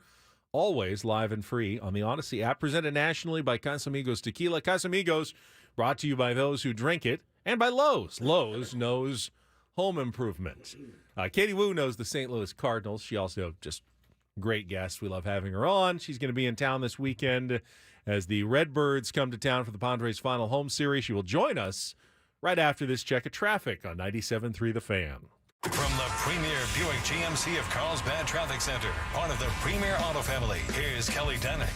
always live and free on the Odyssey app, presented nationally by Casamigos Tequila. Casamigos, brought to you by those who drink it, and by Lowe's. Lowe's knows home improvement. Katie Wu knows the St. Louis Cardinals. She also just great guest. We love having her on. She's going to be in town this weekend as the Redbirds come to town for the Padres' final home series. She will join us right after this check of traffic on 97.3 The Fan. From the premier Buick GMC of Carlsbad Traffic Center, part of the Premier Auto Family, here's Kelly Danick.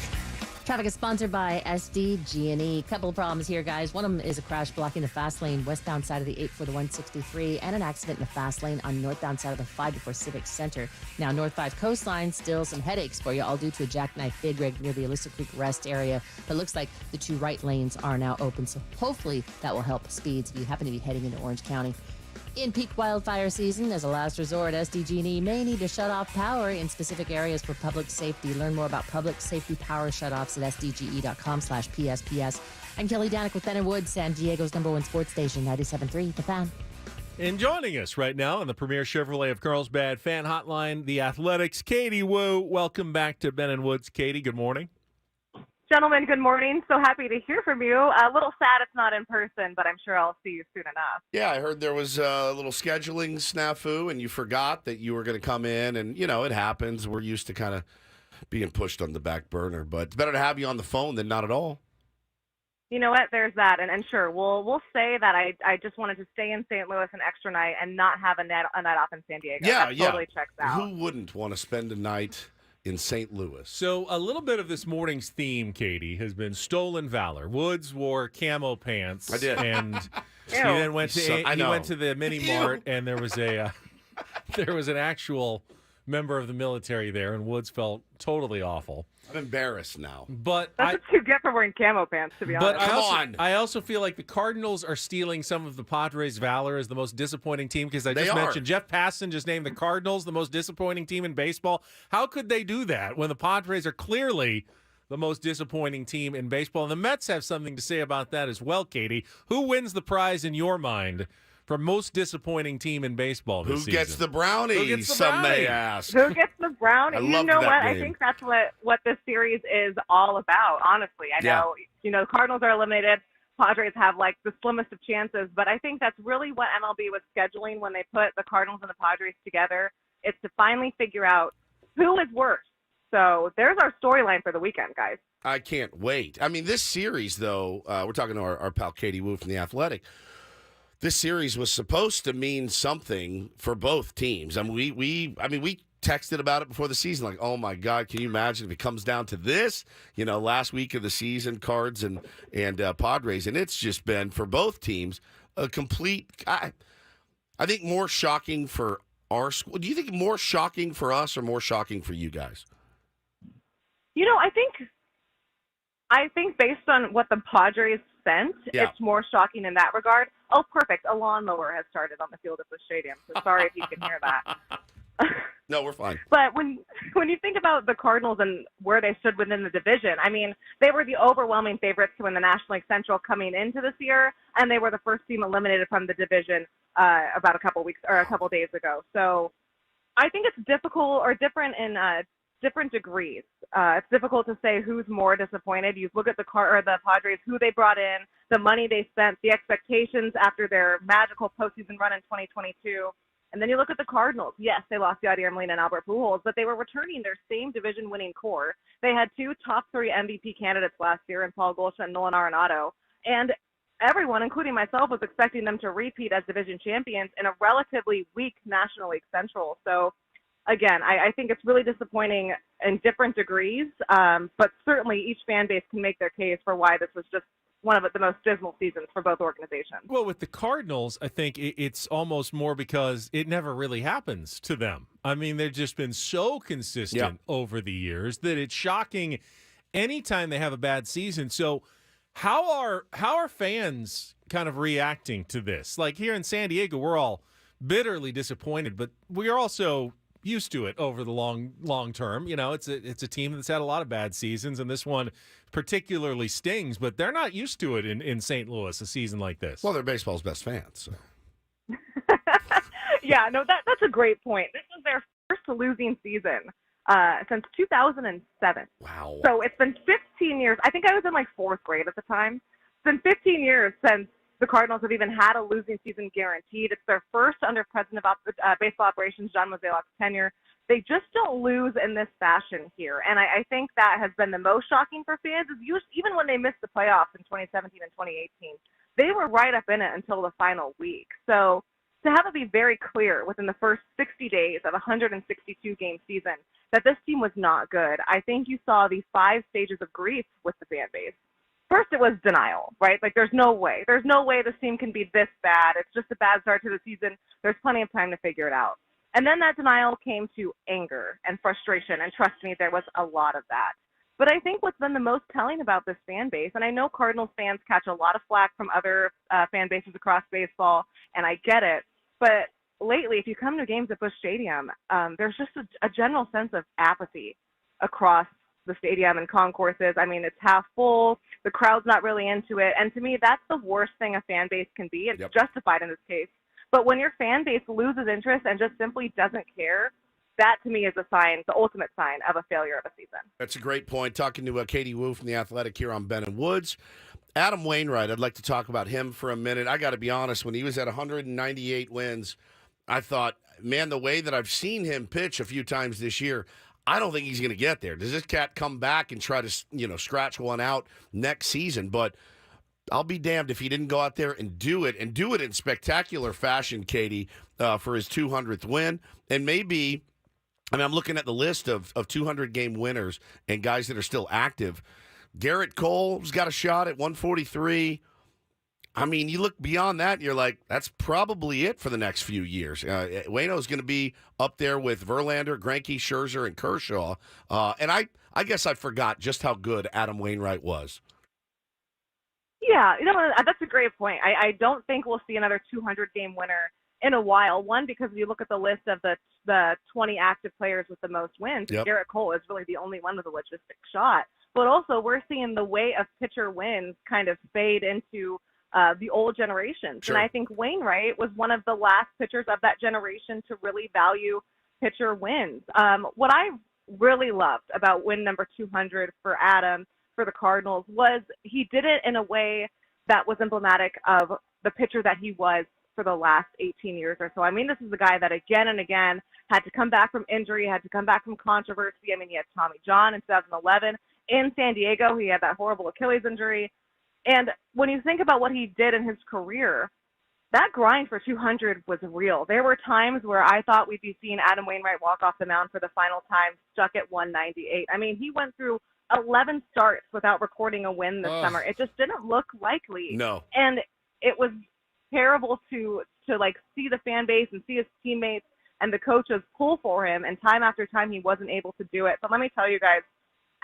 Traffic is sponsored by SDG&E. Couple of problems here, guys. One of them is a crash blocking the fast lane westbound side of the 8 for the 163, and an accident in the fast lane on northbound side of the 5 before Civic Center. Now, North 5 coastline, still some headaches for you, all due to a jackknife big rig near the Alyssa Creek Rest area. But it looks like the two right lanes are now open, so hopefully that will help speeds if you happen to be heading into Orange County. In peak wildfire season, as a last resort, SDG&E may need to shut off power in specific areas for public safety. Learn more about public safety power shutoffs at sdge.com/PSPS. I'm Kelly Danick with Ben & Woods, San Diego's #1 sports station, 97.3 The Fan. And joining us right now on the premier Chevrolet of Carlsbad fan hotline, the Athletics, Katie Wu. Welcome back to Ben & Woods. Katie, good morning. Gentlemen, good morning. So happy to hear from you. A little sad it's not in person, but I'm sure I'll see you soon enough. Yeah, I heard there was a little scheduling snafu, and you forgot that you were going to come in, and, you know, it happens. We're used to kind of being pushed on the back burner, but it's better to have you on the phone than not at all. You know what? There's that, and sure, we'll say that I just wanted to stay in St. Louis an extra night and not have a night off in San Diego. Yeah, that totally checks out. Who wouldn't want to spend a night in St. Louis? So a little bit of this morning's theme, Katie, has been stolen valor. Woods wore camo pants. I did. And he then went to he went to the mini mart, and there was an actual member of the military there, and Woods felt totally awful. I'm embarrassed now. But That's what you get for wearing camo pants, to be honest. But I also feel like the Cardinals are stealing some of the Padres' valor as the most disappointing team, because I just mentioned Jeff Passan just named the Cardinals the most disappointing team in baseball. How could they do that when the Padres are clearly the most disappointing team in baseball? And the Mets have something to say about that as well, Katie. Who wins the prize in your mind for most disappointing team in baseball this season? Who gets the brownie, some may ask. Who gets the brownie? You know what? Game. I think that's what this series is all about, honestly. I know, the Cardinals are eliminated. Padres have, like, the slimmest of chances, but I think that's really what MLB was scheduling when they put the Cardinals and the Padres together. It's to finally figure out who is worse. So there's our storyline for the weekend, guys. I can't wait. I mean, this series, though, we're talking to our pal Katie Wu from The Athletic. This series was supposed to mean something for both teams. I mean, we texted about it before the season, like, oh my God, can you imagine if it comes down to this? You know, last week of the season, Cards and Padres, and it's just been for both teams a complete. I think more shocking for our school. Do you think more shocking for us or more shocking for you guys? You know, I think based on what the Padres sent, it's more shocking in that regard. Oh, perfect. A lawnmower has started on the field of the stadium. So sorry if you can hear that. No, we're fine. But when you think about the Cardinals and where they stood within the division, I mean, they were the overwhelming favorites to win the National League Central coming into this year, and they were the first team eliminated from the division about a couple days ago. So I think it's difficult or different in different degrees. It's difficult to say who's more disappointed. You look at the Padres, who they brought in, the money they spent, the expectations after their magical postseason run in 2022. And then you look at the Cardinals. Yes, they lost Yadier Molina and Albert Pujols, but they were returning their same division-winning core. They had two top 3 MVP candidates last year in Paul Golsha and Nolan Arenado. And everyone, including myself, was expecting them to repeat as division champions in a relatively weak National League Central. So, again, I think it's really disappointing in different degrees, but certainly each fan base can make their case for why this was just one of the most dismal seasons for both organizations. Well, with the Cardinals, I think it's almost more because it never really happens to them. I mean, they've just been so consistent over the years that it's shocking anytime they have a bad season. So how are fans kind of reacting to this? Like here in San Diego, we're all bitterly disappointed, but we are also used to it over the long term. You know, it's a team that's had a lot of bad seasons, and this one particularly stings. But they're not used to it in St. Louis, a season like this. Well, they're baseball's best fans. So. Yeah, no, that's a great point. This is their first losing season since 2007. Wow. So it's been 15 years. I think I was in like fourth grade at the time. It's been 15 years since the Cardinals have even had a losing season guaranteed. It's their first under President of Baseball Operations, John Mozeliak's tenure. They just don't lose in this fashion here. And I think that has been the most shocking for fans. Is even when they missed the playoffs in 2017 and 2018, they were right up in it until the final week. So to have it be very clear within the first 60 days of a 162-game season that this team was not good, I think you saw these 5 stages of grief with the fan base. First, it was denial, right? Like, there's no way. There's no way this team can be this bad. It's just a bad start to the season. There's plenty of time to figure it out. And then that denial came to anger and frustration, and trust me, there was a lot of that. But I think what's been the most telling about this fan base, and I know Cardinals fans catch a lot of flack from other fan bases across baseball, and I get it, but lately, if you come to games at Busch Stadium, there's just a general sense of apathy across the stadium and concourses. I mean, it's half full. The crowd's not really into it. And to me, that's the worst thing a fan base can be. It's justified in this case. But when your fan base loses interest and just simply doesn't care, that to me is a sign, the ultimate sign of a failure of a season. That's a great point. Talking to Katie Wu from The Athletic here on Ben and Woods. Adam Wainwright, I'd like to talk about him for a minute. I got to be honest, when he was at 198 wins, I thought, man, the way that I've seen him pitch a few times this year, I don't think he's going to get there. Does this cat come back and try to, scratch one out next season? But I'll be damned if he didn't go out there and do it in spectacular fashion, Katie, for his 200th win. And maybe, I'm looking at the list of 200-game winners and guys that are still active. Garrett Cole's got a shot at 143. I mean, you look beyond that, and you're like, that's probably it for the next few years. Waino's going to be up there with Verlander, Greinke, Scherzer, and Kershaw. And I guess I forgot just how good Adam Wainwright was. Yeah, that's a great point. I don't think we'll see another 200-game winner in a while. One, because you look at the list of the 20 active players with the most wins, Garrett Cole is really the only one with a logistic shot. But also, we're seeing the way of pitcher wins kind of fade into the old generation. Sure. And I think Wainwright was one of the last pitchers of that generation to really value pitcher wins. What I really loved about win number 200 for Adam, for the Cardinals, was he did it in a way that was emblematic of the pitcher that he was for the last 18 years or so. I mean, this is a guy that again and again had to come back from injury, had to come back from controversy. I mean, he had Tommy John in 2011. In San Diego, he had that horrible Achilles injury. And when you think about what he did in his career, that grind for 200 was real. There were times where I thought we'd be seeing Adam Wainwright walk off the mound for the final time, stuck at 198. I mean, he went through 11 starts without recording a win this summer. It just didn't look likely. No. And it was terrible to see the fan base and see his teammates and the coaches pull for him, and time after time he wasn't able to do it. But let me tell you guys,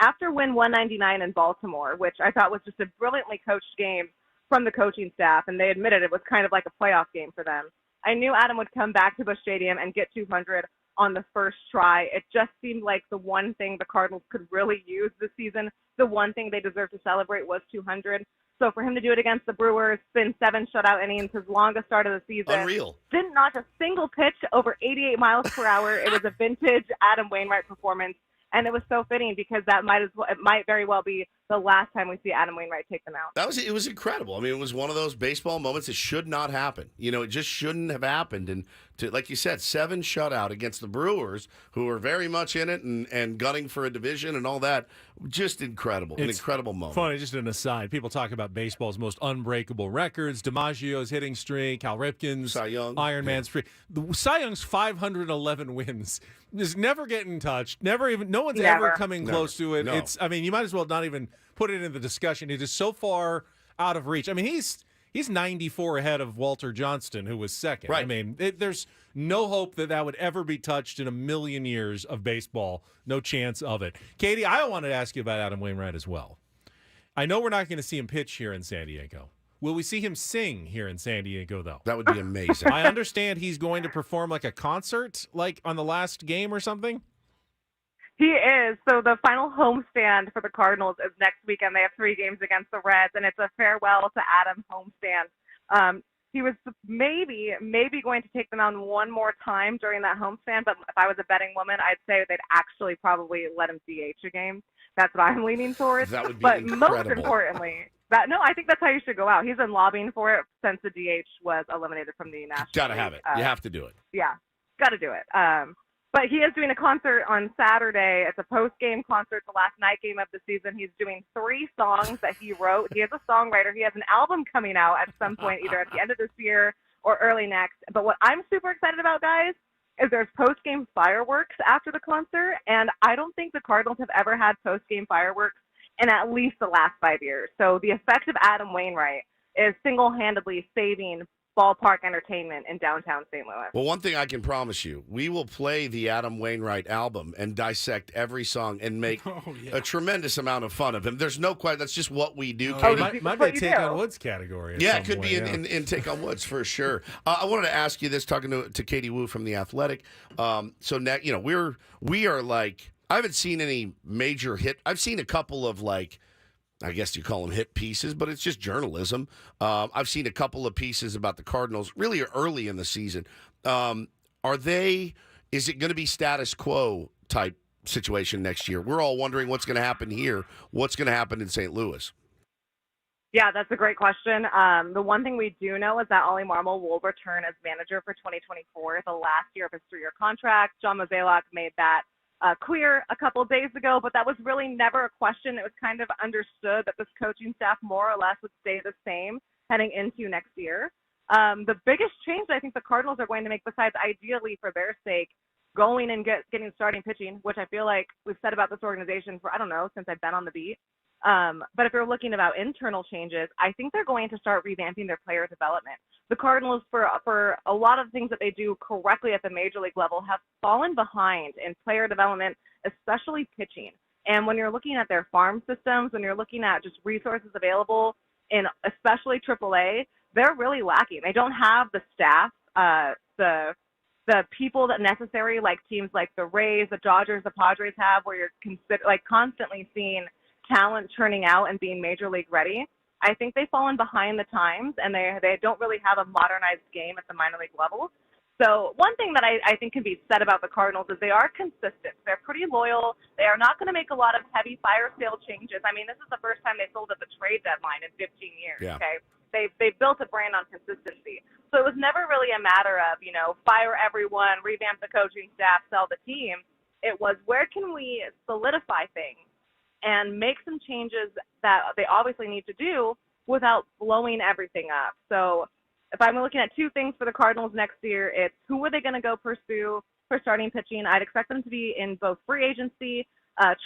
after win 199 in Baltimore, which I thought was just a brilliantly coached game from the coaching staff, and they admitted it was kind of like a playoff game for them, I knew Adam would come back to Busch Stadium and get 200 on the first try. It just seemed like the one thing the Cardinals could really use this season, the one thing they deserved to celebrate was 200. So for him to do it against the Brewers, spin 7 shutout innings, his longest start of the season. Unreal. Didn't notch a single pitch over 88 miles per hour. It was a vintage Adam Wainwright performance. And it was so fitting because it might very well be the last time we see Adam Wainwright take them out. It was incredible. I mean, it was one of those baseball moments that should not happen. It just shouldn't have happened. And like you said, 7 shutout against the Brewers, who are very much in it and gunning for a division and all that. Just incredible. An incredible moment. Funny, just an aside. People talk about baseball's most unbreakable records. DiMaggio's hitting streak, Cal Ripken's Cy Young. Iron Man's streak. The Cy Young's 511 wins is never getting touched. No one's ever coming close to it. No. You might as well not even put it in the discussion. It is so far out of reach. I mean, he's 94 ahead of Walter Johnston, who was second. Right. I mean, there's no hope that would ever be touched in a million years of baseball. No chance of it. Katie, I wanted to ask you about Adam Wainwright as well. I know we're not going to see him pitch here in San Diego, Will we see him sing here in San Diego, though? That would be amazing. I understand he's going to perform like a concert, like on the last game or something. He is. So the final homestand for the Cardinals is next weekend. They have 3 games against the Reds, and it's a farewell to Adam homestand. He was maybe going to take them on one more time during that homestand, but if I was a betting woman, I'd say they'd actually probably let him DH a game. That's what I'm leaning towards. That would be but incredible. Most importantly, I think that's how you should go out. He's been lobbying for it since the DH was eliminated from the National Got to League. have it. You have to do it. Yeah, got to do it. But he is doing a concert on Saturday. It's a post-game concert, the last night game of the season. He's doing 3 songs that he wrote. He is a songwriter. He has an album coming out at some point, either at the end of this year or early next. But what I'm super excited about, guys, is there's post-game fireworks after the concert, and I don't think the Cardinals have ever had post-game fireworks in at least the last 5 years. So the effect of Adam Wainwright is single-handedly saving ballpark entertainment in downtown St. Louis. Well, one thing I can promise you, we will play the Adam Wainwright album and dissect every song and make a tremendous amount of fun of him. There's no question. That's just what we do. Katie. Might be a Take on Woods category. Yeah, it could be in Take on Woods for sure. I wanted to ask you this, talking to Katie Wu from The Athletic. So now, we are like, I haven't seen any major hit. I've seen a couple of I guess you call them hit pieces, but it's just journalism. I've seen a couple of pieces about the Cardinals really early in the season. Is it going to be status quo type situation next year? We're all wondering what's going to happen here. What's going to happen in St. Louis? Yeah, that's a great question. The one thing we do know is that Ollie Marmol will return as manager for 2024, the last year of his 3-year contract. John Mozeliak made that clear a couple of days ago, but that was really never a question. It was kind of understood that this coaching staff more or less would stay the same heading into next year. The biggest change I think the Cardinals are going to make, besides ideally for their sake, going and getting starting pitching, which I feel like we've said about this organization for, I don't know, since I've been on the beat. But if you're looking about internal changes, I think they're going to start revamping their player development. The Cardinals, for a lot of things that they do correctly at the major league level, have fallen behind in player development, especially pitching. And when you're looking at their farm systems, when you're looking at just resources available in especially AAA, they're really lacking. They don't have the staff, the people that necessary, like teams like the Rays, the Dodgers, the Padres have, where you're constantly seeing talent churning out and being major league ready. I think they've fallen behind the times, and they don't really have a modernized game at the minor league level. So one thing that I think can be said about the Cardinals is they are consistent. They're pretty loyal. They are not going to make a lot of heavy fire sale changes. I mean, this is the first time they sold at the trade deadline in 15 years. Yeah. Okay, they built a brand on consistency. So it was never really a matter of, fire everyone, revamp the coaching staff, sell the team. It was, where can we solidify things and make some changes that they obviously need to do without blowing everything up. So if I'm looking at 2 things for the Cardinals next year, it's who are they going to go pursue for starting pitching. I'd expect them to be in both free agency,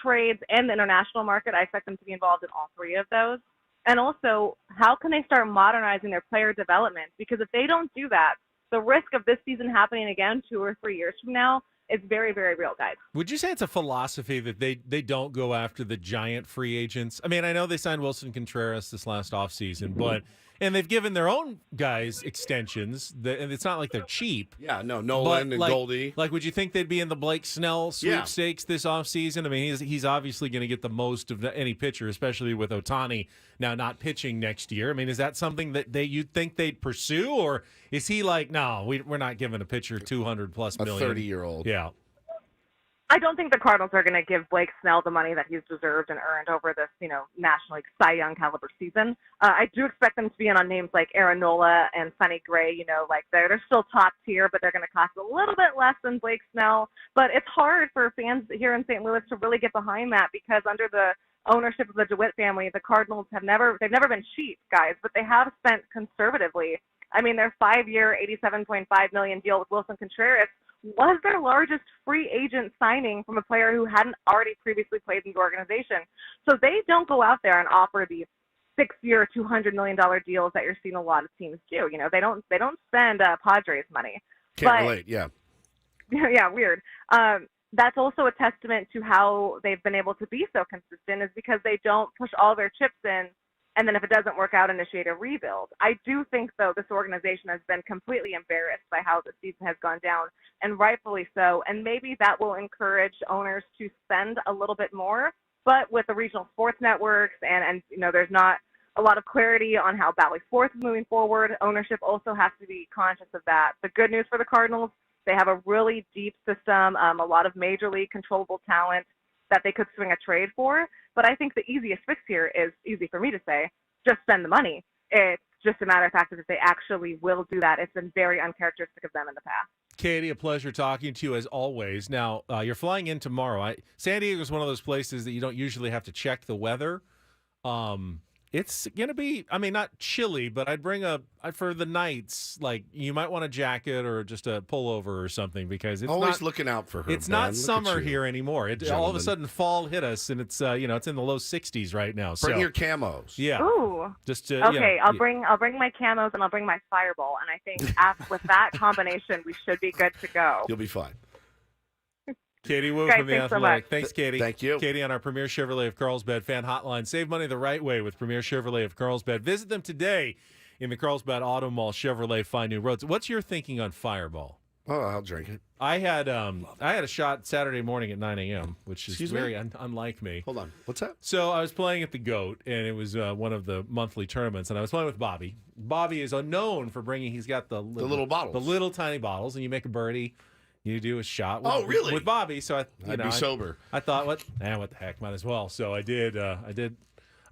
trades, and the international market. I expect them to be involved in all 3 of those. And also, how can they start modernizing their player development? Because if they don't do that, the risk of this season happening again 2 or 3 years from now, it's very, very real, guys. Would you say it's a philosophy that they don't go after the giant free agents? I mean, I know they signed Wilson Contreras this last offseason, and they've given their own guys extensions, and it's not like they're cheap. Yeah, no, Nolan and Goldie. Would you think they'd be in the Blake Snell sweepstakes this offseason? I mean, he's obviously going to get the most of any pitcher, especially with Ohtani now not pitching next year. I mean, is that something that you'd think they'd pursue, or is he like, no, we're not giving a pitcher $200+ million? A 30-year-old. Yeah. I don't think the Cardinals are going to give Blake Snell the money that he's deserved and earned over this, National League Cy Young caliber season. I do expect them to be in on names like Aaron Nola and Sonny Gray. They're still top tier, but they're going to cost a little bit less than Blake Snell. But it's hard for fans here in St. Louis to really get behind that, because under the ownership of the DeWitt family, the Cardinals they've never been cheap, guys, but they have spent conservatively. I mean, their 5-year, $87.5 million deal with Wilson Contreras was their largest free agent signing from a player who hadn't already previously played in the organization. So they don't go out there and offer these 6-year, $200 million deals that you're seeing a lot of teams do. They don't spend Padres money. Can't relate, yeah. Yeah, weird. That's also a testament to how they've been able to be so consistent, is because they don't push all their chips in and then if it doesn't work out, initiate a rebuild. I do think, though, this organization has been completely embarrassed by how the season has gone down, and rightfully so. And maybe that will encourage owners to spend a little bit more. But with the regional sports networks and there's not a lot of clarity on how Valley Sports is moving forward, ownership also has to be conscious of that. The good news for the Cardinals, they have a really deep system, a lot of major league controllable talent that they could swing a trade for. But I think the easiest fix here is easy for me to say, just spend the money. It's just a matter of fact that they actually will do that. It's been very uncharacteristic of them in the past. Katie, a pleasure talking to you as always. Now, you're flying in tomorrow. San Diego is one of those places that you don't usually have to check the weather. It's going to be, not chilly, but I'd bring for the nights, like you might want a jacket or just a pullover or something because it's always looking out for her. It's not summer here anymore. All of a sudden fall hit us and it's, it's in the low 60s right now. Bring your camos. Yeah. Ooh. Just okay, I'll bring my camos and I'll bring my fireball. And I think with that combination, we should be good to go. You'll be fine. Katie Wu Guys, from The thanks so Athletic. much. Thanks, Katie. Thank you. Katie on our Premier Chevrolet of Carlsbad fan hotline. Save money the right way with Premier Chevrolet of Carlsbad. Visit them today in the Carlsbad Auto Mall. Chevrolet, find new roads. What's your thinking on Fireball? Oh, I'll drink it. I had a shot Saturday morning at 9 a.m., which is very unlike me. Hold on. What's that? So I was playing at the GOAT, and it was one of the monthly tournaments, and I was playing with Bobby. Bobby is known for he's got the little bottles. The little tiny bottles, and you make a birdie. You do a shot with Bobby. So I'd be sober. I thought, what the heck, might as well. So I did. I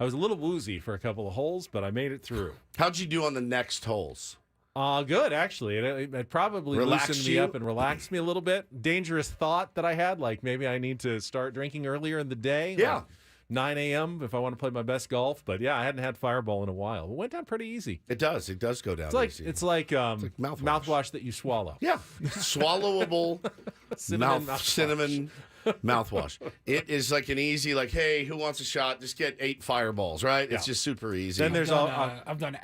was a little woozy for a couple of holes, but I made it through. How'd you do on the next holes? Good, actually. It probably loosened me up and relaxed me a little bit. Dangerous thought that I had, like maybe I need to start drinking earlier in the day. Yeah. Like 9 a.m. if I want to play my best golf. But yeah, I hadn't had Fireball in a while. It went down pretty easy. It does. It does go down easy. It's like mouthwash that you swallow. Yeah. Swallowable cinnamon mouthwash. It is like an easy, hey, who wants a shot? Just get 8 Fireballs, right? Yeah. It's just super easy. Then I've done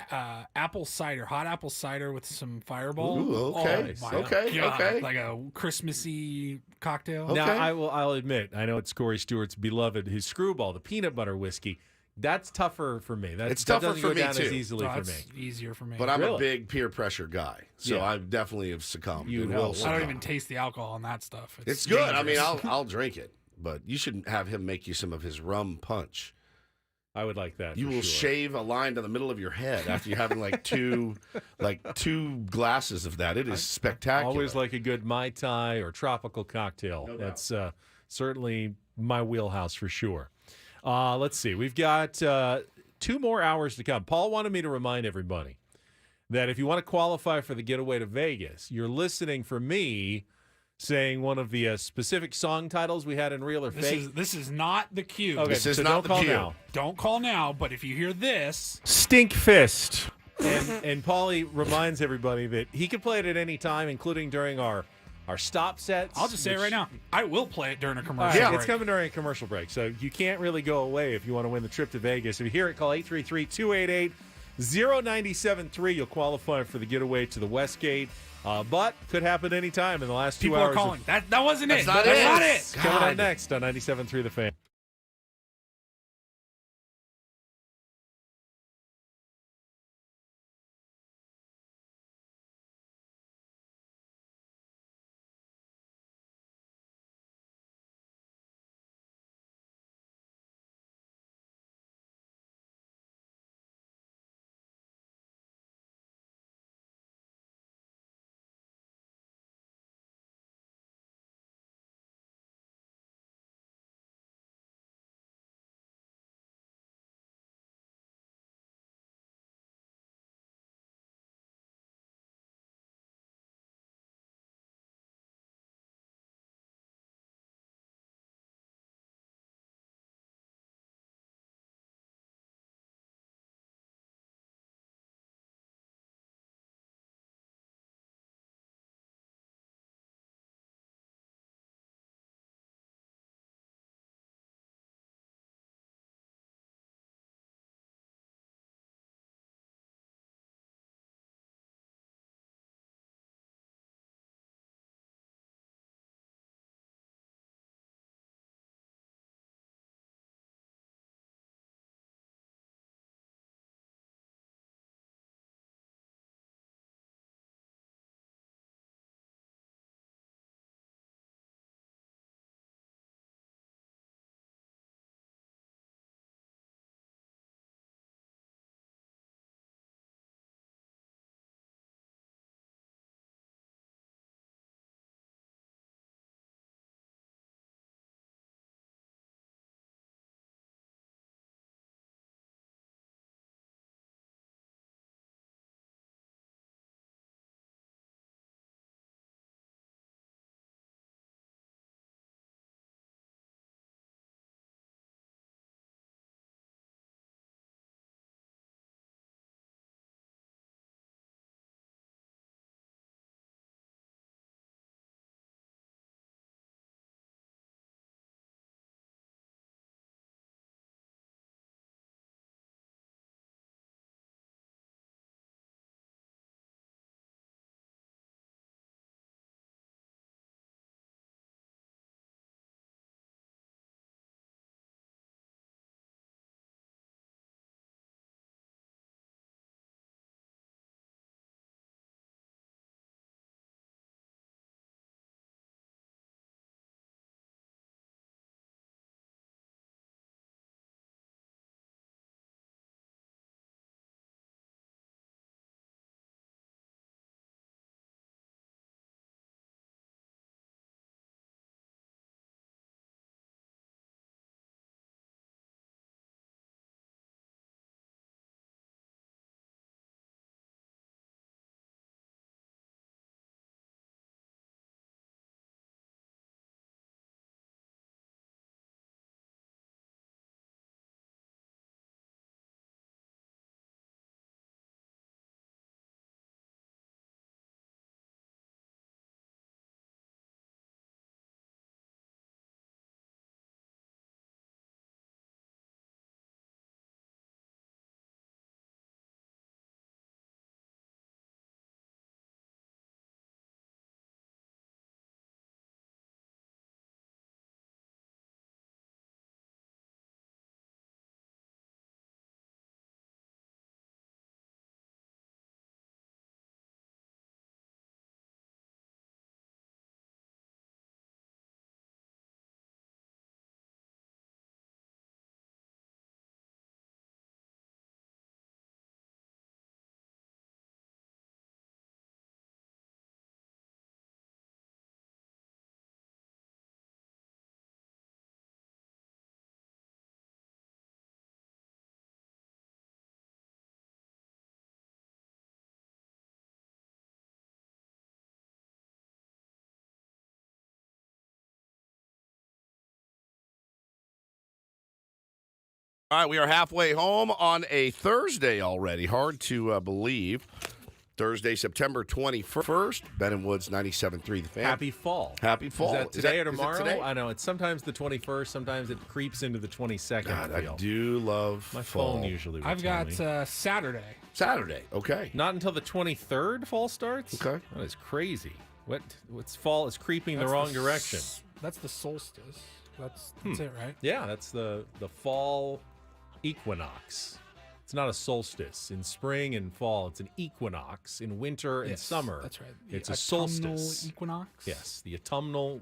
apple cider, hot apple cider with some Fireball. Ooh, okay. Oh, Okay. Like a Christmassy cocktail. Okay. Now, I'll admit, I know it's Corey Stewart's beloved, his Screwball, the peanut butter whiskey. That's tougher for me. It's tougher doesn't for go me, down too. as easily for me. Easier for me. But I'm a big peer pressure guy, so I definitely have succumbed. I don't even taste the alcohol on that stuff. It's good. Dangerous. I'll drink it, but you shouldn't have him make you some of his rum punch. I would like that. You will shave a line down the middle of your head after you're having two glasses of that. It is spectacular. Always like a good Mai Tai or tropical cocktail. No That's certainly my wheelhouse for sure. Let's see. We've got 2 more hours to come. Paul wanted me to remind everybody that if you want to qualify for the getaway to Vegas, you're listening for me saying one of the specific song titles we had in Real or Fake. This is not the cue. Okay, this is so not don't the call cue. now. Don't call now, but if you hear this, Stink Fist. And Paulie reminds everybody that he can play it at any time, including during our stop sets. I'll just say it right now. I will play it during a commercial break. It's coming during a commercial break, so you can't really go away if you want to win the trip to Vegas. If you hear it, call 833-288-0973. You'll qualify for the getaway to the Westgate. But could happen anytime in the last 2 hours. People are calling. That wasn't it. That's not it. Coming up next on 97.3 The Fan. All right, we are halfway home on a Thursday already. Hard to believe. Thursday, September 21st. Ben and Woods, 97.3 The Fan. Happy fall. Happy fall. Is that today or is it tomorrow? today? I know. It's sometimes the 21st. Sometimes it creeps into the 22nd. God, I do love my fall. phone usually will I've tell got me. Saturday. Saturday, okay. Not until the 23rd fall starts? Okay. That is crazy. What's fall is creeping That's the wrong direction. That's the solstice. That's it, right? Yeah, that's the fall equinox. It's not a solstice. In spring and fall, it's an equinox. In winter and summer, that's right. It's a autumnal solstice. equinox. Yes, the autumnal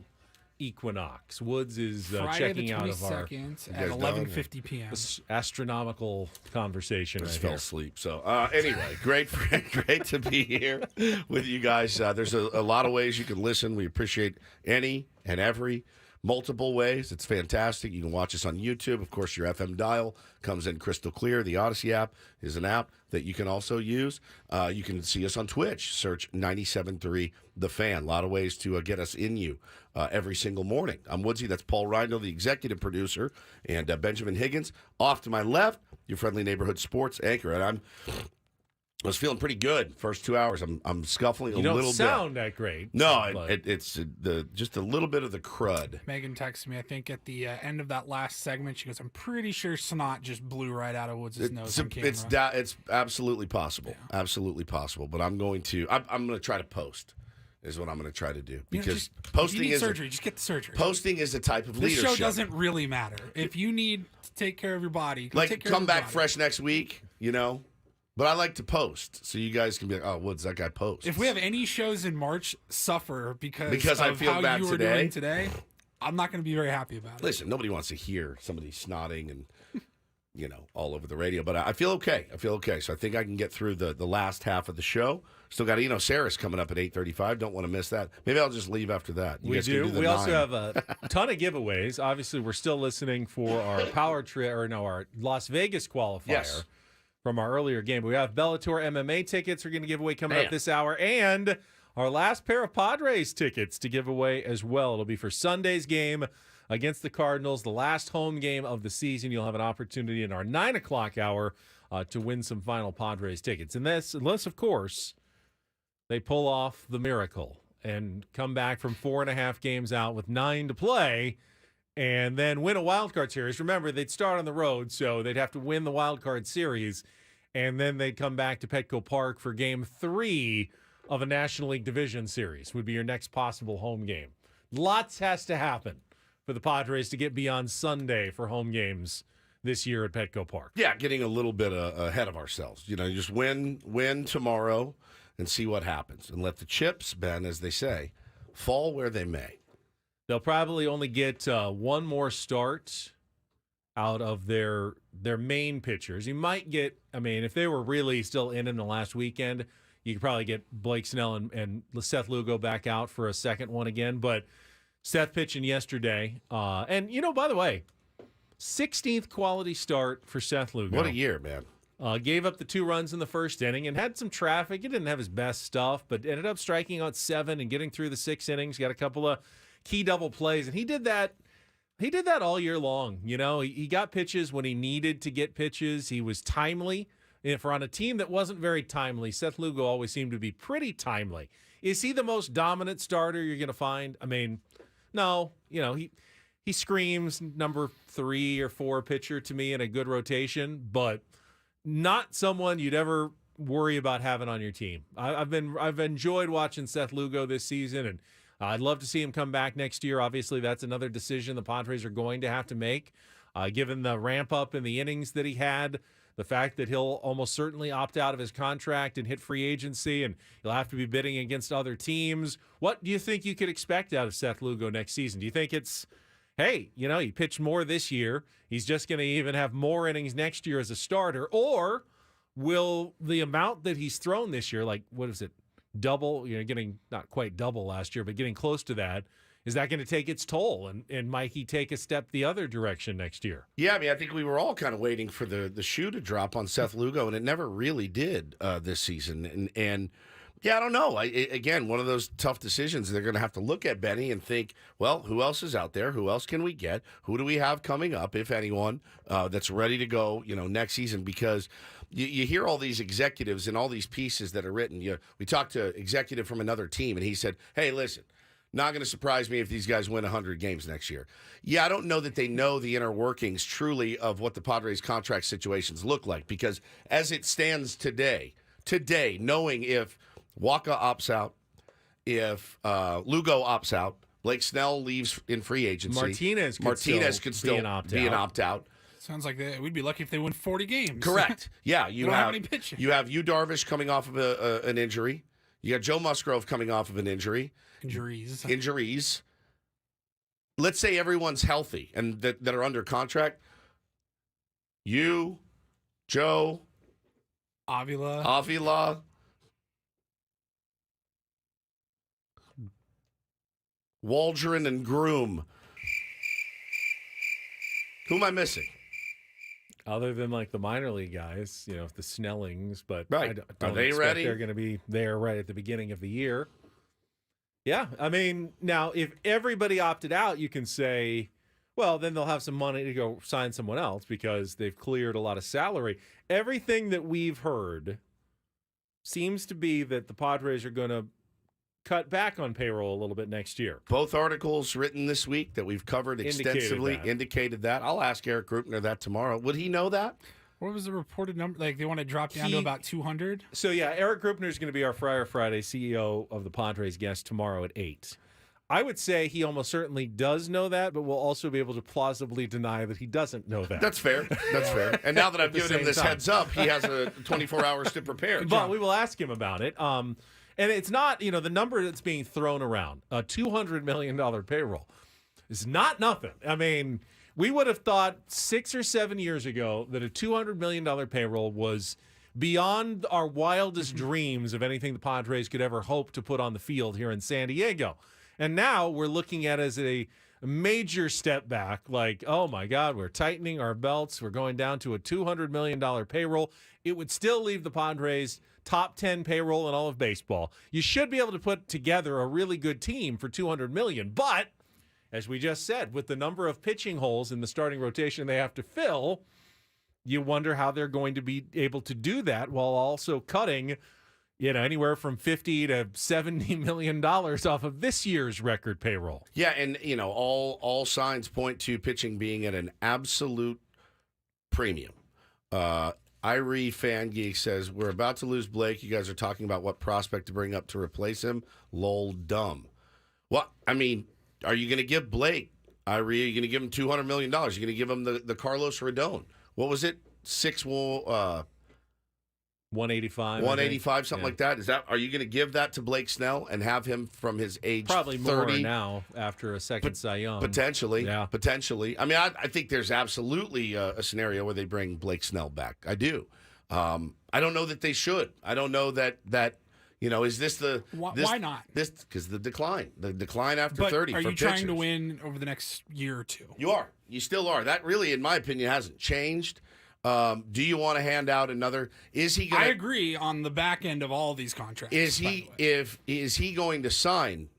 equinox. Woods is Friday checking the out of our 22nd at 11:50 p.m. this astronomical conversation. I just right fell here. asleep. So anyway, great to be here with you guys. There's a lot of ways you can listen. We appreciate any and every multiple ways. It's fantastic. You can watch us on YouTube. Of course, your FM dial comes in crystal clear. The Odyssey app is an app that you can also use. You can see us on Twitch. Search 97.3 The Fan. A lot of ways to get us in you every single morning. I'm Woodsy. That's Paul Reindl, the executive producer, and Benjamin Higgins. Off to my left, your friendly neighborhood sports anchor. And I was feeling pretty good first 2 hours. I'm scuffling a little bit. You don't sound that great. No, it's just a little bit of the crud. Megan texted me, I think, at the end of that last segment. She goes, I'm pretty sure snot just blew right out of Woods' nose on camera. It's absolutely possible. Yeah. Absolutely possible. But I'm going to try to post is what I'm going to try to do. Because posting if you need is surgery. Just get the surgery. Posting is a type of this leadership. This show doesn't really matter. If you need to take care of your body, come back fresh next week, you know? But I like to post, so you guys can be like, "Oh, Woods, that guy posts." If we have any shows in March suffer because I of feel how bad you were today, doing today, I'm not going to be very happy about it. Listen, nobody wants to hear somebody snotting and all over the radio, but I feel okay. So I think I can get through the last half of the show. Still got Eno Sarris coming up at 8:35. Don't want to miss that. Maybe I'll just leave after that. We do. We also have a ton of giveaways. Obviously, we're still listening for our our Las Vegas qualifier. Yes. From our earlier game. We have Bellator MMA tickets we're going to give away coming up this hour, and our last pair of Padres tickets to give away as well. It'll be for Sunday's game against the Cardinals, the last home game of the season. You'll have an opportunity in our 9 o'clock hour to win some final Padres tickets. And this, unless, of course, they pull off the miracle and come back from 4.5 games out with 9 to play and then win a wild card series. Remember, they'd start on the road, so they'd have to win the wild card series, and then they'd come back to Petco Park for Game 3 of a National League Division Series, would be your next possible home game. Lots has to happen for the Padres to get beyond Sunday for home games this year at Petco Park. Yeah, getting a little bit ahead of ourselves. You just win tomorrow and see what happens. And let the chips, Ben, as they say, fall where they may. They'll probably only get one more start out of their main pitchers. You might get, if they were really still in the last weekend, you could probably get Blake Snell and Seth Lugo back out for a second one again. But Seth pitching yesterday. And, by the way, 16th quality start for Seth Lugo. What a year, man. Gave up the 2 runs in the first inning and had some traffic. He didn't have his best stuff, but ended up striking out 7 and getting through the 6 innings. Got a couple of key double plays, and he did that all year long. He got pitches when he needed to get pitches. He was timely. And for on a team that wasn't very timely, Seth Lugo always seemed to be pretty timely. Is he the most dominant starter you're going to find? No. He screams number 3 or 4 pitcher to me in a good rotation, but not someone you'd ever worry about having on your team. I've enjoyed watching Seth Lugo this season, and I'd love to see him come back next year. Obviously, that's another decision the Padres are going to have to make, given the ramp up in the innings that he had, the fact that he'll almost certainly opt out of his contract and hit free agency, and he'll have to be bidding against other teams. What do you think you could expect out of Seth Lugo next season? Do you think it's, hey, he pitched more this year, he's just going to even have more innings next year as a starter, or will the amount that he's thrown this year, like, what is it, double, getting not quite double last year, but getting close to that, is that going to take its toll? And might he take a step the other direction next year? Yeah, I think we were all kind of waiting for the shoe to drop on Seth Lugo, and it never really did this season. And Yeah, I don't know. Again, one of those tough decisions. They're going to have to look at Benny and think, well, who else is out there? Who else can we get? Who do we have coming up, if anyone, that's ready to go, next season? Because you hear all these executives and all these pieces that are written. We talked to an executive from another team, and he said, hey, listen, not going to surprise me if these guys win 100 games next year. Yeah, I don't know that they know the inner workings truly of what the Padres contract situations look like, because as it stands today, knowing if Waka opts out, if Lugo opts out, Blake Snell leaves in free agency. Martinez could still be an opt-out. Sounds like we'd be lucky if they win 40 games. Correct. Yeah, you have any pitching. You have Yu Darvish coming off of an injury. You got Joe Musgrove coming off of an injury. Injuries. Let's say everyone's healthy and that are under contract. You, Joe, Avila. Waldron and Groom. Who am I missing? Other than like the minor league guys, the Snellings, but right. I don't Are they expect ready? They're going to be there right at the beginning of the year. Yeah, I mean, now if everybody opted out, you can say, well, then they'll have some money to go sign someone else because they've cleared a lot of salary. Everything that we've heard seems to be that the Padres are going to cut back on payroll a little bit next year. Both articles written this week that we've covered extensively indicated that. I'll ask Eric Grupner that tomorrow. Would he know that? What was the reported number? Like they want to drop down to about 200? So, yeah, Eric Grupner is going to be our Friar Friday CEO of the Padres guest tomorrow at 8. I would say he almost certainly does know that, but we'll also be able to plausibly deny that he doesn't know that. That's fair. And now that I've given him this heads up, he has 24 hours to prepare. But we will ask him about it. And it's not, the number that's being thrown around, a $200 million payroll, is not nothing. I mean, we would have thought 6 or 7 years ago that a $200 million payroll was beyond our wildest dreams of anything the Padres could ever hope to put on the field here in San Diego. And now we're looking at it as a major step back, like, oh, my God, we're tightening our belts. We're going down to a $200 million payroll. It would still leave the Padres top 10 payroll in all of baseball. You should be able to put together a really good team for $200 million. But, as we just said, with the number of pitching holes in the starting rotation they have to fill, you wonder how they're going to be able to do that while also cutting, anywhere from $50 to $70 million off of this year's record payroll. Yeah, and, all signs point to pitching being at an absolute premium. Irie Fan Geek says, we're about to lose Blake. You guys are talking about what prospect to bring up to replace him. Lol, dumb. Well, I mean, are you going to give Blake, Irie, are you going to give him $200 million? You're going to give him the Carlos Rodon. What was it? 185. 185, something like that. Are you going to give that to Blake Snell and have him from his age Probably 30? More now after a second Cy Young. Potentially. Yeah. Potentially. I mean, I think there's absolutely a scenario where they bring Blake Snell back. I do. I don't know that they should. I don't know that is this the... Why not? Because the decline after 30 are for you trying pitchers. to win over the next year or two? You are. You still are. That really, in my opinion, hasn't changed. Do you want to hand out another? Is he going? I agree on the back end of all these contracts. Is he going to sign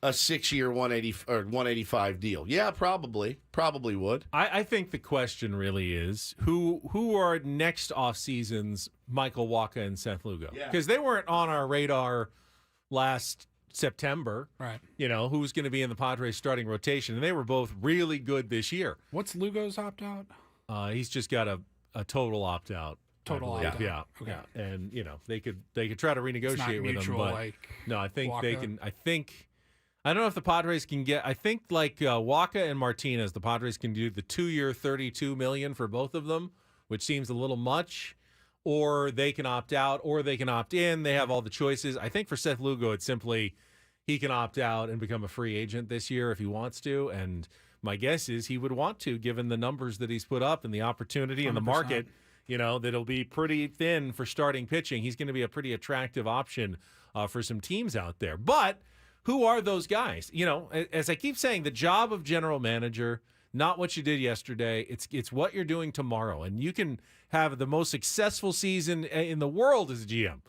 a 6-year 180 or 185 deal? Yeah, probably would. I think the question really is who are next off season's Michael Wacha and Seth Lugo? Because they weren't on our radar last September. Right. Who's going to be in the Padres starting rotation, and they were both really good this year. What's Lugo's opt out? He's just got a total opt out. Total opt out. Yeah. Okay. Yeah. And they could try to renegotiate with mutual, him, but no, I think Waka. they can. I don't know if the Padres can get. I think like Wacha and Martinez, the Padres can do the 2-year $32 million for both of them, which seems a little much. Or they can opt out, or they can opt in. They have all the choices. I think for Seth Lugo, it's simply he can opt out and become a free agent this year if he wants to, and my guess is he would want to, given the numbers that he's put up and the opportunity in the market, that'll be pretty thin for starting pitching. He's going to be a pretty attractive option for some teams out there. But who are those guys? As I keep saying, the job of general manager, not what you did yesterday. It's what you're doing tomorrow. And you can have the most successful season in the world as a GM.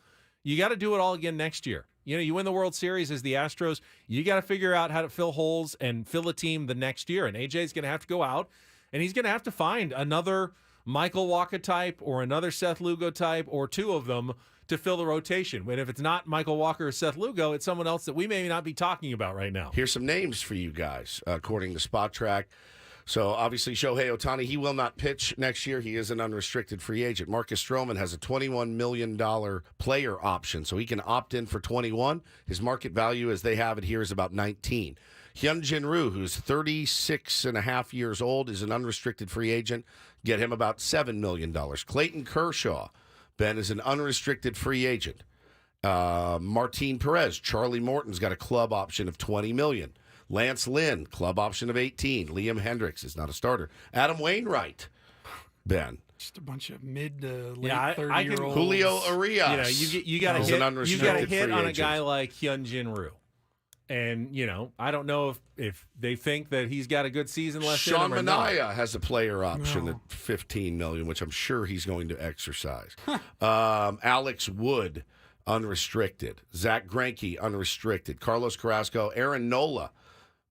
You got to do it all again next year. You win the World Series as the Astros. You got to figure out how to fill holes and fill a team the next year. And AJ's going to have to go out, and he's going to have to find another Michael Wacha type or another Seth Lugo type or two of them to fill the rotation. And if it's not Michael Wacha or Seth Lugo, it's someone else that we may not be talking about right now. Here's some names for you guys, according to Spot Track. So, obviously, Shohei Ohtani, he will not pitch next year. He is an unrestricted free agent. Marcus Stroman has a $21 million player option, so he can opt in for 21. His market value, as they have it here, is about 19. Hyunjin Ryu, who's 36 and a half years old, is an unrestricted free agent. Get him about $7 million. Clayton Kershaw, Ben, is an unrestricted free agent. Martin Perez, Charlie Morton's got a club option of $20 million. Lance Lynn, club option of 18. Liam Hendricks is not a starter. Adam Wainwright, Ben. Just a bunch of mid to late Yeah, 30-year-olds. Julio Arias. You got to hit on a guy like Hyunjin Ryu. And, I don't know if they think that he's got a good season left in Sean him or not. Manaea has a player option at $15 million, which I'm sure he's going to exercise. Alex Wood, unrestricted. Zach Greinke, unrestricted. Carlos Carrasco, Aaron Nola,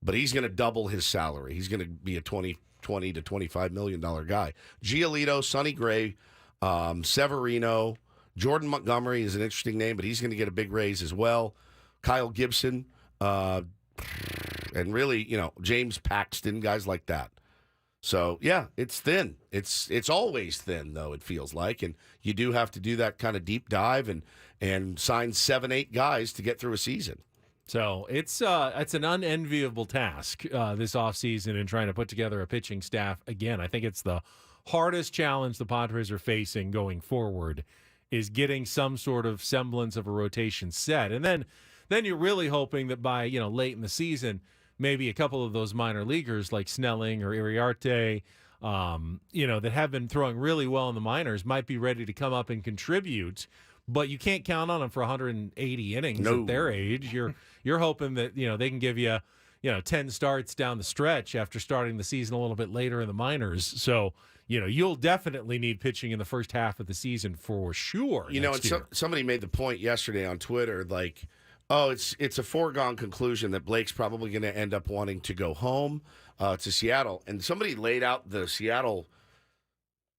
but he's going to double his salary. He's going to be a $20 to $25 million guy. Giolito, Sonny Gray, Severino, Jordan Montgomery is an interesting name, but he's going to get a big raise as well. Kyle Gibson, and really, James Paxton, guys like that. So, yeah, it's thin. It's always thin, though, it feels like. And you do have to do that kind of deep dive and sign 7-8 guys to get through a season. So it's an unenviable task this offseason in trying to put together a pitching staff. Again, I think it's the hardest challenge the Padres are facing going forward is getting some sort of semblance of a rotation set. And then you're really hoping that by, late in the season, maybe a couple of those minor leaguers like Snelling or Iriarte, that have been throwing really well in the minors might be ready to come up and contribute. But you can't count on them for 180 innings at their age. You're hoping that they can give you 10 starts down the stretch after starting the season a little bit later in the minors. So you'll definitely need pitching in the first half of the season for sure. Somebody made the point yesterday on Twitter, like, oh, it's a foregone conclusion that Blake's probably going to end up wanting to go home to Seattle, and somebody laid out the Seattle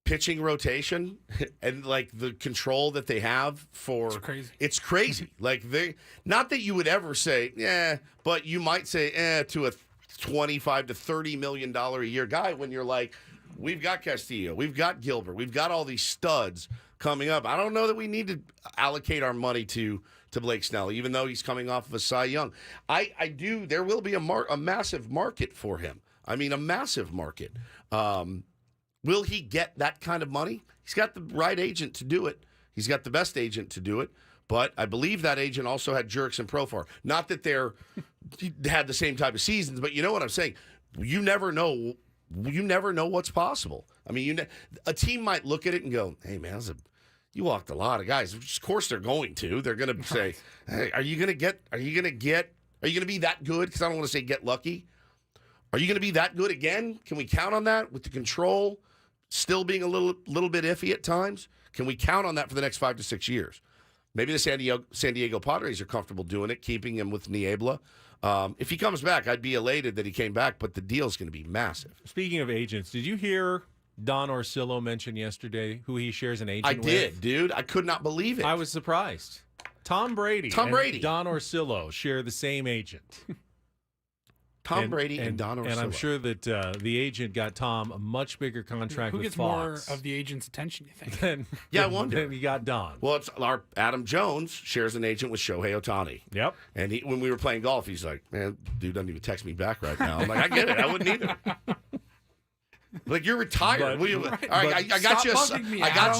pitching rotation and like the control that they have for it's crazy. Like not that you would ever say but you might say to a $25 to $30 million a year guy when you're like, we've got Castillo, we've got Gilbert, we've got all these studs coming up. I don't know that we need to allocate our money to Blake Snell, even though he's coming off of a Cy Young. I do. There will be a massive market for him. I mean, a massive market. Will he get that kind of money? He's got the right agent to do it. He's got the best agent to do it. But I believe that agent also had Jerks and Profar. Not that they're had the same type of seasons, but you know what I'm saying. You never know. You never know what's possible. I mean, a team might look at it and go, "Hey, man, you walked a lot of guys." Of course, they're going to. They're going to say, "Hey, are you going to be that good?" Because I don't want to say get lucky. Are you going to be that good again? Can we count on that with the control still being a little bit iffy at times? Can we count on that for the next 5 to 6 years? Maybe the San Diego Padres are comfortable doing it, keeping him with Niebla. If he comes back, I'd be elated that he came back, but the deal's going to be massive. Speaking of agents, did you hear Don Orsillo mention yesterday who he shares an agent with? I did, dude. I could not believe it. I was surprised. Tom Brady and Don Orsillo share the same agent. Tom Brady and Don Orsillo. And I'm sure that the agent got Tom a much bigger contract with Fox. More of the agent's attention, you think? I wonder. Then he got Don. Well, it's our Adam Jones shares an agent with Shohei Ohtani. Yep. And when we were playing golf, he's like, "Man, dude doesn't even text me back right now." I'm like, "I get it. I wouldn't either." Like, you're retired. All right, I got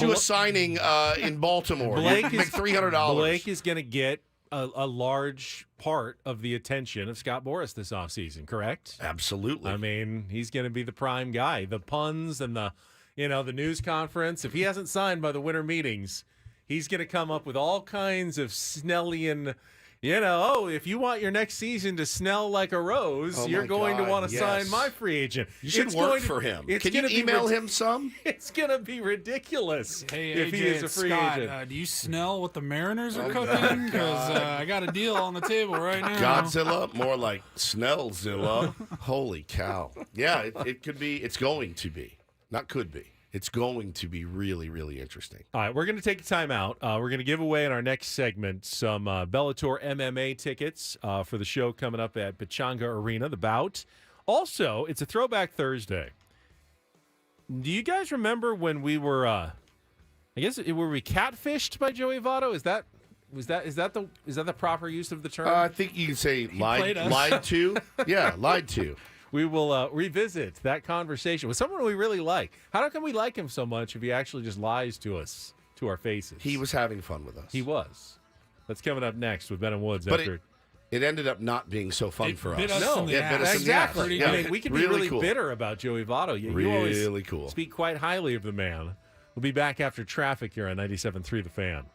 you a signing in Baltimore. Blake make $300. Blake is going to get a large part of the attention of Scott Boras this offseason, correct? Absolutely. I mean, he's going to be the prime guy. The puns and the news conference. If he hasn't signed by the winter meetings, he's going to come up with all kinds of Snellian if you want your next season to smell like a rose, you're going to want to sign my free agent. You should work for him. Can you email him some? It's going to be ridiculous Hey, if AJ, he is a it's free Scott, agent. do you smell what the Mariners are Oh, cooking? Because God. I got a deal on the table right now. Godzilla, more like Snellzilla. Holy cow. Yeah, it could be. It's going to be. Not could be. It's going to be really, really interesting. All right, we're going to take a time out. We're going to give away in our next segment some Bellator MMA tickets for the show coming up at Pechanga Arena, the bout. Also, it's a Throwback Thursday. Do you guys remember when we were, were we catfished by Joey Votto? Is that the proper use of the term? I think you can say lied to. Yeah, lied to. We will revisit that conversation with someone we really like. How come we like him so much if he actually just lies to us, to our faces? He was having fun with us. He was. That's coming up next with Ben and Woods. But after it ended up not being so fun for us. bit us in the ass. bit us in the ass. Exactly. Yeah. I mean, we can be really cool. bitter about Joey Votto. You Really always cool. speak quite highly of the man. We'll be back after traffic here on 97.3 The Fan.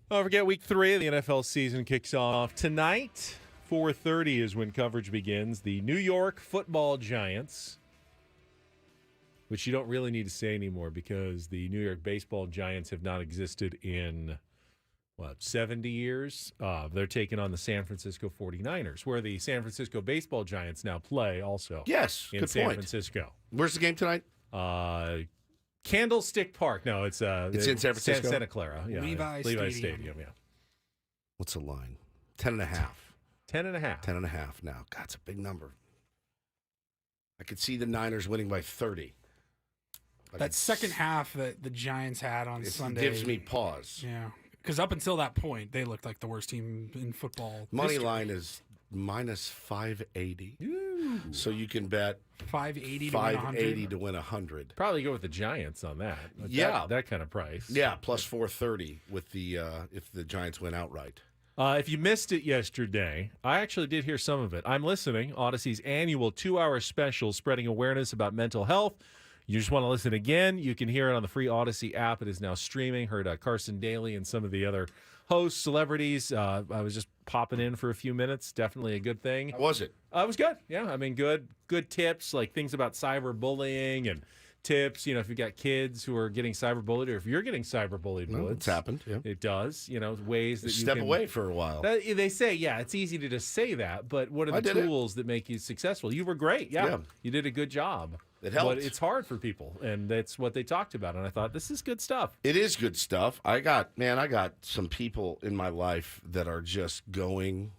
Don't forget, Week 3 of the NFL season kicks off tonight. 4:30 is when coverage begins. The New York Football Giants, which you don't really need to say anymore because the New York Baseball Giants have not existed in, 70 years? They're taking on the San Francisco 49ers, where the San Francisco Baseball Giants now play also. Yes, in good San point. Francisco. Where's the game tonight? Candlestick Park. No, it's in San Francisco? Santa Clara. Yeah, Levi Stadium, yeah. What's the line? 10.5. 10.5. 10.5 now. God, it's a big number. I could see the Niners winning by 30. That second half that the Giants had on Sunday gives me pause. Yeah, because up until that point, they looked like the worst team in football. Money history. line is minus 580. So you can bet 580 to win 100. Probably go with the Giants on that. That kind of price. Yeah, plus 430 with the if the Giants win outright. If you missed it yesterday, I actually did hear some of it. I'm Listening, Odyssey's annual 2-hour special spreading awareness about mental health. You just want to listen again, you can hear it on the free Odyssey app. It is now streaming. Heard Carson Daly and some of the other hosts, celebrities. I was just popping in for a few minutes. Definitely a good thing. How was it? It was good. Yeah, I mean, good tips, like things about cyberbullying and tips. You know, if you've got kids who are getting cyberbullied, or if you're getting cyberbullied, It's happened. Yeah. It does. You know, ways that you step can away for a while. They say, it's easy to just say that, but what are the tools that make you successal? You were great. Yeah. You did a good job. It helped. But it's hard for people, and that's what they talked about. And I thought, this is good stuff. It is good stuff. I got some people in my life that are just going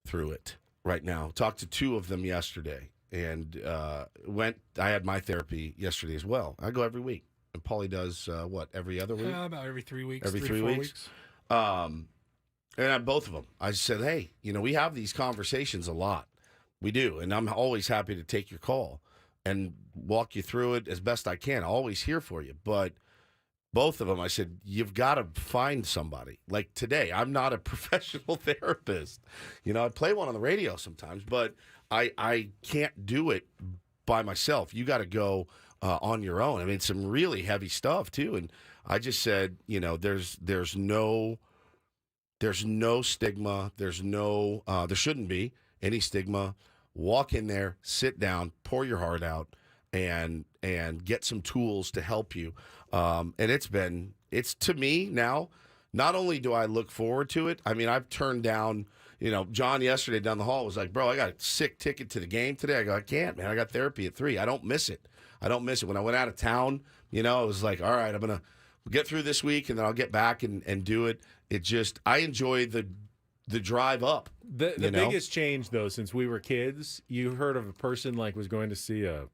through it right now. Talked to 2 of them yesterday, and I had my therapy yesterday as well. I go every week. And Paulie does, every other week? About every 3 weeks. Every 3 weeks. And both of them, I said, hey, we have these conversations a lot. We do, and I'm always happy to take your call and walk you through it as best I can. I'm always here for you. But both of them, I said, you've got to find somebody. Like today, I'm not a professional therapist. I play one on the radio sometimes, but I can't do it by myself. You got to go on your own. I mean, some really heavy stuff, too. And I just said, there's no stigma. There shouldn't be any stigma. Walk in there, sit down, pour your heart out, and get some tools to help you. And it's to me now, not only do I look forward to it, I mean, I've turned down, John yesterday down the hall was like, bro, I got a sick ticket to the game today. I go, I can't, man. I got therapy at 3. I don't miss it. When I went out of town, I was like, all right, I'm going to get through this week, and then I'll get back and do it. I enjoy the drive up. The biggest change, though, since we were kids, you heard of a person was going to see a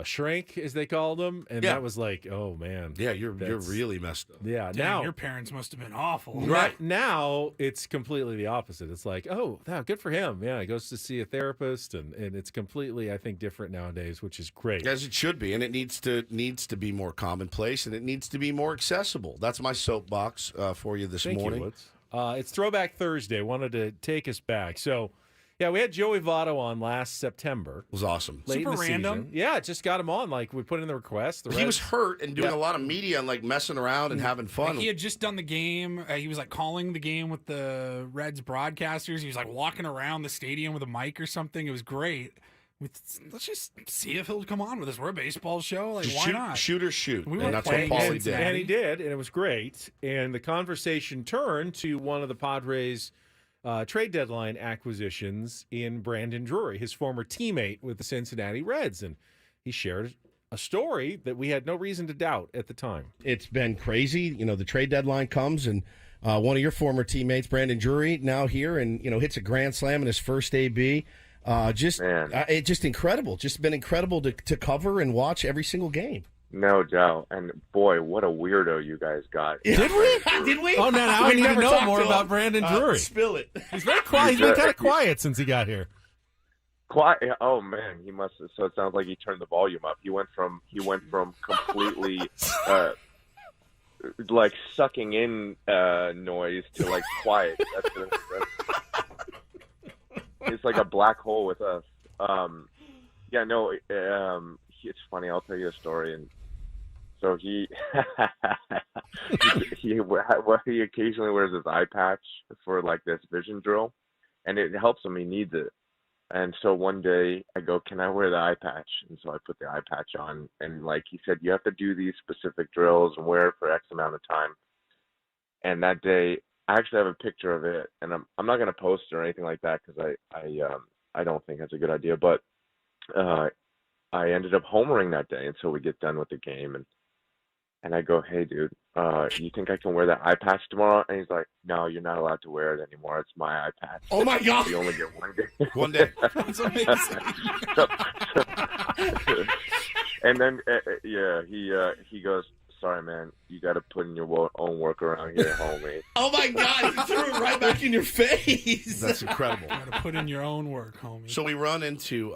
shrink, as they called them, and that was like, oh man, yeah, you're really messed up. Yeah, Dang, now your parents must have been awful. Right now, it's completely the opposite. It's like, oh, good for him. Yeah, he goes to see a therapist, and it's completely, I think, different nowadays, which is great. As it should be, and it needs to be more commonplace, and it needs to be more accessible. That's my soapbox for you this morning. You, it's Throwback Thursday. Wanted to take us back. So, yeah, we had Joey Votto on last September. It was awesome. Late Super in the random. Season. Yeah, just got him on. We put in the request. He was hurt and doing a lot of media and messing around and having fun. He had just done the game. He was calling the game with the Reds broadcasters. He was walking around the stadium with a mic or something. It was great. Let's just see if he'll come on with us. We're a baseball show. Why not? Shoot or shoot. We and that's what Paulie did. And he did, and it was great. And the conversation turned to one of the Padres' trade deadline acquisitions in Brandon Drury, his former teammate with the Cincinnati Reds. And he shared a story that we had no reason to doubt at the time. It's been crazy. The trade deadline comes, and one of your former teammates, Brandon Drury, now here and, hits a grand slam in his first AB. It's just incredible. Just been incredible to cover and watch every single game. No doubt. And boy, what a weirdo you guys got. Did we? Oh, now I need to know more about Brandon Drury. Spill it. He's very quiet. He's been kind of quiet since he got here. Quiet? Oh man, he must. So it sounds like he turned the volume up. He went from completely sucking in noise to quiet. That's it's like a black hole with us. It's funny. I'll tell you a story. And So he he occasionally wears his eye patch for like this vision drill, and it helps him. He needs it. And so one day I go, can I wear the eye patch? And so I put the eye patch on, and like he said, you have to do these specific drills and wear it for X amount of time. And that day, I actually have a picture of it, and I'm not going to post it or anything like that because I don't think that's a good idea. But I ended up homering that day, and so we get done with the game, and I go, hey, dude, you think I can wear that eye patch tomorrow? And he's like, no, you're not allowed to wear it anymore. It's my eye patch. Oh, my God. You only get one day. One day. That's amazing. And then, he goes, sorry, man, you got to put in your own work around here, homie. Oh, my God. You threw it right back in your face. That's incredible. Got to put in your own work, homie. So we run into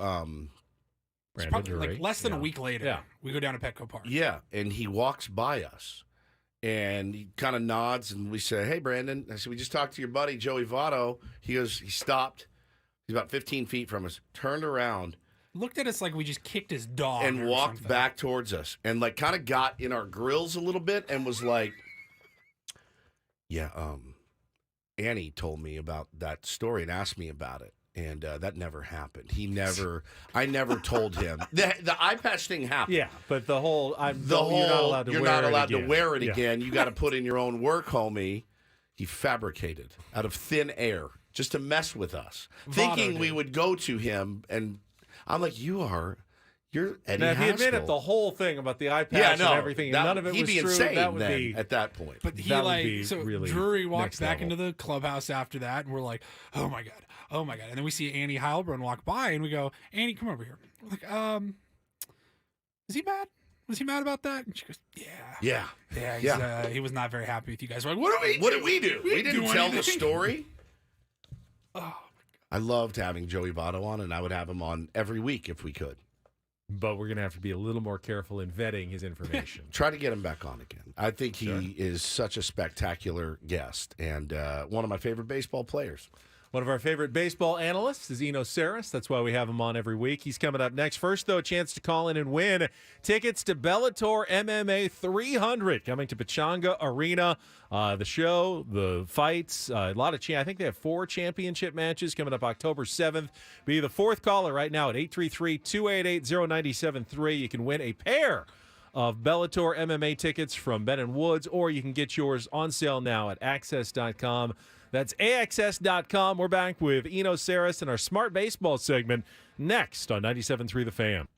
It's probably like less than a week later. We go down to Petco Park. Yeah, and he walks by us, and he kind of nods, and we say, hey, Brandon. I said, we just talked to your buddy, Joey Votto. He goes, he stopped. He's about 15 feet from us, turned around. Looked at us like we just kicked his dog. And or walked something. back towards us, and like kind of got in our grills a little bit and was like, yeah, Annie told me about that story and asked me about it. And that never happened. I never told him. The eye patch thing happened. Yeah, but you're not allowed to you're wear not it allowed again. to wear it Yeah. again. You got to put in your own work, homie. He fabricated out of thin air just to mess with us, thinking we would go to him. And I'm like, you're Eddie Now, if he Haskell. admitted the whole thing about the eye patch and everything, and none of it he'd was be true, insane that would then, be at that point. But he that would be really Drury walks next back level. into the clubhouse after that, and we're like, oh my god. And then we see Annie Heilbrunn walk by, and we go, Annie, come over here. We're like, is he mad? Was he mad about that? And she goes, yeah. He was not very happy with you guys. We're like, What did we do? We didn't tell the anything. story. I loved having Joey Votto on, and I would have him on every week if we could. But we're going to have to be a little more careful in vetting his information. Try to get him back on again. I think he is such a spectacular guest and one of my favorite baseball players. One of our favorite baseball analysts is Eno Sarris. That's why we have him on every week. He's coming up next. First, though, a chance to call in and win tickets to Bellator MMA 300 coming to Pechanga Arena. The show, the fights, a lot of I think they have 4 championship matches coming up October 7th. Be the fourth caller right now at 833-288-0973. You can win a pair of Bellator MMA tickets from Ben & Woods, or you can get yours on sale now at access.com. That's AXS.com. We're back with Eno Sarris and our Smart Baseball segment next on 97.3 The Fan.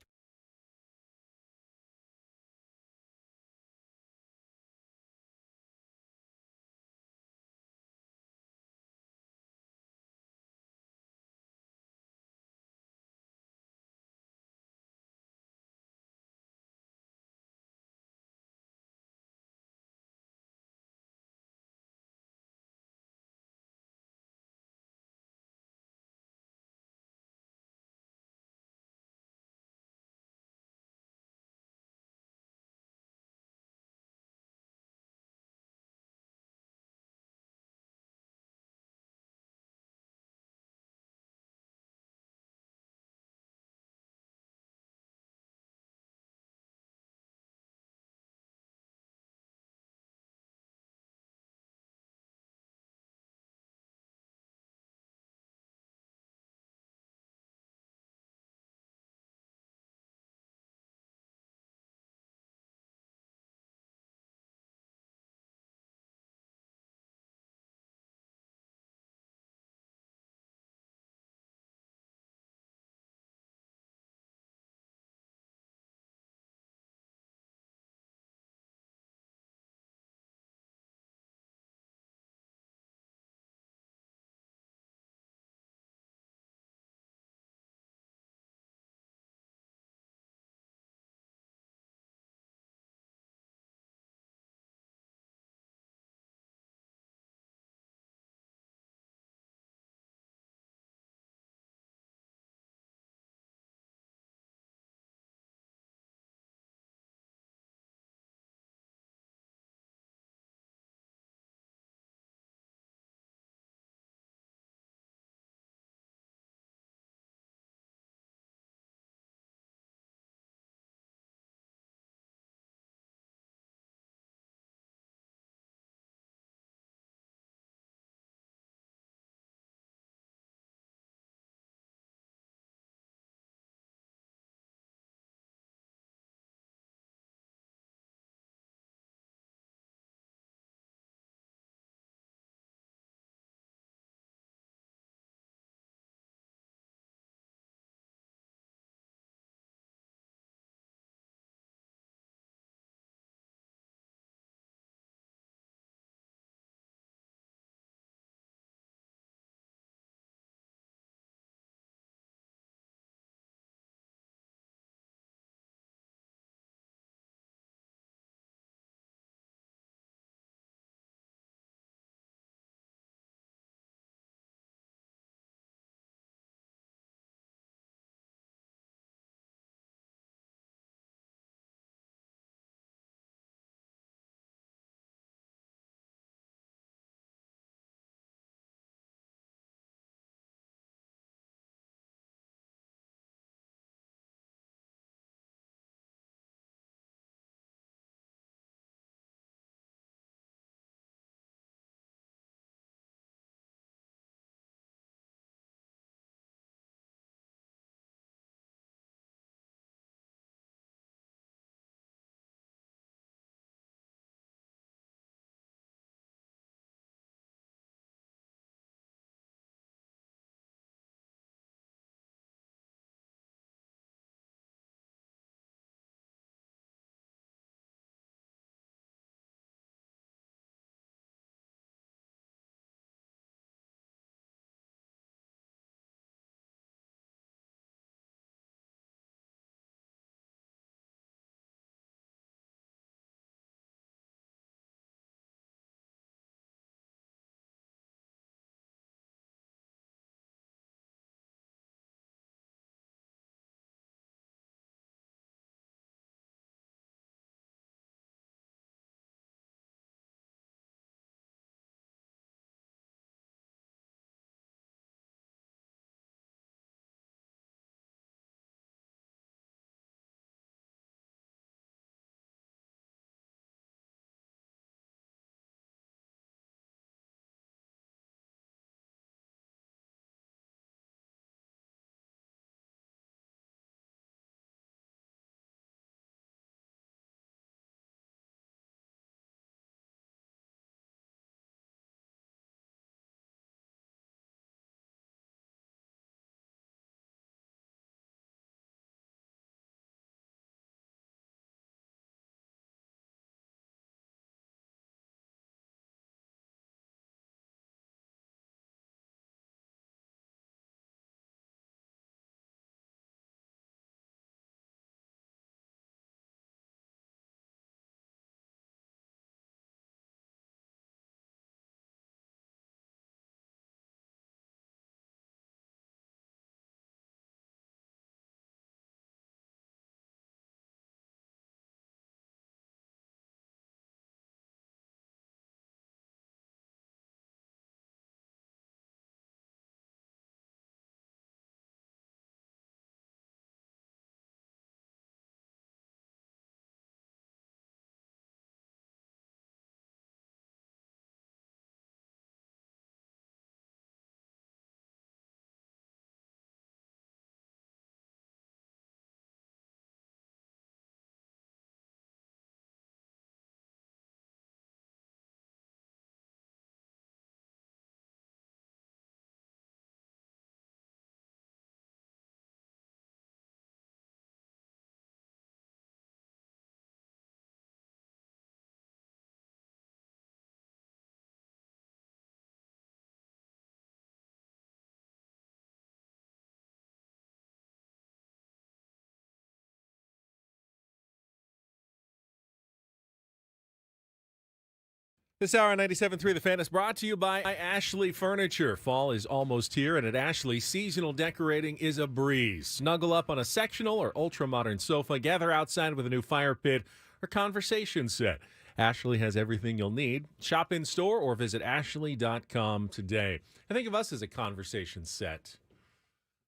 This hour on 97.3 The Fan is brought to you by Ashley Furniture. Fall is almost here, and at Ashley, seasonal decorating is a breeze. Snuggle up on a sectional or ultra-modern sofa, gather outside with a new fire pit or conversation set. Ashley has everything you'll need. Shop in-store or visit ashley.com today. I think of us as a conversation set.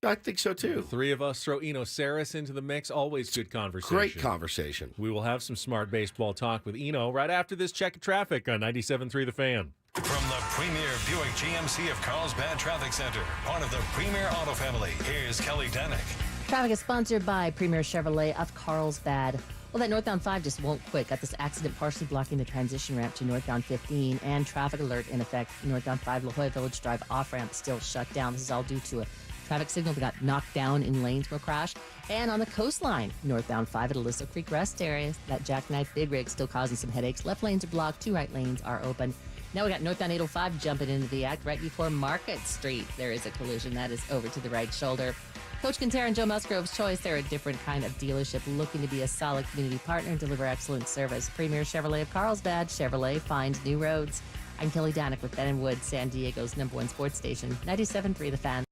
I think so, too. The three of us throw Eno Sarris into the mix. Always good conversation. Great conversation. We will have some smart baseball talk with Eno right after this check of traffic on 97.3 The Fan. From the premier Buick GMC of Carlsbad Traffic Center, part of the Premier Auto family, here's Kelly Danick. Traffic is sponsored by Premier Chevrolet of Carlsbad. Well, that northbound 5 just won't quit. Got this accident partially blocking the transition ramp to northbound 15 and traffic alert in effect. Northbound 5 La Jolla Village Drive off-ramp still shut down. This is all due to a traffic signal that got knocked down in lanes from a crash. And on the coastline, northbound 5 at Aliso Creek Rest area, that jackknife big rig still causing some headaches. Left lanes are blocked, 2 right lanes are open. Now we got northbound 805 jumping into the act right before Market Street. There is a collision that is over to the right shoulder. Coach Quintero and Joe Musgrove's choice. They're a different kind of dealership looking to be a solid community partner and deliver excellent service. Premier Chevrolet of Carlsbad. Chevrolet finds new roads. I'm Kelly Danick with Ben & Wood, San Diego's #1 sports station, 97.3 The Fan.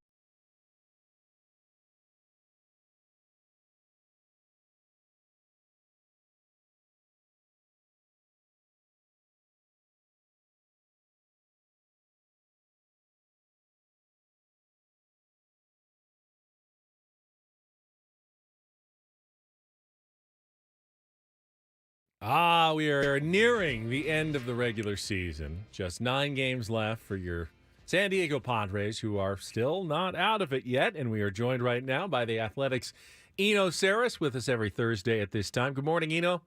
We are nearing the end of the regular season. Just 9 games left for your San Diego Padres, who are still not out of it yet. And we are joined right now by the Athletics' Eno Sarris, with us every Thursday at this time. Good morning, Eno.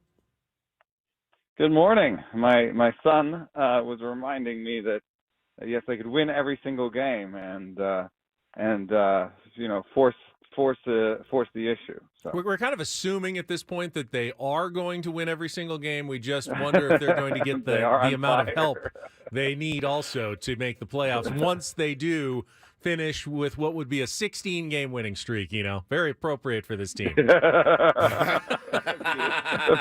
Good morning. My son was reminding me that yes, they could win every single game and force the issue. So We're kind of assuming at this point that they are going to win every single game. We just wonder if they're going to get the amount of help they need also to make the playoffs once they do finish with what would be a 16-game winning streak. Very appropriate for this team. That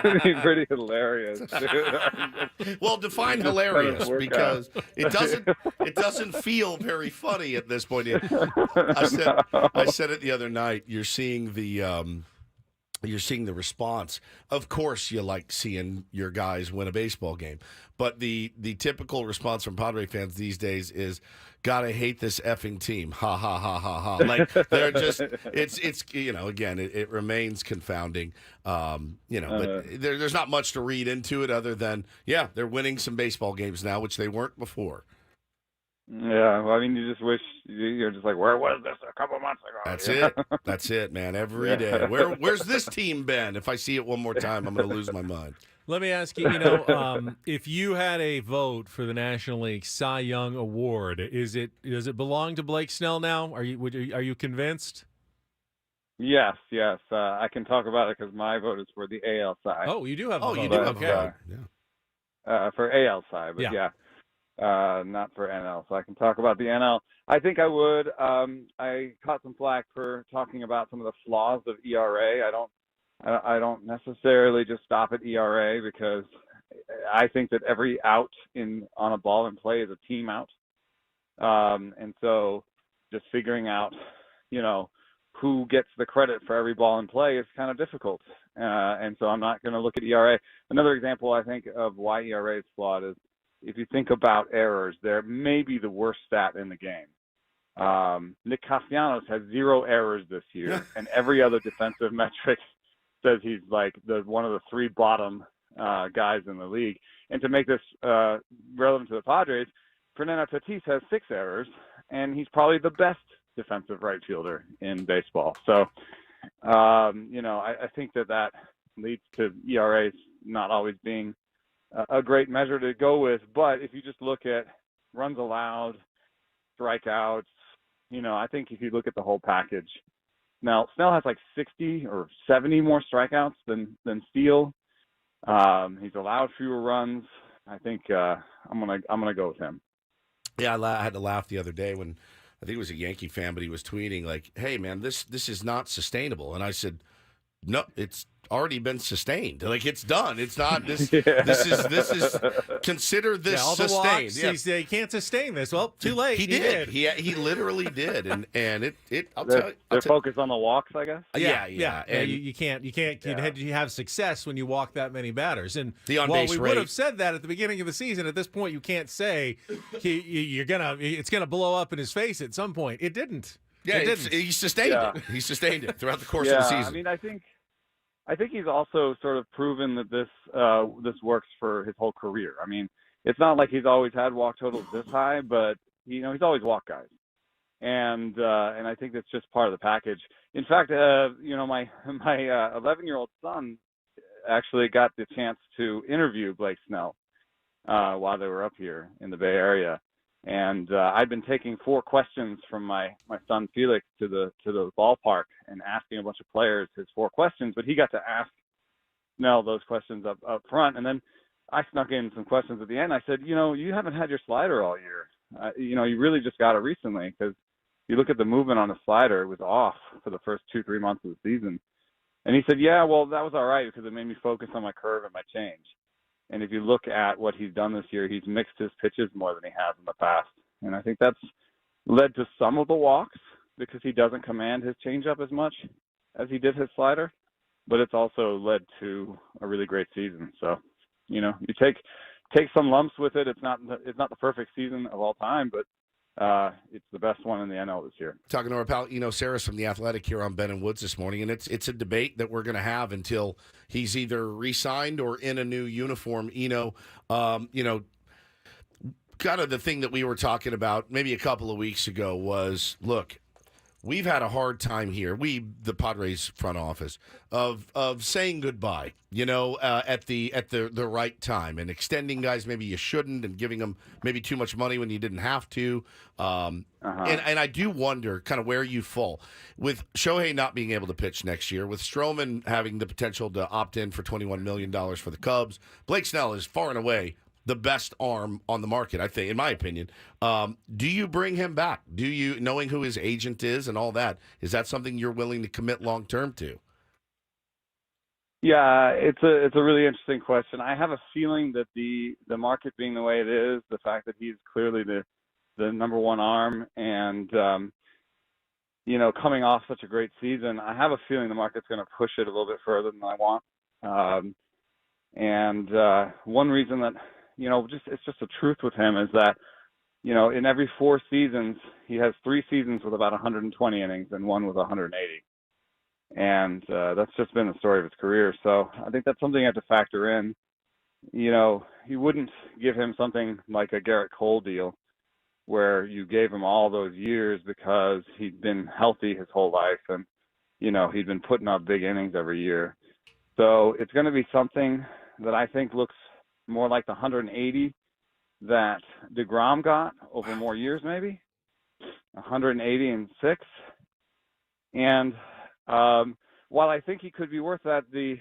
would be pretty hilarious. Well, define hilarious, because it doesn't feel very funny at this point. I said it the other night. You're seeing the response. Of course, you like seeing your guys win a baseball game, but the typical response from Padre fans these days is, "God, I hate this effing team." Ha ha ha ha ha. Like they're just it's again it remains confounding. But there's not much to read into it other than they're winning some baseball games now, which they weren't before. Yeah, well, I mean, you just wish you're just like, where was this a couple months ago? That's it, man. Every day. Where's this team been? If I see it one more time, I'm going to lose my mind. Let me ask you, if you had a vote for the National League Cy Young Award, does it belong to Blake Snell now? Are you convinced? Yes. I can talk about it because my vote is for the AL side. Oh, you do have a vote. You do have a vote. For AL side, but not for NL. So I can talk about the NL. I think I would. I caught some flack for talking about some of the flaws of ERA. I don't necessarily just stop at ERA, because I think that every out on a ball in play is a team out. And so just figuring out, who gets the credit for every ball in play is kind of difficult. And so I'm not going to look at ERA. Another example, I think, of why ERA is flawed is if you think about errors, they're maybe the worst stat in the game. Nick Castellanos has 0 errors this year, and every other defensive metric says he's like one of the 3 bottom guys in the league. And to make this relevant to the Padres, Fernando Tatis has 6 errors, and he's probably the best defensive right fielder in baseball. So, I think that leads to ERAs not always being a great measure to go with. But if you just look at runs allowed, strikeouts, I think if you look at the whole package, now Snell has like 60 or 70 more strikeouts than Steele. He's allowed fewer runs. I think I'm gonna go with him. Yeah, I had to laugh the other day when I think it was a Yankee fan, but he was tweeting like, "Hey man, this is not sustainable." And I said, "No, it's already been sustained. Like, it's done. It's not this. This is consider this all the sustained. walks, Yeah. he said, you can't sustain this. Well, too late. He did. He literally did. And it. I'll tell you. They're focused on the walks, I guess. Yeah. And you can't you have success when you walk that many batters. And the on while base we rate. would have said that at the beginning of the season, at this point you can't say it's gonna blow up in his face at some point. It didn't. Yeah, it didn't. he sustained it. He sustained it throughout the course of the season. I mean, I think he's also sort of proven that this works for his whole career. I mean, it's not like he's always had walk totals this high, but he's always walked guys, and I think that's just part of the package. In fact, my 11-year-old son actually got the chance to interview Blake Snell while they were up here in the Bay Area. And I'd been taking 4 questions from my son Felix to the ballpark and asking a bunch of players his 4 questions, but he got to ask Snell those questions up front. And then I snuck in some questions at the end. I said, you haven't had your slider all year. You really just got it recently, because you look at the movement on the slider, it was off for the first 2-3 months of the season. And he said, yeah, well, that was all right because it made me focus on my curve and my change. And if you look at what he's done this year, he's mixed his pitches more than he has in the past. And I think that's led to some of the walks because he doesn't command his changeup as much as he did his slider. But it's also led to a really great season. So, you take some lumps with it. It's not the perfect season of all time, but it's the best one in the NL this year. Talking to our pal Eno Sarris from The Athletic here on Ben and Woods this morning, and it's a debate that we're going to have until he's either re-signed or in a new uniform. Eno, kind of the thing that we were talking about maybe a couple of weeks ago was, look, we've had a hard time here, the Padres front office, of saying goodbye, at the right time and extending guys maybe you shouldn't and giving them maybe too much money when you didn't have to. And I do wonder kind of where you fall with Shohei not being able to pitch next year, with Stroman having the potential to opt in for $21 million for the Cubs. Blake Snell is far and away the best arm on the market, I think, in my opinion. Do you bring him back? Do you, knowing who his agent is and all that, is that something you're willing to commit long term to? Yeah, it's a really interesting question. I have a feeling that the market being the way it is, the fact that he's clearly the number one arm, and coming off such a great season, I have a feeling the market's going to push it a little bit further than I want. One reason that it's just the truth with him is that, in every 4 seasons, he has 3 seasons with about 120 innings and 1 with 180. And that's just been the story of his career. So I think that's something you have to factor in. You wouldn't give him something like a Garrett Cole deal where you gave him all those years because he'd been healthy his whole life and, he'd been putting up big innings every year. So it's going to be something that I think looks more like the 180 that DeGrom got over more years, maybe 180 and 6. And while I think he could be worth that, the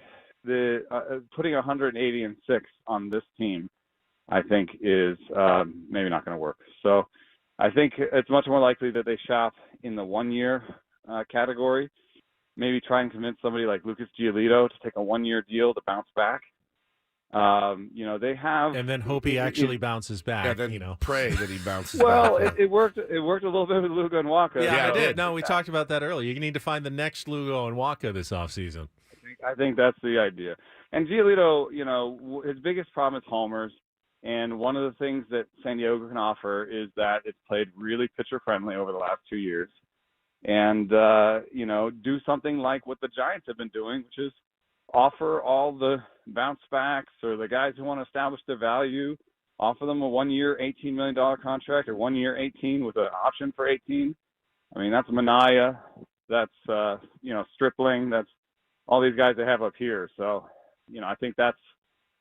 putting 180 and 6 on this team, I think is maybe not going to work. So I think it's much more likely that they shop in the 1-year category. Maybe try and convince somebody like Lucas Giolito to take a 1-year deal to bounce back. They have, and then hope he actually bounces back. Yeah, then pray that he bounces well, back. it worked. It worked a little bit with Lugo and Waka. Yeah, it did. No, we talked about that earlier. You need to find the next Lugo and Waka this offseason. I think that's the idea. And Giolito, his biggest problem is homers. And one of the things that San Diego can offer is that it's played really pitcher friendly over the last 2 years. And, do something like what the Giants have been doing, which is offer all the bounce backs or the guys who want to establish their value, offer them a 1-year, $18 million contract or 1 year, 18 with an option for 18. I mean, that's Manaea. That's, Stripling. That's all these guys they have up here. So, I think that's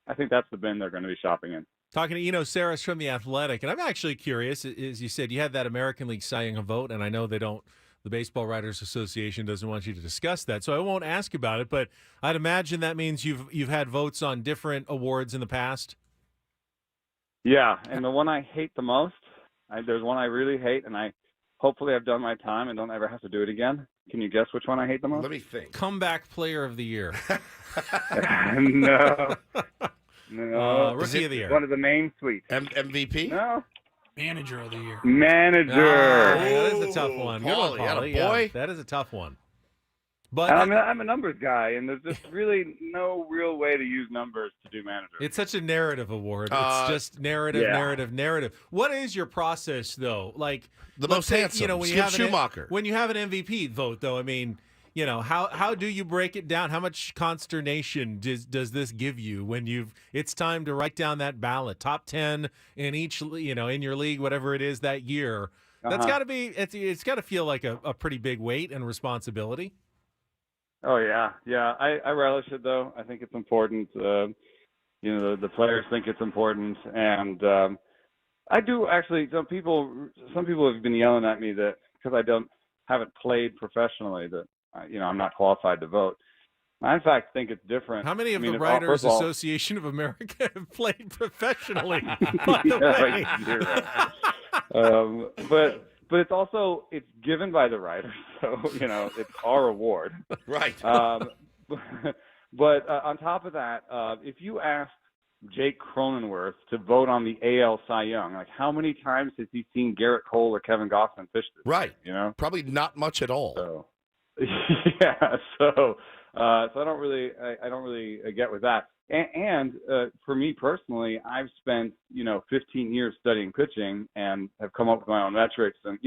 the bin they're going to be shopping in. Talking to Eno Sarris from The Athletic. And I'm actually curious, as you said, you had that American League Cy Young vote, and I know the Baseball Writers Association doesn't want you to discuss that, so I won't ask about it, but I'd imagine that means you've had votes on different awards in the past. Yeah, and the one I hate the most, there's one I really hate, and hopefully I've done my time and don't ever have to do it again, Can you guess which one I hate the most? Let me think. Comeback player of the year. No. Rookie of the year. One of the main suites. MVP? No. Manager of the year. Manager. That is a tough one. Good one, Paulie, atta Paulie. boy. Yeah, that is a tough one. But I'm a numbers guy, and there's just really no real way to use numbers to do manager. it's such a narrative award. It's just narrative, narrative. What is your process, though? Like The let's most say, handsome. when you Skip have Schumacher. when you have an MVP vote, though, I mean, how do you break it down? How much consternation does this give you when it's time to write down that ballot, top 10 in each, in your league, whatever it is that year? That's got to be it's got to feel like a pretty big weight and responsibility. Oh yeah. I relish it though. I think it's important. The players think it's important, and I do actually. Some people have been yelling at me that because I haven't played professionally that I'm not qualified to vote. I in fact think it's different. How many of the Writers Association of America have played professionally? By the way, but it's also given by the writers, so it's our award, right? But on top of that, if you asked Jake Cronenworth to vote on the AL Cy Young, like how many times has he seen Garrett Cole or Kevin Gausman fish this? Right. Probably not much at all. So, yeah. So I don't really get with that. And for me personally, I've spent 15 years studying pitching and have come up with my own metrics. And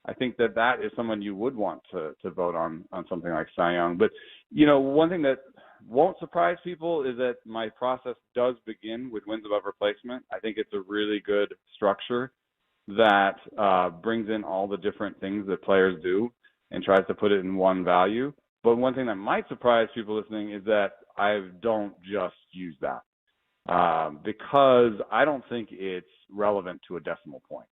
I think that is someone you would want to vote on something like Cy Young. But one thing that won't surprise people is that my process does begin with wins above replacement. I think it's a really good structure that brings in all the different things that players do and tries to put it in one value. But one thing that might surprise people listening is that I don't just use that because I don't think it's relevant to a decimal point.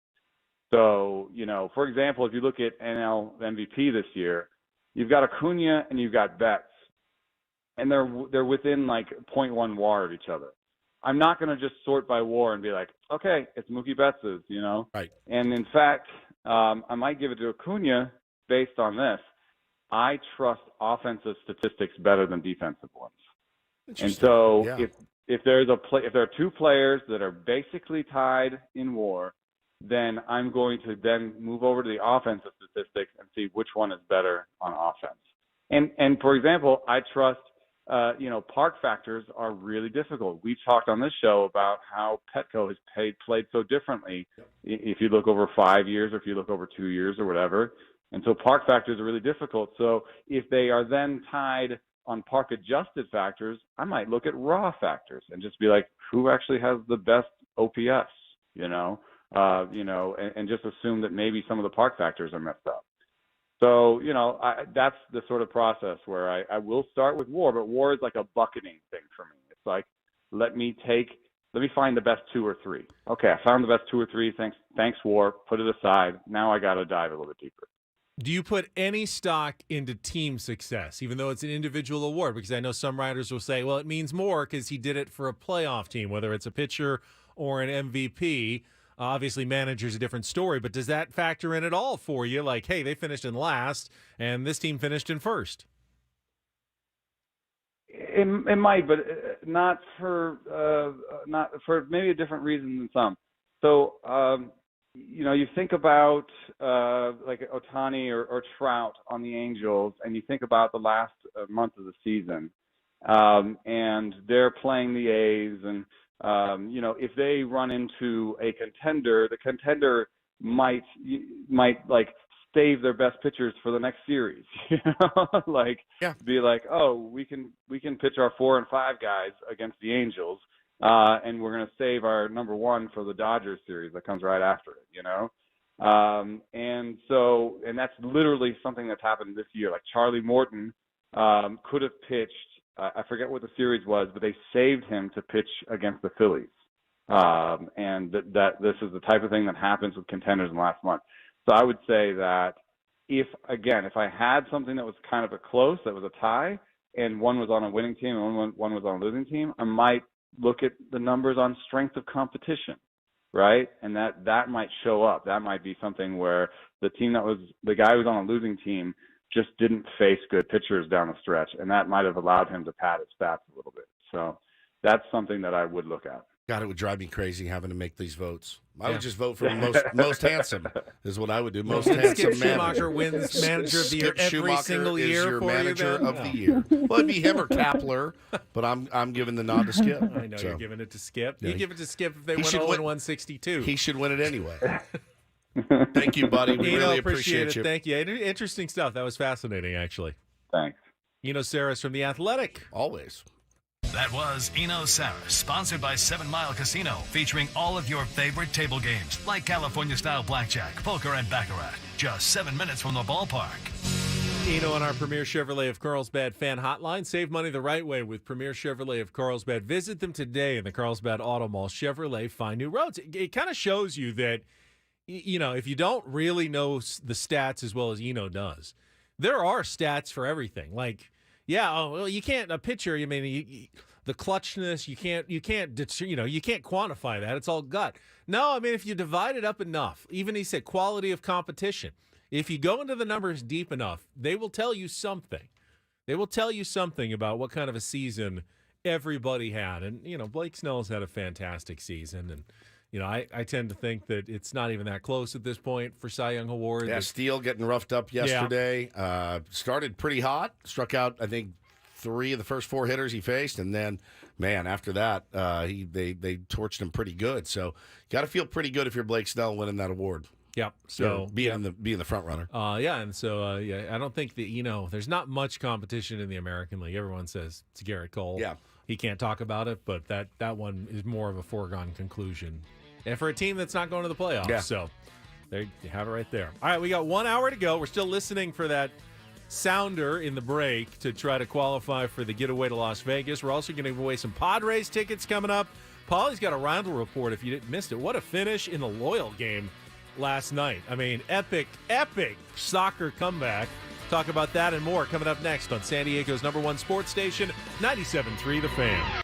So, for example, if you look at NL MVP this year, you've got Acuna and you've got Betts, and they're within like 0.1 WAR of each other. I'm not going to just sort by WAR and be like, okay, it's Mookie Betts's, Right. And in fact, I might give it to Acuna based on this. I trust offensive statistics better than defensive ones. And so if there are two players that are basically tied in WAR, then I'm going to then move over to the offensive statistics and see which one is better on offense. And for example, I trust park factors are really difficult. We've talked on this show about how Petco has played so differently if you look over 5 years or if you look over 2 years or whatever. And so park factors are really difficult. So if they are then tied on park adjusted factors, I might look at raw factors and just be like, who actually has the best OPS, and just assume that maybe some of the park factors are messed up. So, that's the sort of process where I will start with WAR, but WAR is like a bucketing thing for me. It's like, let me find the best 2 or 3. Okay, I found the best 2 or 3. Thanks WAR. Put it aside. Now I got to dive a little bit deeper. Do you put any stock into team success, even though it's an individual award? Because I know some writers will say, well, it means more because he did it for a playoff team, whether it's a pitcher or an MVP. Obviously, manager's a different story, but does that factor in at all for you? Like, hey, they finished in last, and this team finished in first. It might, but not for maybe a different reason than some. So, you think about like Ohtani or Trout on the Angels, and you think about the last month of the season, and they're playing the A's, and if they run into a contender, the contender might like save their best pitchers for the next series. Be like, oh, we can pitch our 4 and 5 guys against the Angels. And we're going to save our number 1 for the Dodgers series that comes right after it, and that's literally something that's happened this year. Like Charlie Morton could have pitched, I forget what the series was, but they saved him to pitch against the Phillies. And that this is the type of thing that happens with contenders in the last month. So I would say that if I had something that was kind of a close, that was a tie, and one was on a winning team and one was on a losing team, I might look at the numbers on strength of competition, right? And that might show up. That might be something where the guy who's on a losing team just didn't face good pitchers down the stretch, and that might have allowed him to pad his stats a little bit. So that's something that I would look at. God, it would drive me crazy having to make these votes. I would just vote for most handsome is what I would do. Most handsome Skip manager. Schumacher wins manager of the year Skip every Schumacher single is year your for manager you, of the year. Well, it'd be him or Kapler, but I'm giving the nod to Skip. I know you're giving it to Skip. Yeah, You give it to Skip if they he win should 0-162. He should win it anyway. Thank you, buddy. We really appreciate you. Thank you. Interesting stuff. That was fascinating, actually. Thanks. Eno Sarris from The Athletic. Always. That was Eno Sarris, sponsored by 7 Mile Casino, featuring all of your favorite table games like California-style blackjack, poker, and baccarat. Just 7 minutes from the ballpark. Eno on our Premier Chevrolet of Carlsbad fan hotline. Save money the right way with Premier Chevrolet of Carlsbad. Visit them today in the Carlsbad Auto Mall. Chevrolet, find new roads. It kind of shows you that, you know, if you don't really know the stats as well as Eno does, there are stats for everything. Like, you can't a pitcher. I mean, the clutchness, you can't quantify that. It's all gut. No, I mean, if you divide it up enough, even he said quality of competition. If you go into the numbers deep enough, they will tell you something. They will tell you something about what kind of a season everybody had. And Blake Snell's had a fantastic season, and I tend to think that it's not even that close at this point for Cy Young Award. Yeah, Steele getting roughed up yesterday. Yeah. Started pretty hot. Struck out, I think, 3 of the first 4 hitters he faced. And then, man, after that, they torched him pretty good. So got to feel pretty good if you're Blake Snell winning that award. Yep. So being the front runner. And so I don't think that there's not much competition in the American League. Everyone says it's Garrett Cole. Yeah. He can't talk about it, but that one is more of a foregone conclusion. And for a team that's not going to the playoffs. Yeah. So there you have it right there. All right, we got 1 hour to go. We're still listening for that sounder in the break to try to qualify for the getaway to Las Vegas. We're also going to give away some Padres tickets coming up. Paulie's got a Reindl Report if you didn't miss it. What a finish in the Loyal game last night. I mean, epic soccer comeback. Talk about that and more coming up next on San Diego's #1 sports station, 97.3 The Fan.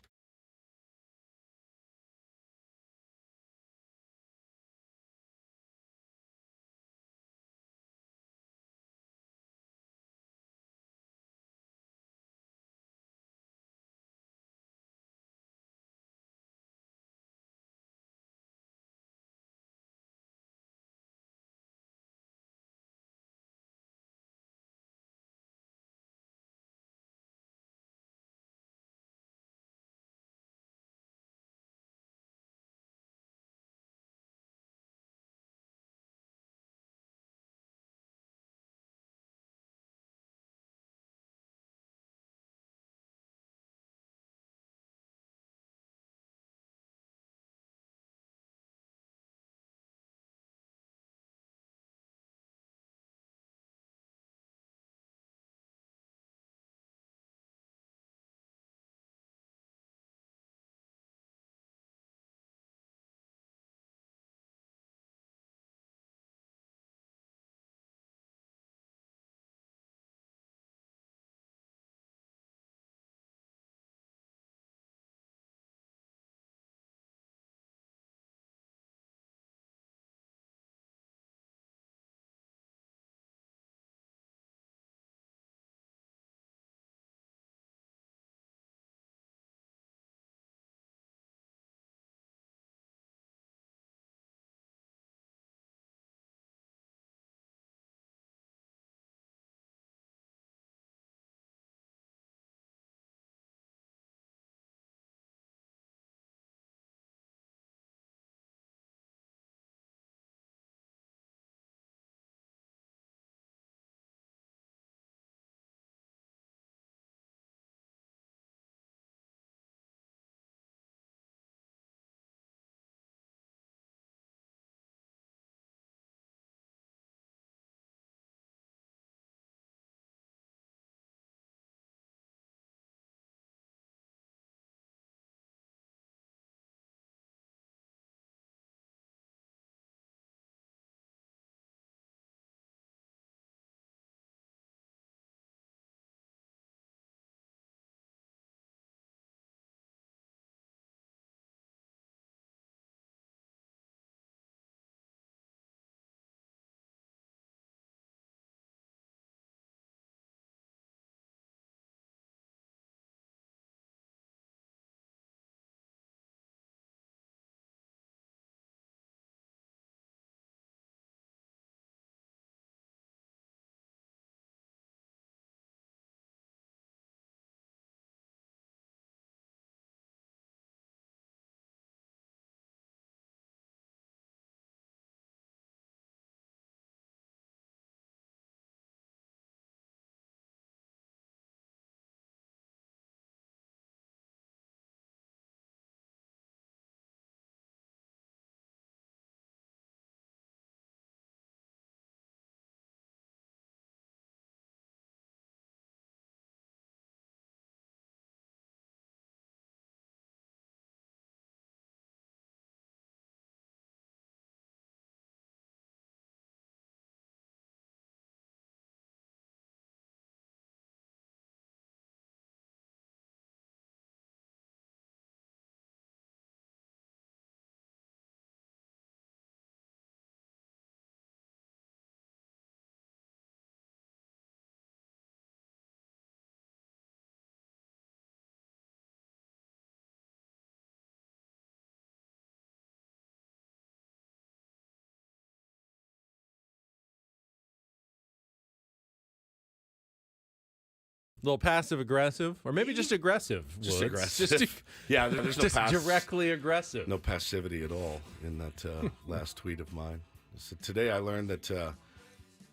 little passive aggressive, or maybe just aggressive. Just Woods. aggressive. Yeah, there's no just directly aggressive. No passivity at all in that last tweet of mine. So today I learned that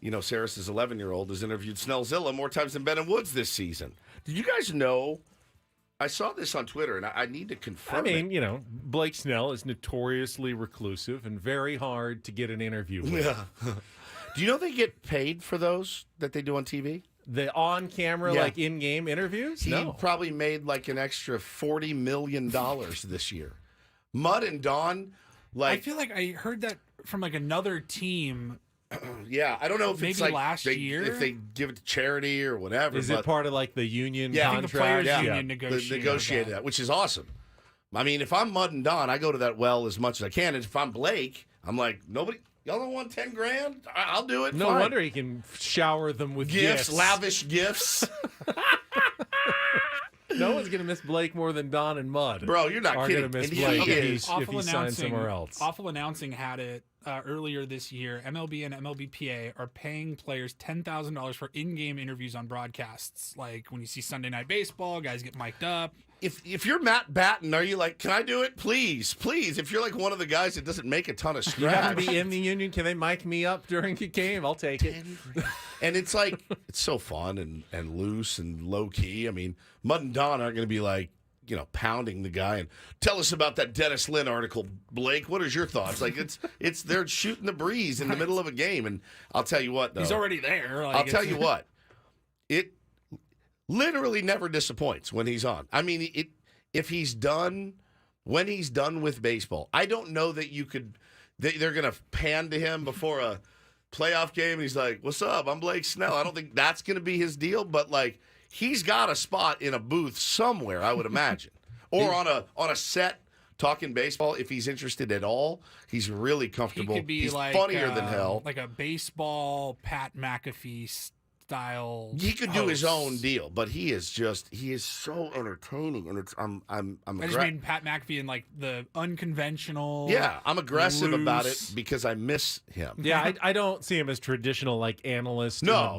Eno Sarris' 11-year-old has interviewed Snellzilla more times than Ben and Woods this season. Did you guys know? I saw this on Twitter, and I need to confirm it. Blake Snell is notoriously reclusive and very hard to get an interview with. Yeah. Do you know they get paid for those that they do on TV? The on-camera, Yeah. like in-game interviews? He No. probably made like an extra $40 million this year. Mud and Dawn, I feel like I heard that from like another team. Yeah, I don't know if maybe it's like last year, if they give it to charity or whatever. Is it part of like the union Yeah, contract? I think the players' union negotiated that, which is awesome. I mean, if I'm Mud and Dawn, I go to that well as much as I can. And if I'm Blake, I'm like, nobody. Y'all don't want $10,000? I'll do it. No Fine. wonder he can shower them with gifts. Lavish gifts. No one's going to miss Blake more than Don and Mud. Bro, you're not kidding. Going to miss And Blake he if he signs somewhere else. Awful Announcing had it earlier this year. MLB and MLB PA are paying players $10,000 for in-game interviews on broadcasts. Like when you see Sunday Night Baseball, guys get mic'd up. If you're Matt Batten, are you like, can I do it? Please, please. If you're like one of the guys that doesn't make a ton of scratch. You have to be in the union. Can they mic me up during a game? I'll take it. And it's like, it's so fun and loose and low key. I mean, Mud and Don aren't going to be like, pounding the guy and tell us about that Dennis Lynn article, Blake. What is your thoughts? Like it's they're shooting the breeze in the middle of a game. And I'll tell you what, though. He's already there. I'll tell you what. It literally never disappoints when he's on. I mean, if he's done, when he's done with baseball, I don't know that they're going to pan to him before a playoff game and he's like, what's up? I'm Blake Snell. I don't think that's going to be his deal, but like he's got a spot in a booth somewhere, I would imagine. Or on a set talking baseball if he's interested at all. He's really comfortable. He could be he's like funnier than hell. Like a baseball Pat McAfee style. He could do his own deal, but he is so entertaining, and I'm I just mean Pat McAfee in like the unconventional. Yeah, I'm aggressive about it loose. because I miss him. Yeah, I don't see him as traditional like analyst. No.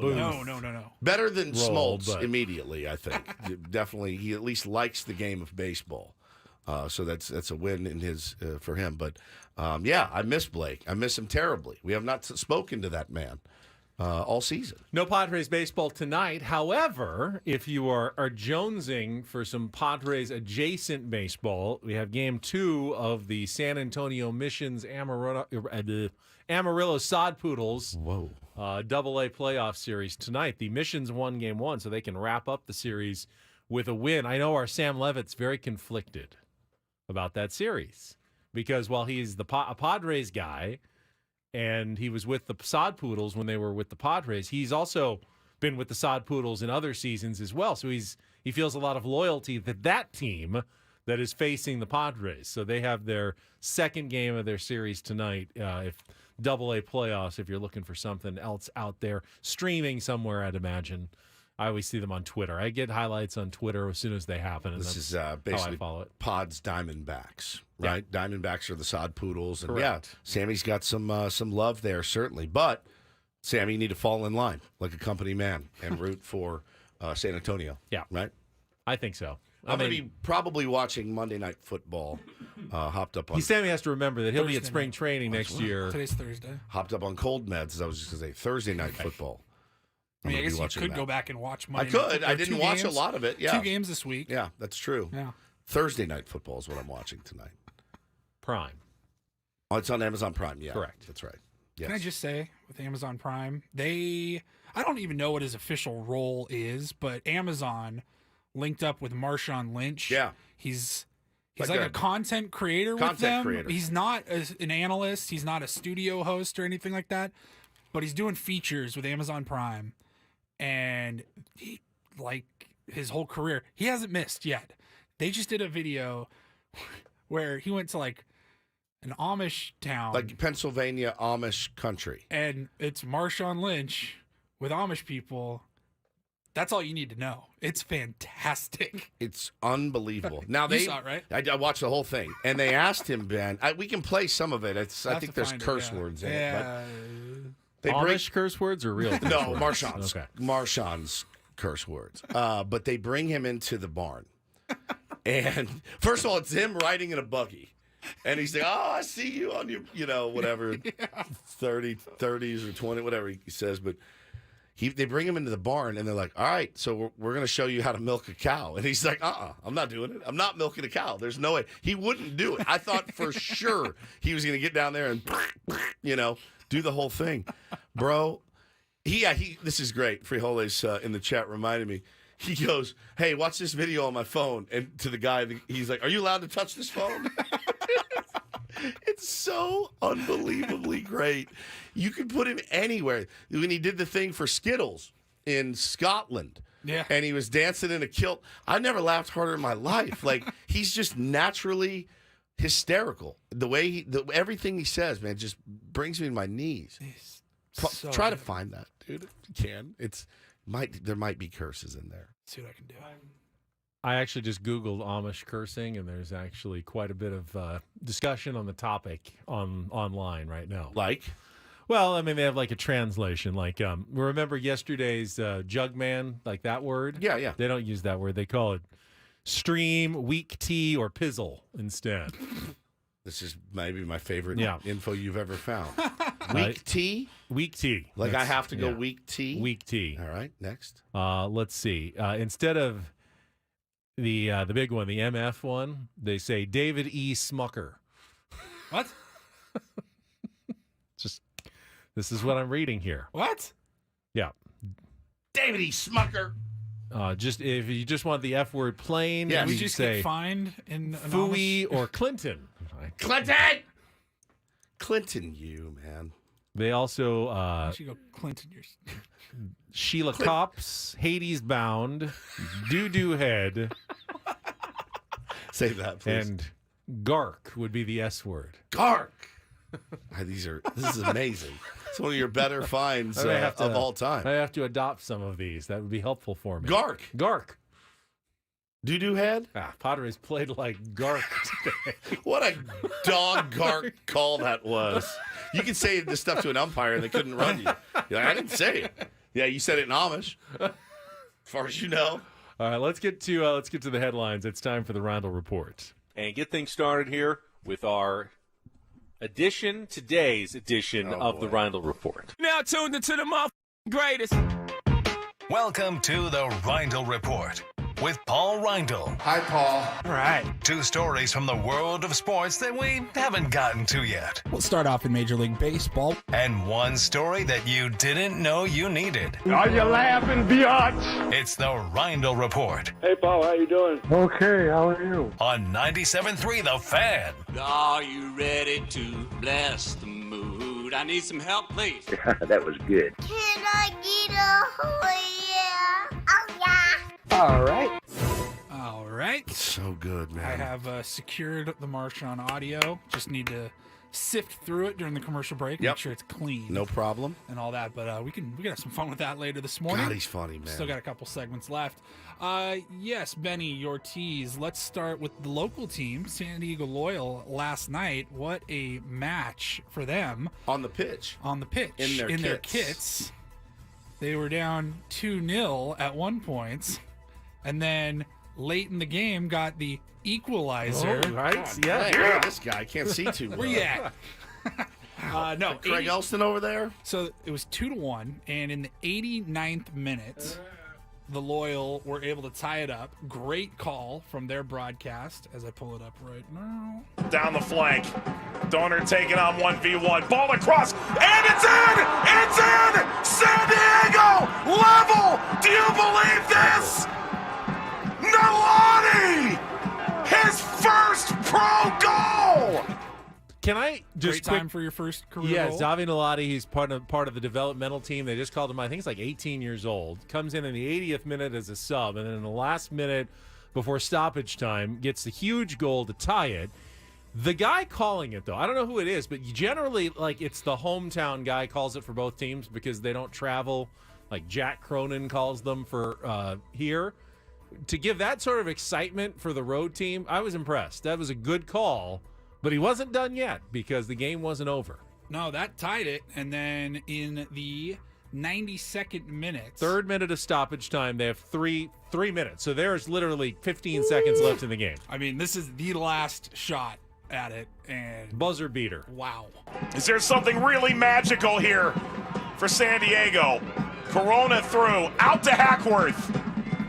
Better than role, Smoltz but- immediately, I think. Definitely, he at least likes the game of baseball, so that's a win in his for him. But I miss Blake. I miss him terribly. We have not spoken to that man all season. No Padres baseball tonight. However, if you are jonesing for some Padres adjacent baseball, we have game 2 of the San Antonio Missions Amarillo Sod Poodles Double-A playoff series tonight. The Missions won game 1, so they can wrap up the series with a win. I know our Sam Levitt's very conflicted about that series because while he's a Padres guy, and he was with the Sod Poodles when they were with the Padres, he's also been with the Sod Poodles in other seasons as well. So he feels a lot of loyalty to that team that is facing the Padres. So they have their second game of their series tonight. If Double-A playoffs, if you're looking for something else out there, streaming somewhere, I'd imagine. I always see them on Twitter. I get highlights on Twitter as soon as they happen. And This is how basically I follow it. Pod's Diamondbacks, right? Yeah. Diamondbacks are the Sod Poodles. And Correct. yeah, Sammy's got some love there, certainly. But, Sammy, you need to fall in line like a company man and root for San Antonio. Yeah. Right? I think so. I'm going to be probably watching Monday Night Football, hopped up on... Sammy has to remember that he'll be at Thursday spring night. training next year. Today's Thursday. Hopped up on cold meds, as I was just going to say, Thursday Night Football. I mean, I I'm gonna guess be you watching could that. go back and watch I Monday. could. Night. I didn't Two watch a games. lot of it. Yeah. 2 games this week. Yeah, that's true. Yeah. Thursday Night Football is what I'm watching tonight. Prime. Oh, it's on Amazon Prime. Yeah, Correct. That's right. Yes. Can I just say, with Amazon Prime, I don't even know what his official role is, but Amazon linked up with Marshawn Lynch. Yeah. He's Like like a a content creator with content them. creator. He's not an analyst. He's not a studio host or anything like that, but he's doing features with Amazon Prime. And he, like his whole career, he hasn't missed yet. They just did a video where he went to like an Amish town, Like Pennsylvania Amish country. and it's Marshawn Lynch with Amish people. That's all you need to know. It's fantastic. It's unbelievable. Now You saw it, right? I watched the whole thing, and they asked him, Ben. We can play some of it. I think there's curse words in it. But they Amish curse words or real? curse no, words? Marshawn's. Okay. Marshawn's curse words. But they bring him into the barn. And first of all, it's him riding in a buggy. And he's like, oh, I see you on your, whatever, 30s or 20, whatever he says. But they bring him into the barn, and they're like, all right, so we're going to show you how to milk a cow. And he's like, I'm not doing it. I'm not milking a cow. There's no way. He wouldn't do it. I thought for sure he was going to get down there and, do the whole thing. Bro, this is great. Frijoles in the chat reminded me. He goes, hey, watch this video on my phone. And to the guy, he's like, are you allowed to touch this phone? It's so unbelievably great. You can put him anywhere. When he did the thing for Skittles in Scotland, and he was dancing in a kilt, I never laughed harder in my life. Like, he's just naturally hysterical. The way everything he says, man, just brings me to my knees. Try to find that, dude, if you can. There might be curses in there. See what I can do. I actually just Googled Amish cursing, and there's actually quite a bit of discussion on the topic online right now. Like? Well, I mean, they have like a translation. Like, remember yesterday's Jugman, like that word? Yeah. They don't use that word. They call it stream, weak tea, or pizzle instead. This is maybe my favorite info you've ever found. Weak tea? Weak tea. Like, I have to go weak tea? Weak tea. All right, next. Let's see. Instead of the big one, the MF one, they say David E. Smucker. What? This is what I'm reading here. What? Yeah. David E. Smucker. Just if you just want the F word plain, we you just say get fined in Fooey or Clinton. Clinton, you, man. They also you should go Clinton. Sheila Cops, Hades Bound, Doo Head. Say that, please. And Gark would be the S word. Gark. This is amazing. It's one of your better finds of all time. I have to adopt some of these. That would be helpful for me. Gark. Doo head? Padres played like Gark today. What a dog Gark call that was. You can say this stuff to an umpire and they couldn't run you. You're like, I didn't say it. Yeah, you said it in Amish. As far as you know. All right, let's get to the headlines. It's time for the Reindl Report. And get things started here with our today's edition of the Reindl Report. Now tuned into the greatest. Welcome to the Reindl Report with Paul Reindl. Hi, Paul. All right. 2 stories from the world of sports that we haven't gotten to yet. We'll start off in Major League Baseball. And 1 story that you didn't know you needed. Are you laughing, biatch? It's the Reindl Report. Hey, Paul, how you doing? Okay, how are you? On 97.3 The Fan. Are you ready to bless the mood? I need some help, please. That was good. Can I get a oh yeah? Oh yeah. All right. So good, man. I have secured the Marshawn audio. Just need to sift through it during the commercial break. Make sure it's clean. No problem. And all that. But we can have some fun with that later this morning. God, he's funny, man. Still got a couple segments left. Yes, Benny, your tease. Let's start with the local team, San Diego Loyal, last night. What a match for them. On the pitch. In their kits. They were down 2-0 at one point. And then late in the game got the equalizer. Oh, right? Yeah. This guy can't see too well. Where you at? No, Craig Elston over there. So it was 2-1, and in the 89th minute, the Loyal were able to tie it up. Great call from their broadcast as I pull it up right now. Down the flank. Donor taking on 1v1. Ball across, and it's in! It's in! San Diego level! Do you believe this? Nolani! His first pro goal! Can I just Great time for your first career Yeah, goal? Zavi Nolati, he's part of the developmental team. They just called him, I think he's like 18 years old. Comes in the 80th minute as a sub, and then in the last minute before stoppage time, gets the huge goal to tie it. The guy calling it, though, I don't know who it is, but generally, like, it's the hometown guy calls it for both teams because they don't travel. Like Jack Cronin calls them for here. To give that sort of excitement for the road team, I was impressed. That was a good call, but he wasn't done yet because the game wasn't over. No, that tied it. And then in the 92nd minute. Third minute of stoppage time. They have three minutes. So there's literally 15 seconds left in the game. I mean, this is the last shot at it, and buzzer beater. Wow. Is there something really magical here for San Diego? Corona through, out to Hackworth.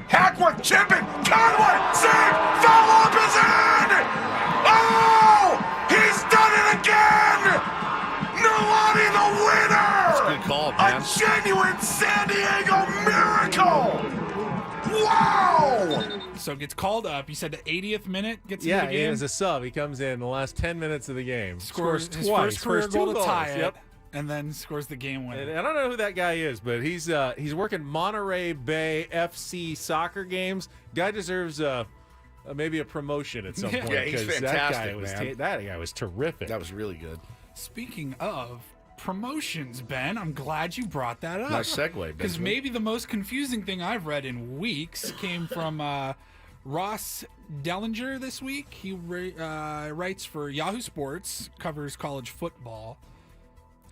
Hackworth chipping, Conway, save, follow-up is in! Oh! He's done it again! Nolani the winner! That's a good call, man. A genuine San Diego miracle! Wow! So gets called up. You said the 80th minute gets into Yeah, the game. as a sub, he comes in the last 10 minutes of the game. Scores his twice. first career two goal to goals. tie it, Yep. and then scores the game winner. And I don't know who that guy is, but he's working Monterey Bay FC soccer games. Guy deserves maybe a promotion at some point. Yeah, he's fantastic, that guy was terrific. That was really good. Speaking of promotions, Ben, I'm glad you brought that up. Nice segue, Because Benjamin. maybe the most confusing thing I've read in weeks came from Ross Dellinger this week. He writes for Yahoo Sports, covers college football,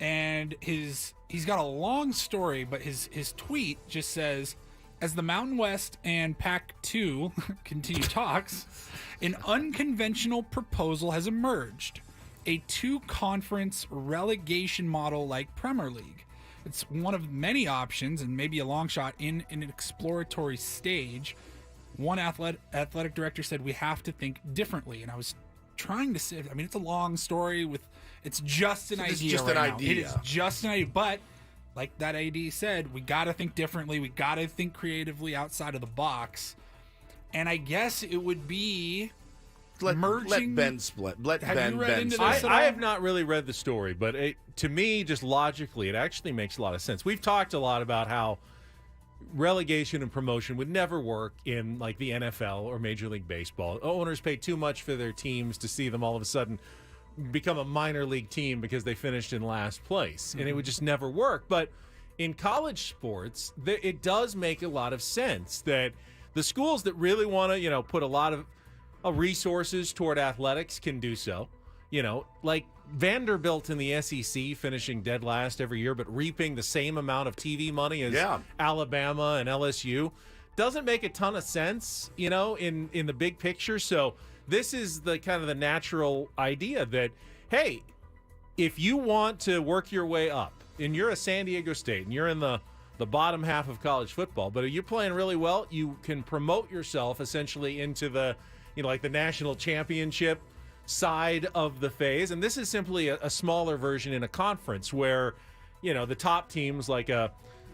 and he's got a long story, but his tweet just says, as the Mountain West and Pac-2 continue talks, an unconventional proposal has emerged. A two-conference relegation model like Premier League. It's one of many options and maybe a long shot in an exploratory stage. One athletic director said we have to think differently, and I was trying to say, I mean, it's a long story it's just an idea. It's just right an now. idea. It is just an idea, but like that AD said, we got to think differently. We got to think creatively outside of the box, and I guess it would be. Let Ben split. Let Have Ben you read Ben into split. this at I all? have not really read the story, but to me, just logically, it actually makes a lot of sense. We've talked a lot about how relegation and promotion would never work in like the NFL or Major League Baseball. Owners pay too much for their teams to see them all of a sudden become a minor league team because they finished in last place, and it would just never work. But in college sports, it does make a lot of sense that the schools that really want to, put a lot of resources toward athletics can do so. Like Vanderbilt in the SEC finishing dead last every year, but reaping the same amount of TV money as Alabama and LSU doesn't make a ton of sense, in the big picture. So this is the kind of the natural idea that, hey, if you want to work your way up and you're a San Diego State and you're in the bottom half of college football, but if you're playing really well, you can promote yourself essentially into the like the national championship side of the phase. And this is simply a smaller version in a conference where, the top teams like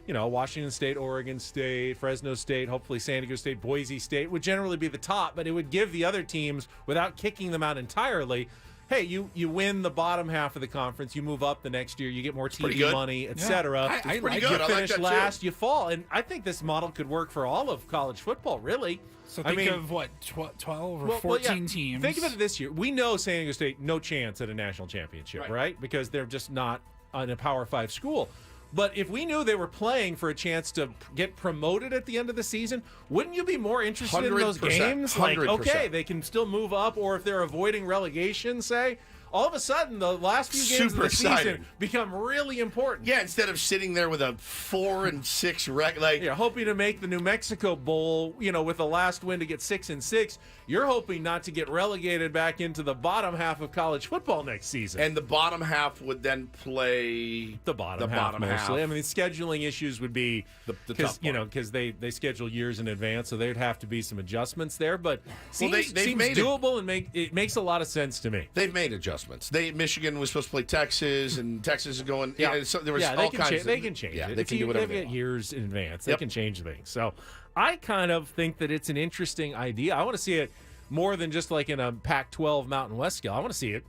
Washington State, Oregon State, Fresno State, hopefully San Diego State, Boise State would generally be the top, but it would give the other teams, without kicking them out entirely, hey, you win the bottom half of the conference, you move up the next year, you get more TV money, etc. I pretty like good. it. I You like finish that last, too. you fall. And I think this model could work for all of college football, really. So think of what, 12 or 14 teams? Think of it this year. We know San Diego State, no chance at a national championship, right? Because they're just not in a Power 5 school. But if we knew they were playing for a chance to get promoted at the end of the season, wouldn't you be more interested in those 100%, games? Like, 100%. okay, they can still move up, or if they're avoiding relegation, say, all of a sudden the last few games of the season become really important. Yeah, instead of sitting there with a 4-6 you're hoping to make the New Mexico Bowl, with the last win to get 6-6. You're hoping not to get relegated back into the bottom half of college football next season. And the bottom half would then play the bottom half mostly. I mean, the scheduling issues would be because they schedule years in advance, so there'd have to be some adjustments there. But seems doable and it makes a lot of sense to me. They've made adjustments. Michigan was supposed to play Texas, and Texas is going. So there was all kinds. They can change it. They can do whatever they get years in advance. They can change things. So I kind of think that it's an interesting idea. I want to see it more than just like in a Pac-12 Mountain West scale. I want to see it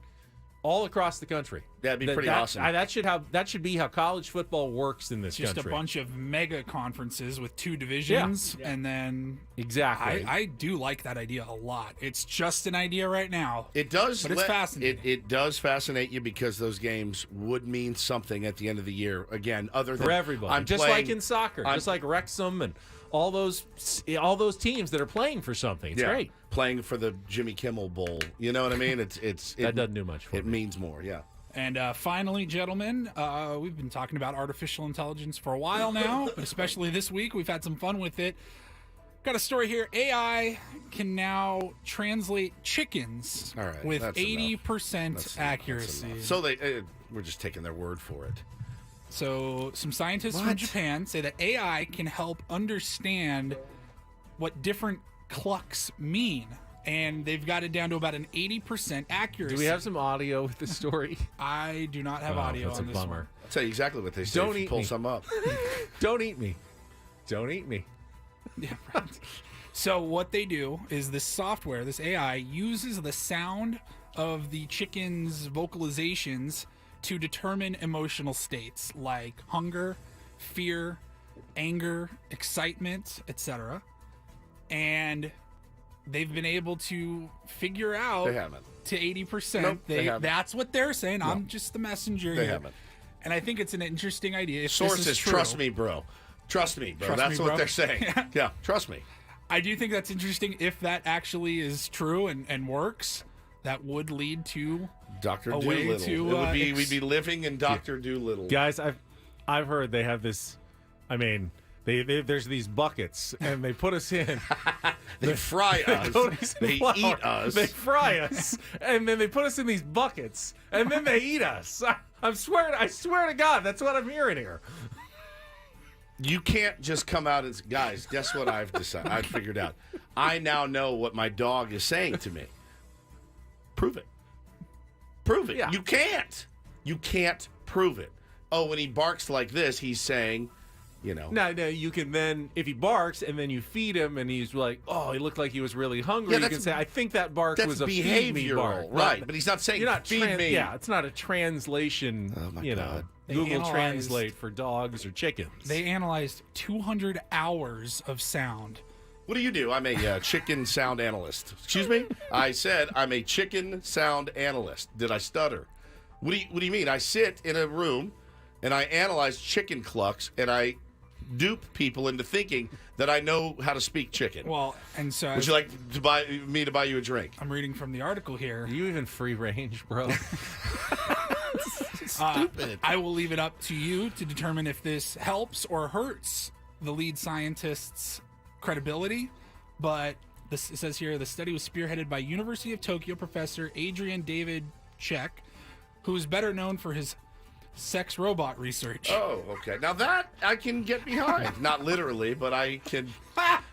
all across the country. That'd be pretty awesome. That should be how college football works in this country. Just a bunch of mega conferences with two divisions, and then exactly. I do like that idea a lot. It's just an idea right now. It does, but it's fascinating. It does fascinate you because those games would mean something at the end of the year. Again, other than for everybody, like in soccer, just like Wrexham and all those teams that are playing for something. It's great. Playing for the Jimmy Kimmel Bowl. You know what I mean? It's that doesn't do much for it me. means more. Yeah. And finally, gentlemen, we've been talking about artificial intelligence for a while now, but especially this week, we've had some fun with it. Got a story here. AI can now translate chickens with 80% accuracy. So we're just taking their word for it. So some scientists from Japan say that AI can help understand what different clucks mean. And they've got it down to about an 80% accuracy. Do we have some audio with this story? I do not have audio that's on a this bummer. one. I'll tell you exactly what they say Don't if you eat pull me. some up. Don't eat me. Don't eat me. Yeah, right. So what they do is this software, this AI, uses the sound of the chicken's vocalizations to determine emotional states like hunger, fear, anger, excitement, etc. And they've been able to figure out They haven't. to 80%. Nope, they haven't. That's what they're saying. No. I'm just the messenger They here. haven't. And I think it's an interesting idea. If this Sources, is true, trust me, bro. Trust me, bro. Trust That's me, what bro. they're saying. Yeah, trust me. I do think that's interesting. If that actually is true and works, that would lead to Dr. a way Doolittle. to, It would be we'd be living in Dr. Doolittle. Guys, I've heard they have this. I mean, there's these buckets, and they put us in. They fry us. They eat us. They fry us, and then they put us in these buckets, and then they eat us. I swear to God, that's what I'm hearing here. You can't just come out as guys. Guess what I've decided? I've figured out. I now know what my dog is saying to me. Prove it. Prove it. Yeah. You can't. You can't prove it. Oh, when he barks like this, he's saying, you know. No, you can then, if he barks and then you feed him and he's like, oh, he looked like he was really hungry, Yeah, you can say, I think that bark that's was a feed me behavioral, bark. right? But he's not saying You're not feed me. Yeah, it's not a translation, God. They Google analyzed- Translate for dogs or chickens. They analyzed 200 hours of sound. What do you do? I'm a chicken sound analyst. Excuse me? I said I'm a chicken sound analyst. Did I stutter? What do you mean? I sit in a room and I analyze chicken clucks and I dupe people into thinking that I know how to speak chicken. Well, and so Would you like to buy you a drink? I'm reading from the article here. Are you even free range, bro? Stupid. I will leave it up to you to determine if this helps or hurts the lead scientist's credibility. But it says here the study was spearheaded by University of Tokyo professor Adrian David Czech, who is better known for his sex robot research. Oh, okay. Now that I can get behind. Not literally, but I can.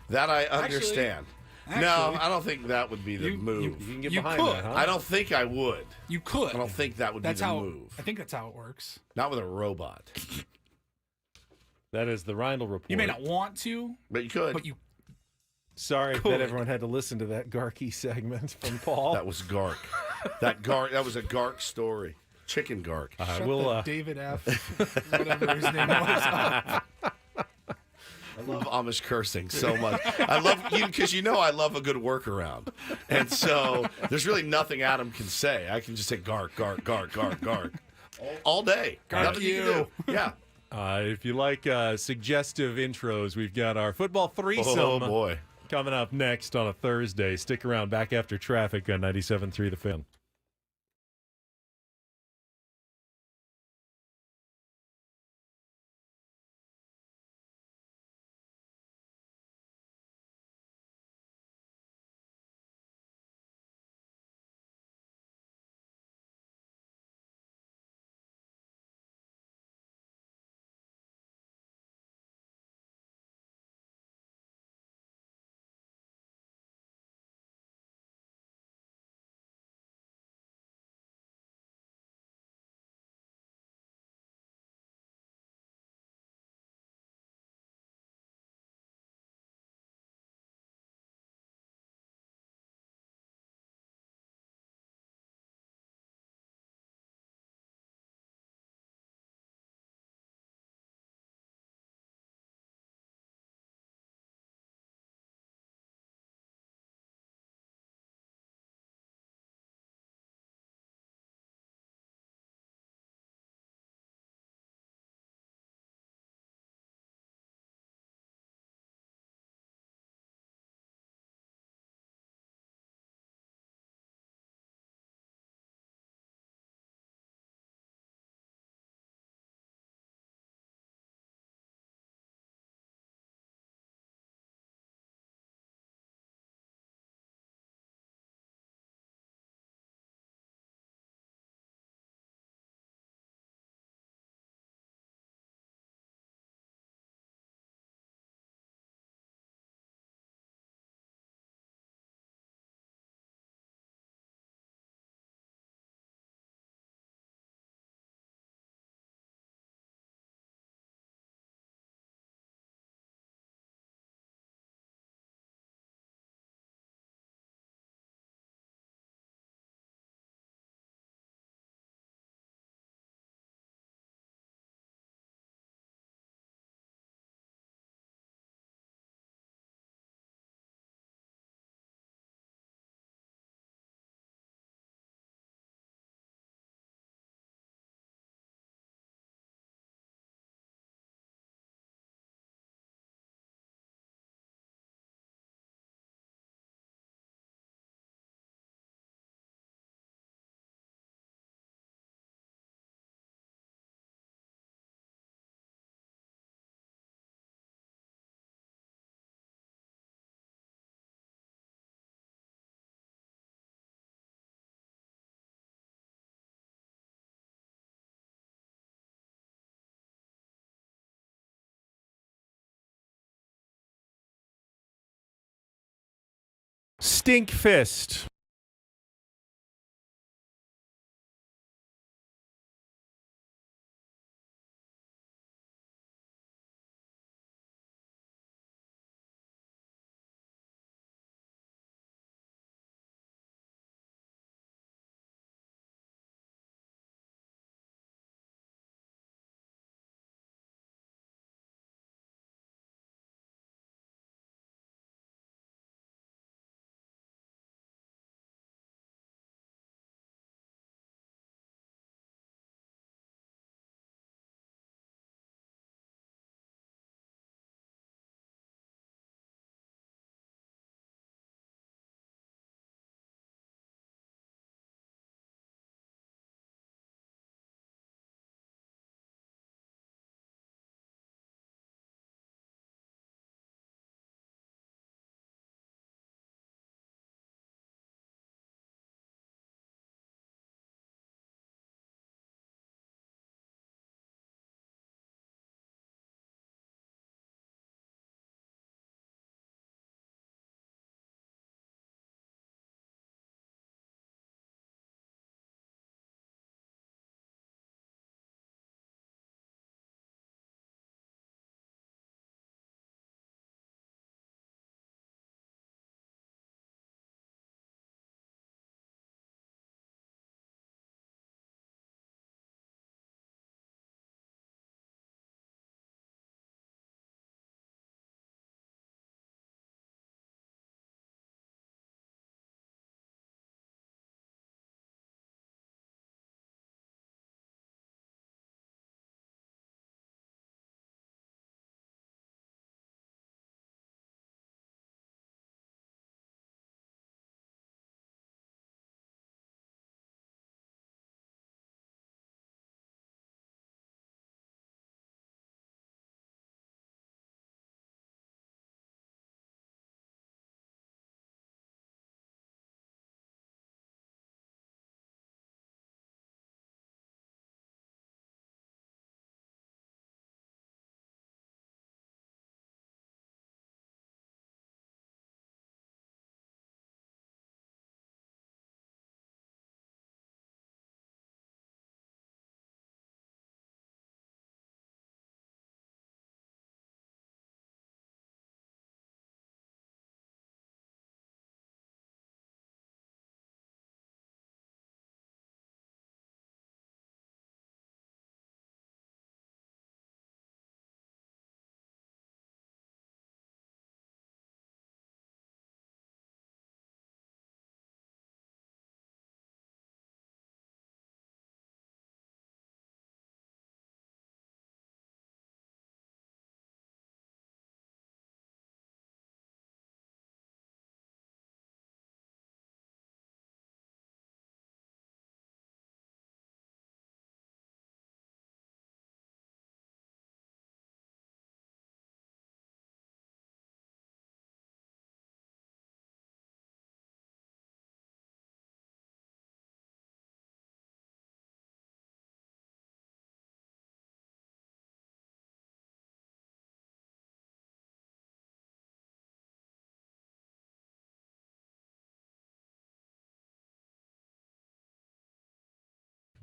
That I understand. No, I don't think that would be the move. You can get You behind could. that, huh? I don't think I would. You could. I don't think that would That's be the how. move. I think that's how it works. Not with a robot. That is the Reindl Report. You may not want to, But you could. but you Sorry could. that everyone had to listen to that Garky segment from Paul. That was Gark. That was a Gark story. Chicken Gark. shut we'll, the David F. whatever his name was. I love Amish cursing so much. I love you because I love a good workaround, and so there's really nothing Adam can say. I can just say Gark, Gark, Gark, Gark, Gark all day. Gark Nothing you can do. Yeah. If you like suggestive intros, we've got our football threesome. Oh boy. Coming up next on a Thursday. Stick around. Back after traffic on 97.3 The Fan. Stink fist.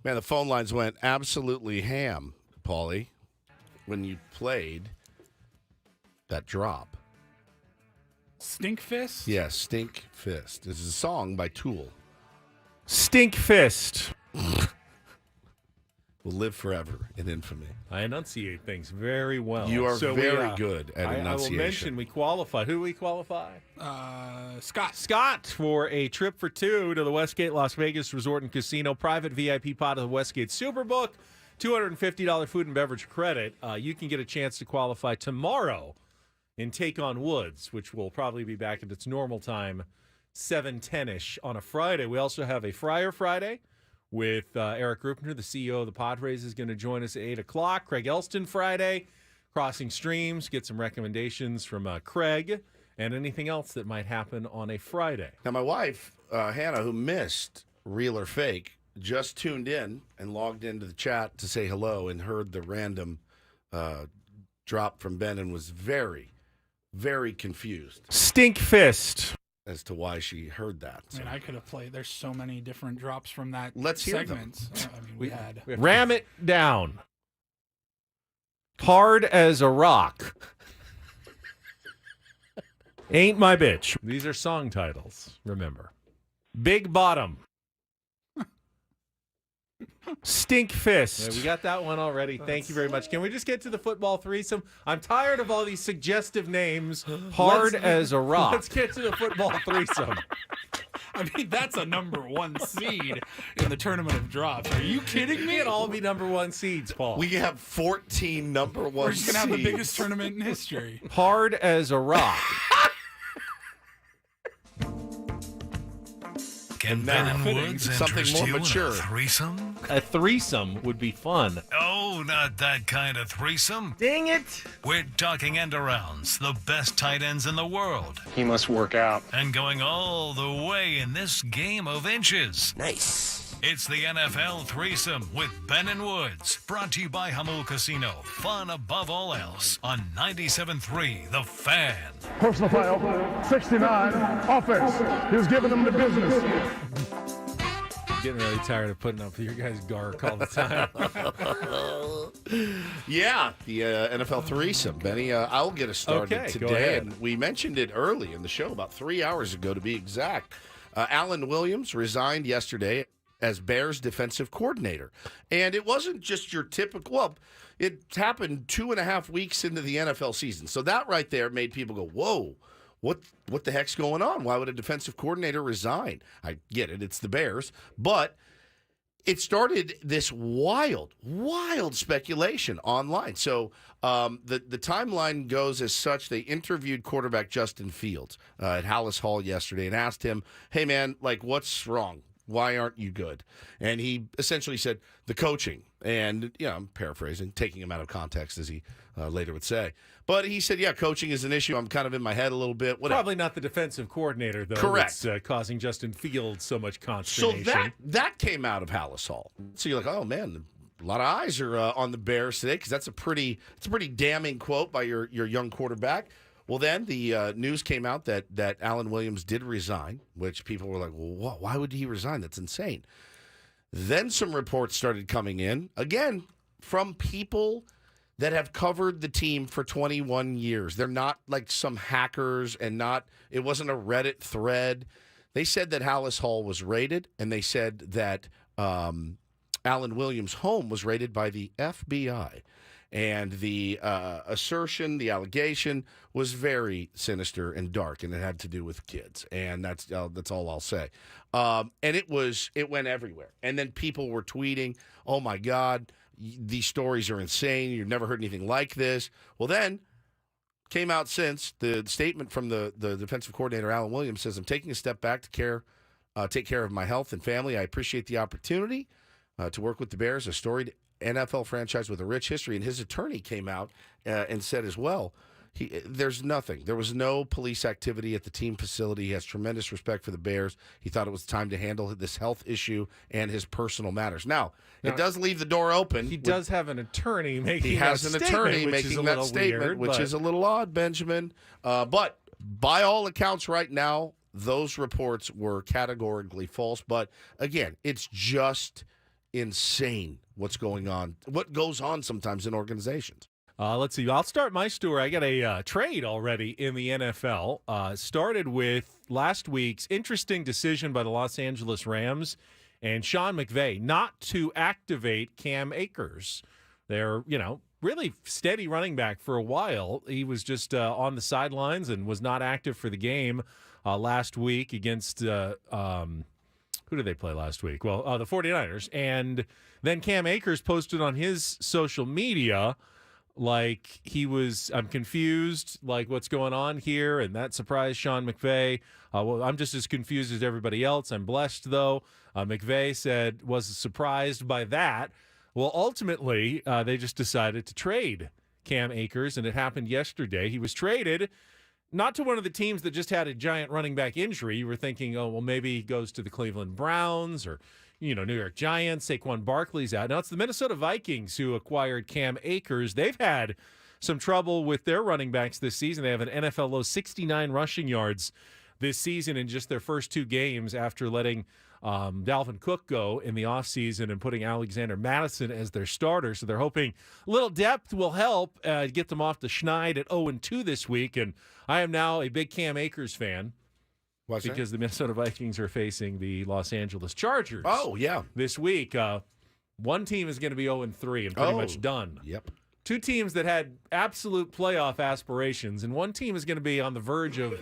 Man, the phone lines went absolutely ham, Paulie, when you played that drop. Stink fist? Yes, Stink Fist. This is a song by Tool. Stink fist. Will live forever in infamy. I enunciate things very well. You are So very good at enunciation. I will mention we qualify. Who do we qualify? Scott. Scott for a trip for two to the Westgate Las Vegas Resort and Casino. Private VIP pot of the Westgate Superbook. $250 food and beverage credit. You can get a chance to qualify tomorrow and take on Woods, which will probably be back at its normal time, 7:10-ish on a Friday. We also have a Friar Friday with Eric Rupner, the CEO of the Padres, is going to join us at 8 o'clock. Craig Elston Friday, Crossing Streams, get some recommendations from Craig and anything else that might happen on a Friday. Now, my wife, Hannah, who missed Real or Fake, just tuned in and logged into the chat to say hello and heard the random drop from Ben and was very, very confused. Stink fist. as to why she heard that. I mean, I could have played. There's so many different drops from that Let's hear segment. them. I mean, we had. Ram it down. Hard as a rock. Ain't my bitch. These are song titles, remember. Big bottom. Stink fist. Yeah, we got that one already. Thank you very much. Can we just get to the football threesome? I'm tired of all these suggestive names. Hard as a rock. Let's get to the football threesome. I mean, that's a number 1 seed in the tournament of drops. Are you kidding me? It'd all be number 1 seeds, Paul. We have 14 number 1 We're just going to have the biggest tournament in history. Hard as a rock. Can Ben and Woods something interest more you mature. in a threesome? A threesome would be fun. Oh, not that kind of threesome. Dang it. We're talking end-arounds, the best tight ends in the world. He must work out. And going all the way in this game of inches. Nice. It's the NFL Threesome with Ben and Woods. Brought to you by Hamul Casino. Fun above all else on 97.3 The Fan. Personal foul, 69, offense. He was giving them the business. Getting really tired of putting up with your guys' gark all the time. Yeah, the NFL Threesome. Benny, I'll get us started Okay, go today. ahead. And we mentioned it early in the show, about 3 hours ago to be exact. Alan Williams resigned yesterday as Bears defensive coordinator. And it wasn't just your typical, well, it happened 2.5 weeks into the NFL season. So that right there made people go, whoa, what the heck's going on? Why would a defensive coordinator resign? I get it, it's the Bears. But it started this wild speculation online. So the timeline goes as such. They interviewed quarterback Justin Fields at Hallis Hall yesterday and asked him, hey, man, like, what's wrong? Why aren't you good? And he essentially said, the coaching. And, I'm paraphrasing, taking him out of context, as he later would say. But he said, yeah, coaching is an issue. I'm kind of in my head a little bit. Whatever. Probably not the defensive coordinator, though. Correct. That's causing Justin Fields so much consternation. So that came out of Hallis Hall. So you're like, oh, man, a lot of eyes are on the Bears today because it's a pretty damning quote by your young quarterback. Well, then the news came out that Alan Williams did resign, which people were like, well, why would he resign? That's insane. Then some reports started coming in, again, from people that have covered the team for 21 years. They're not like some hackers it wasn't a Reddit thread. They said that Hallis Hall was raided, and they said that Alan Williams' home was raided by the FBI. And the assertion, the allegation was very sinister and dark, and it had to do with kids. And that's all I'll say. And it went everywhere. And then people were tweeting, oh, my God, these stories are insane. You've never heard anything like this. Well, then came out since the statement from the defensive coordinator, Alan Williams, says, I'm taking a step back to take care of my health and family. I appreciate the opportunity to work with the Bears, a storied NFL franchise with a rich history. And his attorney came out and said as well, there's nothing. There was no police activity at the team facility. He has tremendous respect for the Bears. He thought it was time to handle this health issue and his personal matters. Now it does leave the door open. He does have an attorney making that statement, which is a little odd, Benjamin. But by all accounts right now, those reports were categorically false. But again, it's just insane what goes on sometimes in organizations. Let's see. I'll start my story. I got a trade already in the NFL. Started with last week's interesting decision by the Los Angeles Rams and Sean McVay not to activate Cam Akers. They're, really steady running back for a while. He was just on the sidelines and was not active for the game last week against who did they play last week? Well, the 49ers. And then Cam Akers posted on his social media like I'm confused, like what's going on here, and that surprised Sean McVay. Well, I'm just as confused as everybody else. I'm blessed, though. McVay said was surprised by that. Well, ultimately, they just decided to trade Cam Akers, and it happened yesterday. He was traded not to one of the teams that just had a giant running back injury. You were thinking, oh, well, maybe he goes to the Cleveland Browns or New York Giants. Saquon Barkley's out. Now it's the Minnesota Vikings who acquired Cam Akers. They've had some trouble with their running backs this season. They have an NFL low 69 rushing yards this season in just their first 2 games after letting Dalvin Cook go in the offseason and putting Alexander Madison as their starter. So they're hoping a little depth will help get them off the schneid at 0-2 this week. And I am now a big Cam Akers fan. What's because that? the Minnesota Vikings are facing the Los Angeles Chargers. Oh, yeah. This week. One team is going to be 0-3 and pretty much done. Yep. 2 teams that had absolute playoff aspirations, and one team is going to be on the verge of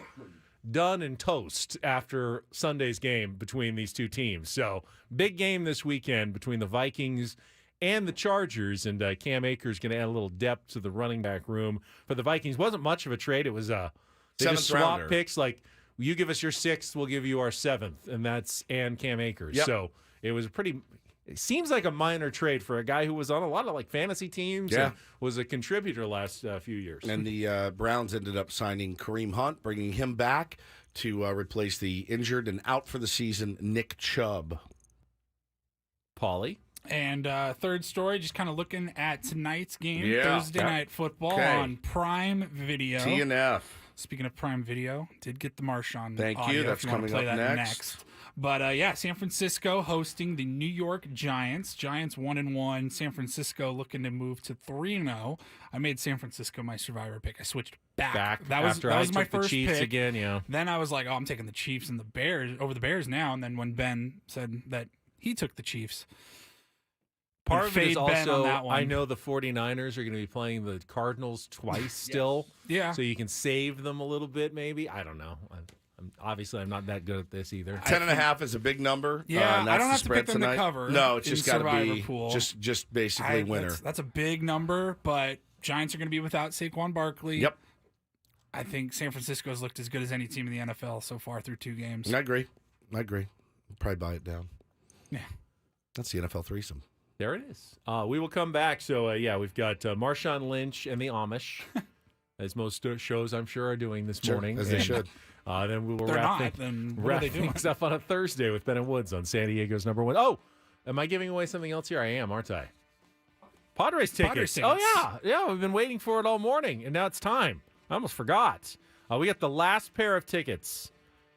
done and toast after Sunday's game between these 2 teams. So, big game this weekend between the Vikings and the Chargers, and Cam Akers going to add a little depth to the running back room for the Vikings. Wasn't much of a trade. It was they just swapped picks. Like, you give us your 6th, we'll give you our 7th, and Cam Akers. Yep. So, it was it seems like a minor trade for a guy who was on a lot of fantasy teams and was a contributor last few years. And the Browns ended up signing Kareem Hunt, bringing him back to replace the injured and out for the season Nick Chubb. Paulie? And third story, just kind of looking at tonight's game, Yeah. Thursday Night Football on Prime Video. TNF. Speaking of Prime Video, did get the Marshawn Thank you. audio That's if you want to coming play up that next. But San Francisco hosting the New York Giants. Giants 1-1. San Francisco looking to move to 3-0. I made San Francisco my survivor pick. I switched back. That was my took first the Chiefs pick. again. Yeah. Then I was like, I'm taking the Chiefs and the Bears over the Bears now. And then when Ben said that he took the Chiefs, Part of it is fade Ben on also, that one. I know the 49ers are going to be playing the Cardinals twice still. Yeah. So you can save them a little bit, maybe. I don't know. I'm not that good at this either. 10.5 is a big number. Yeah, and I that's don't the have to spread pick them tonight. to cover. No, it's in just got to Survivor be pool. just basically winner. That's a big number, but Giants are going to be without Saquon Barkley. Yep. I think San Francisco's looked as good as any team in the NFL so far through 2 games. I agree. Probably buy it down. Yeah. That's the NFL threesome. There it is. We will come back. So, we've got Marshawn Lynch and the Amish, as most shows, I'm sure, are doing this morning. As they should. Then we will They're wrap, not, then what are they doing? things up on a Thursday with Ben and Woods on San Diego's #1. Oh, am I giving away something else here? I am, aren't I? Padres tickets. Oh, yeah. We've been waiting for it all morning, and now it's time. I almost forgot. We got the last pair of tickets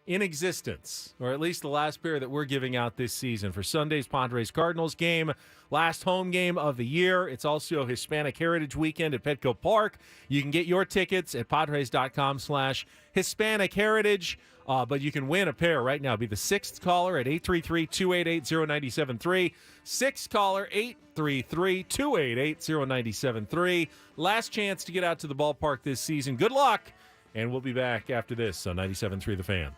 in existence, or at least the last pair that we're giving out this season for Sunday's Padres-Cardinals game, last home game of the year. It's also Hispanic Heritage Weekend at Petco Park. You can get your tickets at Padres.com/Hispanic Heritage, but you can win a pair right now. Be the 6th caller at 833-288-0973. 6th caller, 833-288-0973. Last chance to get out to the ballpark this season. Good luck, and we'll be back after this on 97.3 The Fan.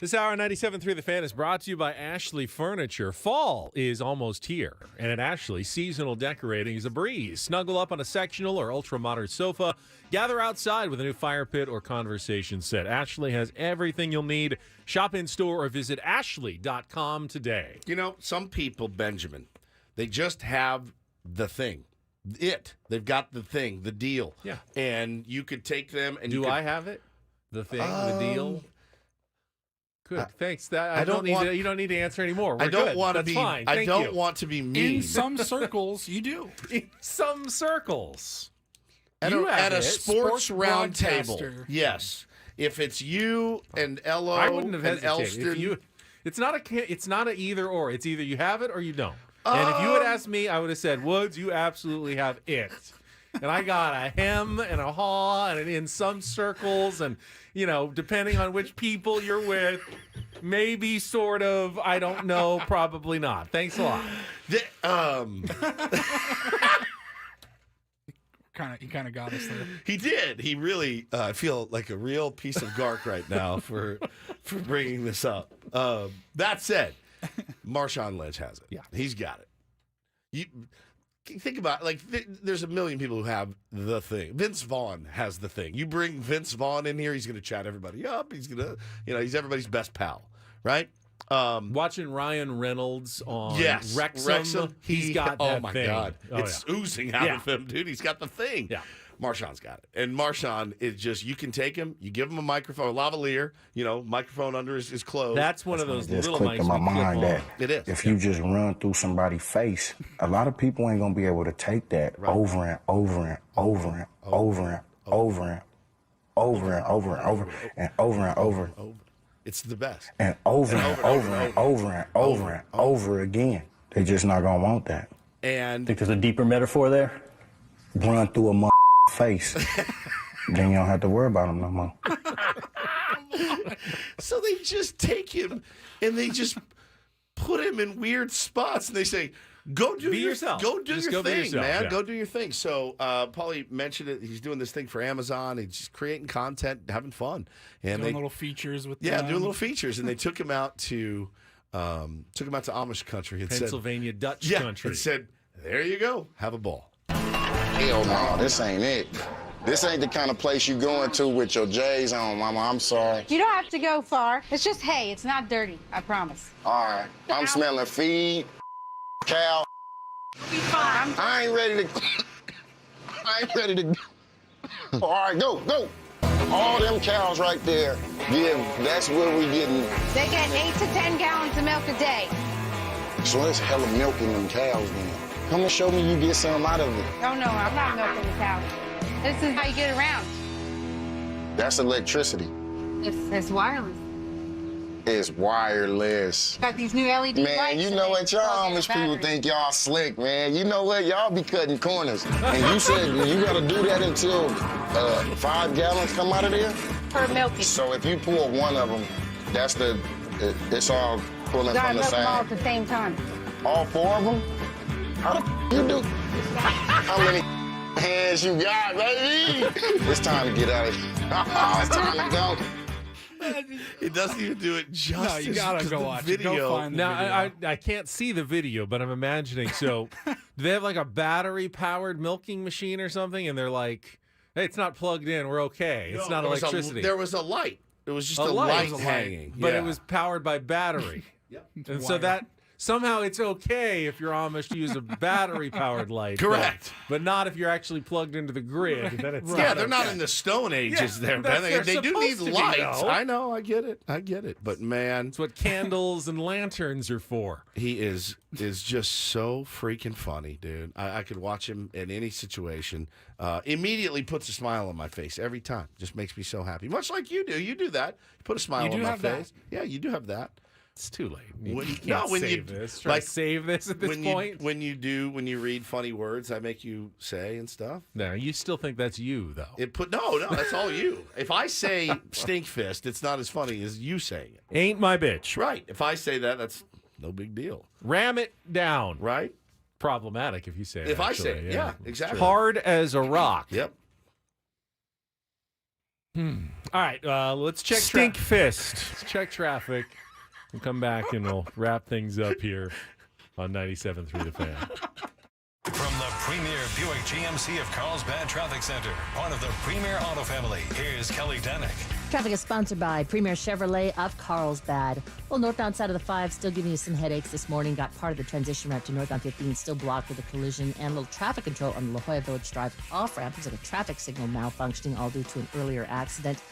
This hour on 97.3 The Fan is brought to you by Ashley Furniture. Fall is almost here, and at Ashley, seasonal decorating is a breeze. Snuggle up on a sectional or ultra-modern sofa. Gather outside with a new fire pit or conversation set. Ashley has everything you'll need. Shop in-store or visit ashley.com today. You know, some people, Benjamin, they just have the thing. They've got the thing, the deal. Yeah. And you could take them and I have it? The thing, the deal? Good. Thanks. You don't need to answer anymore. We're good. That's fine. I don't want to be mean. In some circles, you do. In some circles. At a sports round table. broadcaster. Yes. If it's you and Ello I wouldn't have and hesitated. Elston. It's not a either or. It's either you have it or you don't. And if you had asked me, I would have said, Woods, you absolutely have it. And I got a hem and a haw and in some circles and, depending on which people you're with, maybe sort of, I don't know, probably not. Thanks a lot. He kind of got us there. He did. He really. I feel like a real piece of gark right now for bringing this up. That said, Marshawn Lynch has it. Yeah, he's got it. You think about there's a million people who have the thing. Vince Vaughn has the thing. You bring Vince Vaughn in here, he's going to chat everybody up. He's going to, he's everybody's best pal, right? Watching Ryan Reynolds on Wrexham, he's got that oh my thing. God. It's oozing out of him, dude. He's got the thing. Yeah. Marshawn's got it. And Marshawn is just, you can take him, you give him a microphone, a lavalier, microphone under his clothes. That's one of those just little clicked mics in my we clip mind on. that It is. if you just run through somebody's face, a lot of people ain't gonna be able to take that over and over and over and over and over and over and over and over and over and over. It's the best. And over and over and over and over and over again. They just not gonna want that. And think there's a deeper metaphor there? Run through a face. Then you don't have to worry about them no more. So they just take him and they just put him in weird spots and they say, go do yourself. Go do Just your go be thing, yourself, man. yeah. Go do your thing. So Paulie mentioned it. He's doing this thing for Amazon. He's just creating content, having fun. And Doing little features with doing them. little features. And they took him out to Amish country and Pennsylvania Dutch said, country. and said, there you go. Have a ball. Hell no, this ain't it. This ain't the kind of place you going to with your J's on, Mama. I'm sorry. You don't have to go far. It's just hay. It's not dirty. I promise. All right. I'm smelling feed, cow. Be fine. I ain't ready to. All right, go. All them cows right there. Yeah, that's where we getting. They get 8 to 10 gallons of milk a day. So there's hella milk in them cows then. Come and show me you get something out of it. Oh, no, I'm not milking the cow. This is how you get around. That's electricity. It's wireless. It's wireless. Got these new LED lights. Man, you know what? Y'all Amish people think y'all slick, man. You know what? Y'all be cutting corners. And you said you got to do that until 5 gallons come out of there? For milking. So if you pull one of them, it's all pulling You gotta from the milk them all same. at the same time. All 4 of them? How the you do? How many hands you got, baby? It's time to get out of here. It's time to go. It doesn't even do it justice. No, you gotta go watch it. video. Go find the Now, video. I can't see the video, but I'm imagining. So, do they have like a battery-powered milking machine or something? And they're like, hey, it's not plugged in. We're okay. It's not electricity. There was a light. It was just a light hanging. But Yeah. it was powered by battery. Yep. And so that somehow it's okay if you're Amish to use a battery-powered light. Correct. But not if you're actually plugged into the grid. Then it's Yeah, not they're not okay. in the Stone Ages there, that's- Ben. They they're do need supposed to be, lights. though. I know. I get it. But man, It's what candles and lanterns are for. he is just so freaking funny, dude. I could watch him in any situation. Immediately puts a smile on my face every time. Just makes me so happy. Much like you do. You do that. You put a smile You on do my have that. face. Yeah, you do have that. It's too late. You When- can't no, when save you- this. Try like, to save this at this when point. when you read funny words, I make you say and stuff. No, you still think that's you, though. No, that's all you. If I say stink fist, it's not as funny as you saying it. Ain't my bitch. Right. If I say that, that's no big deal. Ram it down. Right. Problematic if you say it. If I actually, say it, yeah, exactly. Hard as a rock. Yep. All right, let's check Stink Fist. Let's check traffic. We'll come back and we'll wrap things up here on 97.3 The Fan. From the premier Buick GMC of Carlsbad Traffic Center, part of the Premier Auto family, here's Kelly Denick. Traffic is sponsored by Premier Chevrolet of Carlsbad. Well, northbound side of the 5 still giving you some headaches this morning. Got part of the transition ramp to northbound 15 still blocked with a collision and a little traffic control on the La Jolla Village Drive off-ramp. There's like a traffic signal malfunctioning, all due to an earlier accident.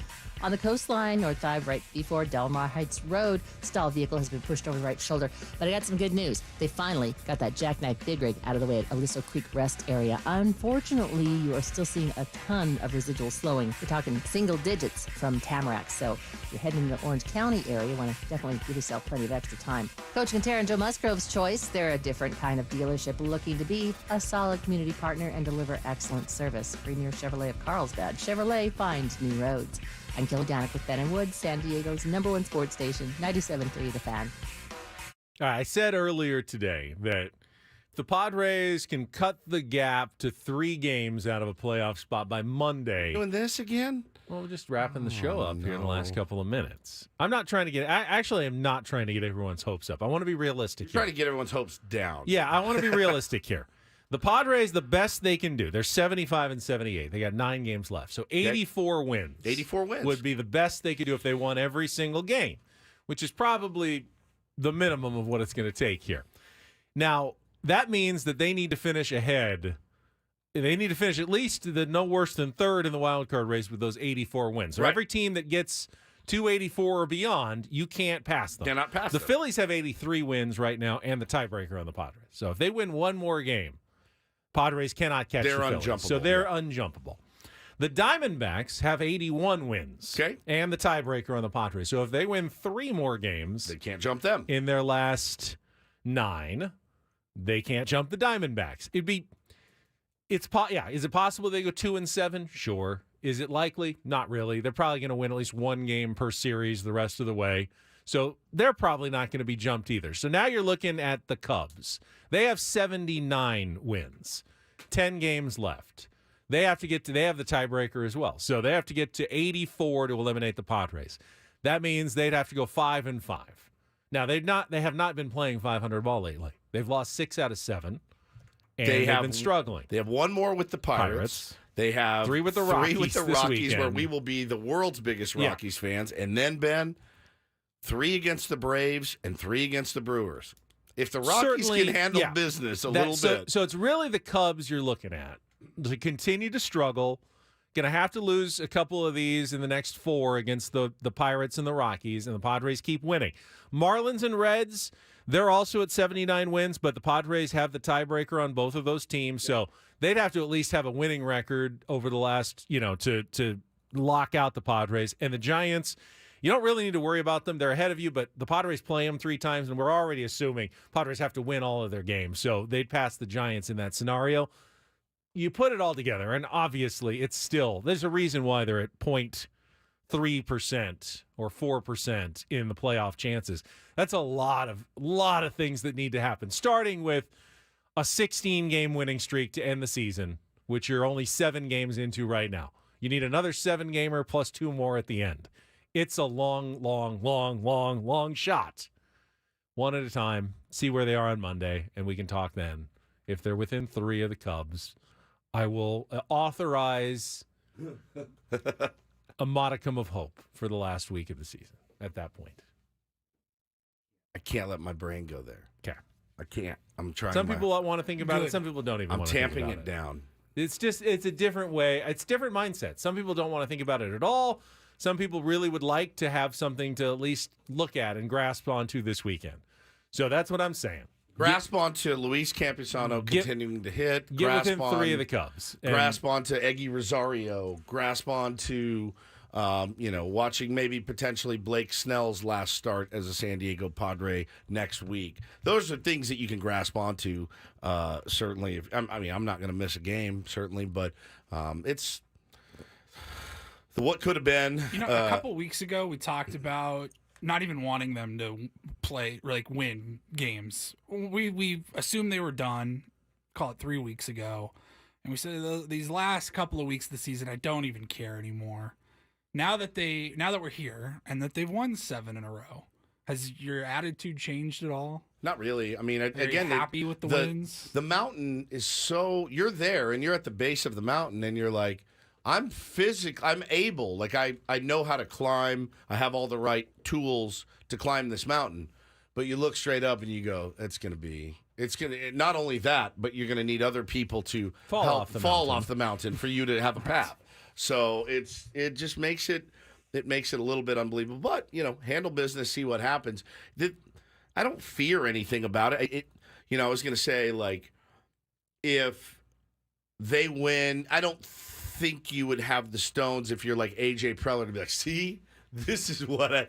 On the coastline, North 5, right before Del Mar Heights Road, stalled vehicle has been pushed over the right shoulder. But I got some good news. They finally got that jackknife big rig out of the way at Aliso Creek Rest area. Unfortunately, you are still seeing a ton of residual slowing. We're talking single digits from Tamarack. So if you're heading to the Orange County area, you want to definitely give yourself plenty of extra time. Coach Quintero and Joe Musgrove's choice. They're a different kind of dealership looking to be a solid community partner and deliver excellent service. Premier Chevrolet of Carlsbad. Chevrolet finds new roads. I'm Kelly Danick with Ben & Woods, San Diego's #1 sports station, 97.3 The Fan. All right, I said earlier today that if the Padres can cut the gap to 3 games out of a playoff spot by Monday. Doing this again? Well, we're just wrapping the show up here in the last couple of minutes. I'm not trying to get, I actually am not trying to get everyone's hopes up. I want to be realistic here. Trying to get everyone's hopes down. Yeah, I want to be realistic here. The Padres, the best they can do. They're 75 and 78. They got 9 games left. So 84 wins. 84 wins. Would be the best they could do if they won every single game, which is probably the minimum of what it's going to take here. Now, that means that they need to finish ahead. They need to finish at least no worse than 3rd in the wild card race with those 84 wins. So every team that gets 284 or beyond, you can't pass them. Cannot pass them. them. The Phillies have 83 wins right now and the tiebreaker on the Padres. So if they win one more game, Padres cannot catch the Phillies. Unjumpable. So they're unjumpable. The Diamondbacks have 81 wins. Okay. And the tiebreaker on the Padres. So if they win 3 more games, they can't jump them. In their last 9, they can't jump the Diamondbacks. Is it possible they go 2-7? Sure. Is it likely? Not really. They're probably going to win at least 1 game per series the rest of the way. So they're probably not going to be jumped either. So now you're looking at the Cubs. They have 79 wins, 10 games left. They have the tiebreaker as well. So they have to get to 84 to eliminate the Padres. That means they'd have to go 5-5. Now they have not been playing 500 ball lately. They've lost 6 out of 7. And they've been struggling. They have 1 more with the Pirates. They have 3 with the Rockies, this weekend, where we will be the world's biggest Rockies fans. And then, Ben, 3 against the Braves and 3 against the Brewers. If the Rockies can handle business a little bit. So it's really the Cubs you're looking at to continue to struggle. Going to have to lose a couple of these in the next 4 against the Pirates and the Rockies, and the Padres keep winning. Marlins and Reds, they're also at 79 wins, but the Padres have the tiebreaker on both of those teams, so they'd have to at least have a winning record over the last, to lock out the Padres. And the Giants, you don't really need to worry about them. They're ahead of you, but the Padres play them 3 times, and we're already assuming Padres have to win all of their games. So they'd pass the Giants in that scenario. You put it all together, and obviously there's a reason why they're at 0.3% or 4% in the playoff chances. That's a lot of things that need to happen, starting with a 16-game winning streak to end the season, which you're only 7 games into right now. You need another 7-gamer plus 2 more at the end. It's a long shot. One at a time. See where they are on Monday, and we can talk then. If they're within 3 of the Cubs, I will authorize a modicum of hope for the last week of the season at that point. I can't let my brain go there. Okay. I can't. I'm trying. Some people want to think about it. Some people don't even want to think about it. I'm tamping it down. It's a different way. It's a different mindset. Some people don't want to think about it at all. Some people really would like to have something to at least look at and grasp onto this weekend. So that's what I'm saying. Grasp onto Luis Campusano continuing to hit. Get grasp within 3 of the Cubs. Grasp onto Eggy Rosario. Grasp onto, watching maybe potentially Blake Snell's last start as a San Diego Padre next week. Those are things that you can grasp onto, certainly. I'm not going to miss a game, certainly, but it's what could have been. A couple weeks ago, we talked about not even wanting them to win games. We assumed they were done, call it 3 weeks ago. And we said these last couple of weeks of the season, I don't even care anymore. now that we're here and that they've won 7 in a row, has your attitude changed at all? Not really. I mean, Are again, you happy with the wins? The mountain is so, you're there and you're at the base of the mountain and you're like, I'm able, like I know how to climb. I have all the right tools to climb this mountain. But you look straight up and you go, it's going to not only that, but you're going to need other people to fall off the mountain for you to have a path. So it just makes it a little bit unbelievable. But, handle business, see what happens. I don't fear anything about it. I was going to say, like, if they win, I don't think you would have the stones if you're like A.J. Preller to be like, see? This is what I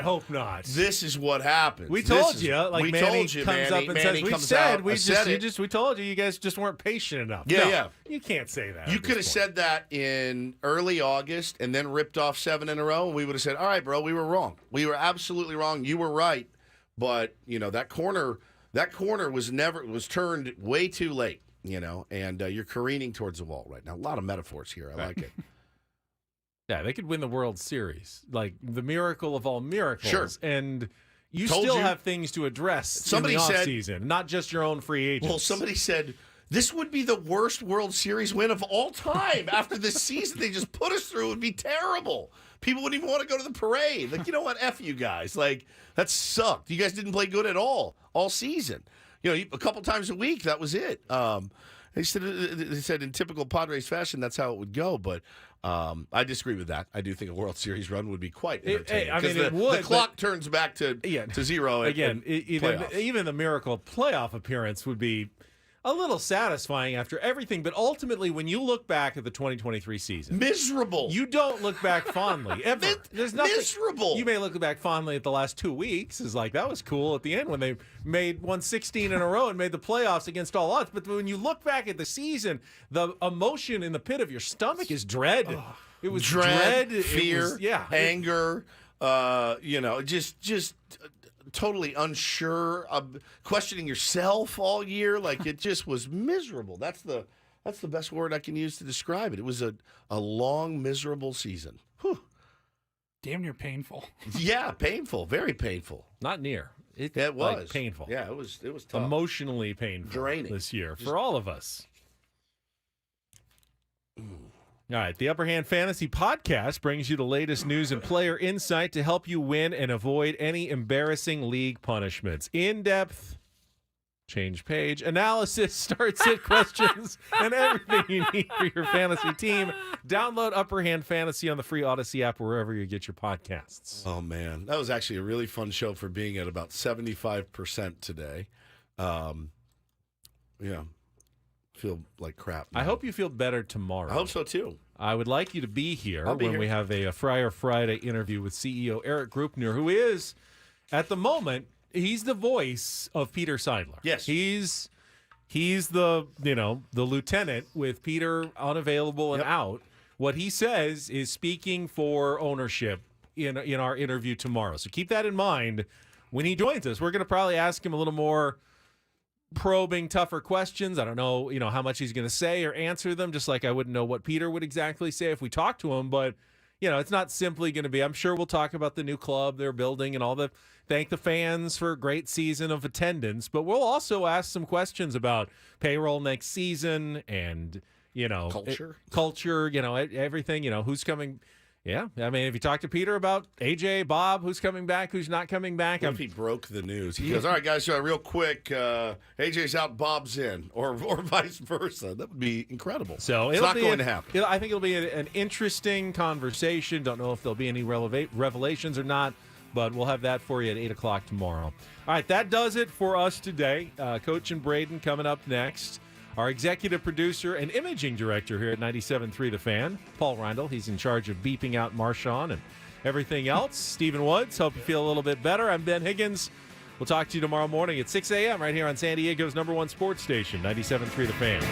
hope not. This is what happens. We told you. Like we Manny told you, comes Manny, up and Manny says, we told you guys just weren't patient enough. Yeah, no, yeah. You can't say that. You could have said that in early August and then ripped off 7 in a row, and we would have said, all right, bro, we were wrong. We were absolutely wrong. You were right. But, that corner was turned way too late, and you're careening towards the wall right now. A lot of metaphors here. I like it. Yeah, they could win the World Series, like the miracle of all miracles. Sure. And you still have things to address in the offseason, not just your own free agents. Well, somebody said this would be the worst World Series win of all time. After this season they just put us through, it would be terrible. People wouldn't even want to go to the parade. Like, you know what? F you guys. Like, that sucked. You guys didn't play good at all season. A couple times a week, that was it. They said in typical Padres fashion, that's how it would go. But I disagree with that. I do think a World Series run would be quite entertaining. It would. The clock turns back to zero. Even the miracle playoff appearance would be a little satisfying after everything. But ultimately, when you look back at the 2023 season, miserable. You don't look back fondly ever. There's nothing miserable. You may look back fondly at the last 2 weeks. Is like that was cool at the end when they won 16 in a row and made the playoffs against all odds. But when you look back at the season, the emotion in the pit of your stomach is dread. It was dread, fear, anger. Just totally unsure, questioning yourself all year. Like, it just was miserable. That's the best word I can use to describe it. It was a long, miserable season. Whew. Damn near painful. Yeah, painful. Very painful. Not near. It was like, painful. Yeah, it was tough. Emotionally painful. Draining this year for all of us. All right, the Upper Hand Fantasy Podcast brings you the latest news and player insight to help you win and avoid any embarrassing league punishments. In-depth, change page, analysis, start-sit questions, and everything you need for your fantasy team. Download Upper Hand Fantasy on the free Odyssey app wherever you get your podcasts. Oh, man. That was actually a really fun show for being at about 75% today. Yeah. Feel like crap now. I hope you feel better tomorrow. I hope so too. I would like you to be here I'll be when here. we have a Friar Friday interview with CEO Eric Grupner, who is, at the moment, he's the voice of Peter Seidler. Yes. He's the the lieutenant with Peter unavailable and out. What he says is speaking for ownership in our interview tomorrow. So keep that in mind when he joins us. We're going to probably ask him a little more probing, tougher questions. I don't know, how much he's going to say or answer them, just like I wouldn't know what Peter would exactly say if we talked to him. But, it's not simply going to be, I'm sure we'll talk about the new club they're building and thank the fans for a great season of attendance. But we'll also ask some questions about payroll next season and, culture, everything, who's coming. Yeah, I mean, if you talk to Peter about AJ, Bob, who's coming back, who's not coming back. What if he broke the news? He goes, all right, guys, real quick, AJ's out, Bob's in, or vice versa. That would be incredible. So it's not going to happen. I think it'll be an interesting conversation. Don't know if there'll be any revelations or not, but we'll have that for you at 8 o'clock tomorrow. All right, that does it for us today. Coach and Braden coming up next. Our executive producer and imaging director here at 97.3 The Fan, Paul Reindl. He's in charge of beeping out Marshawn and everything else. Stephen Woods, hope you feel a little bit better. I'm Ben Higgins. We'll talk to you tomorrow morning at 6 a.m. right here on San Diego's #1 sports station, 97.3 The Fan.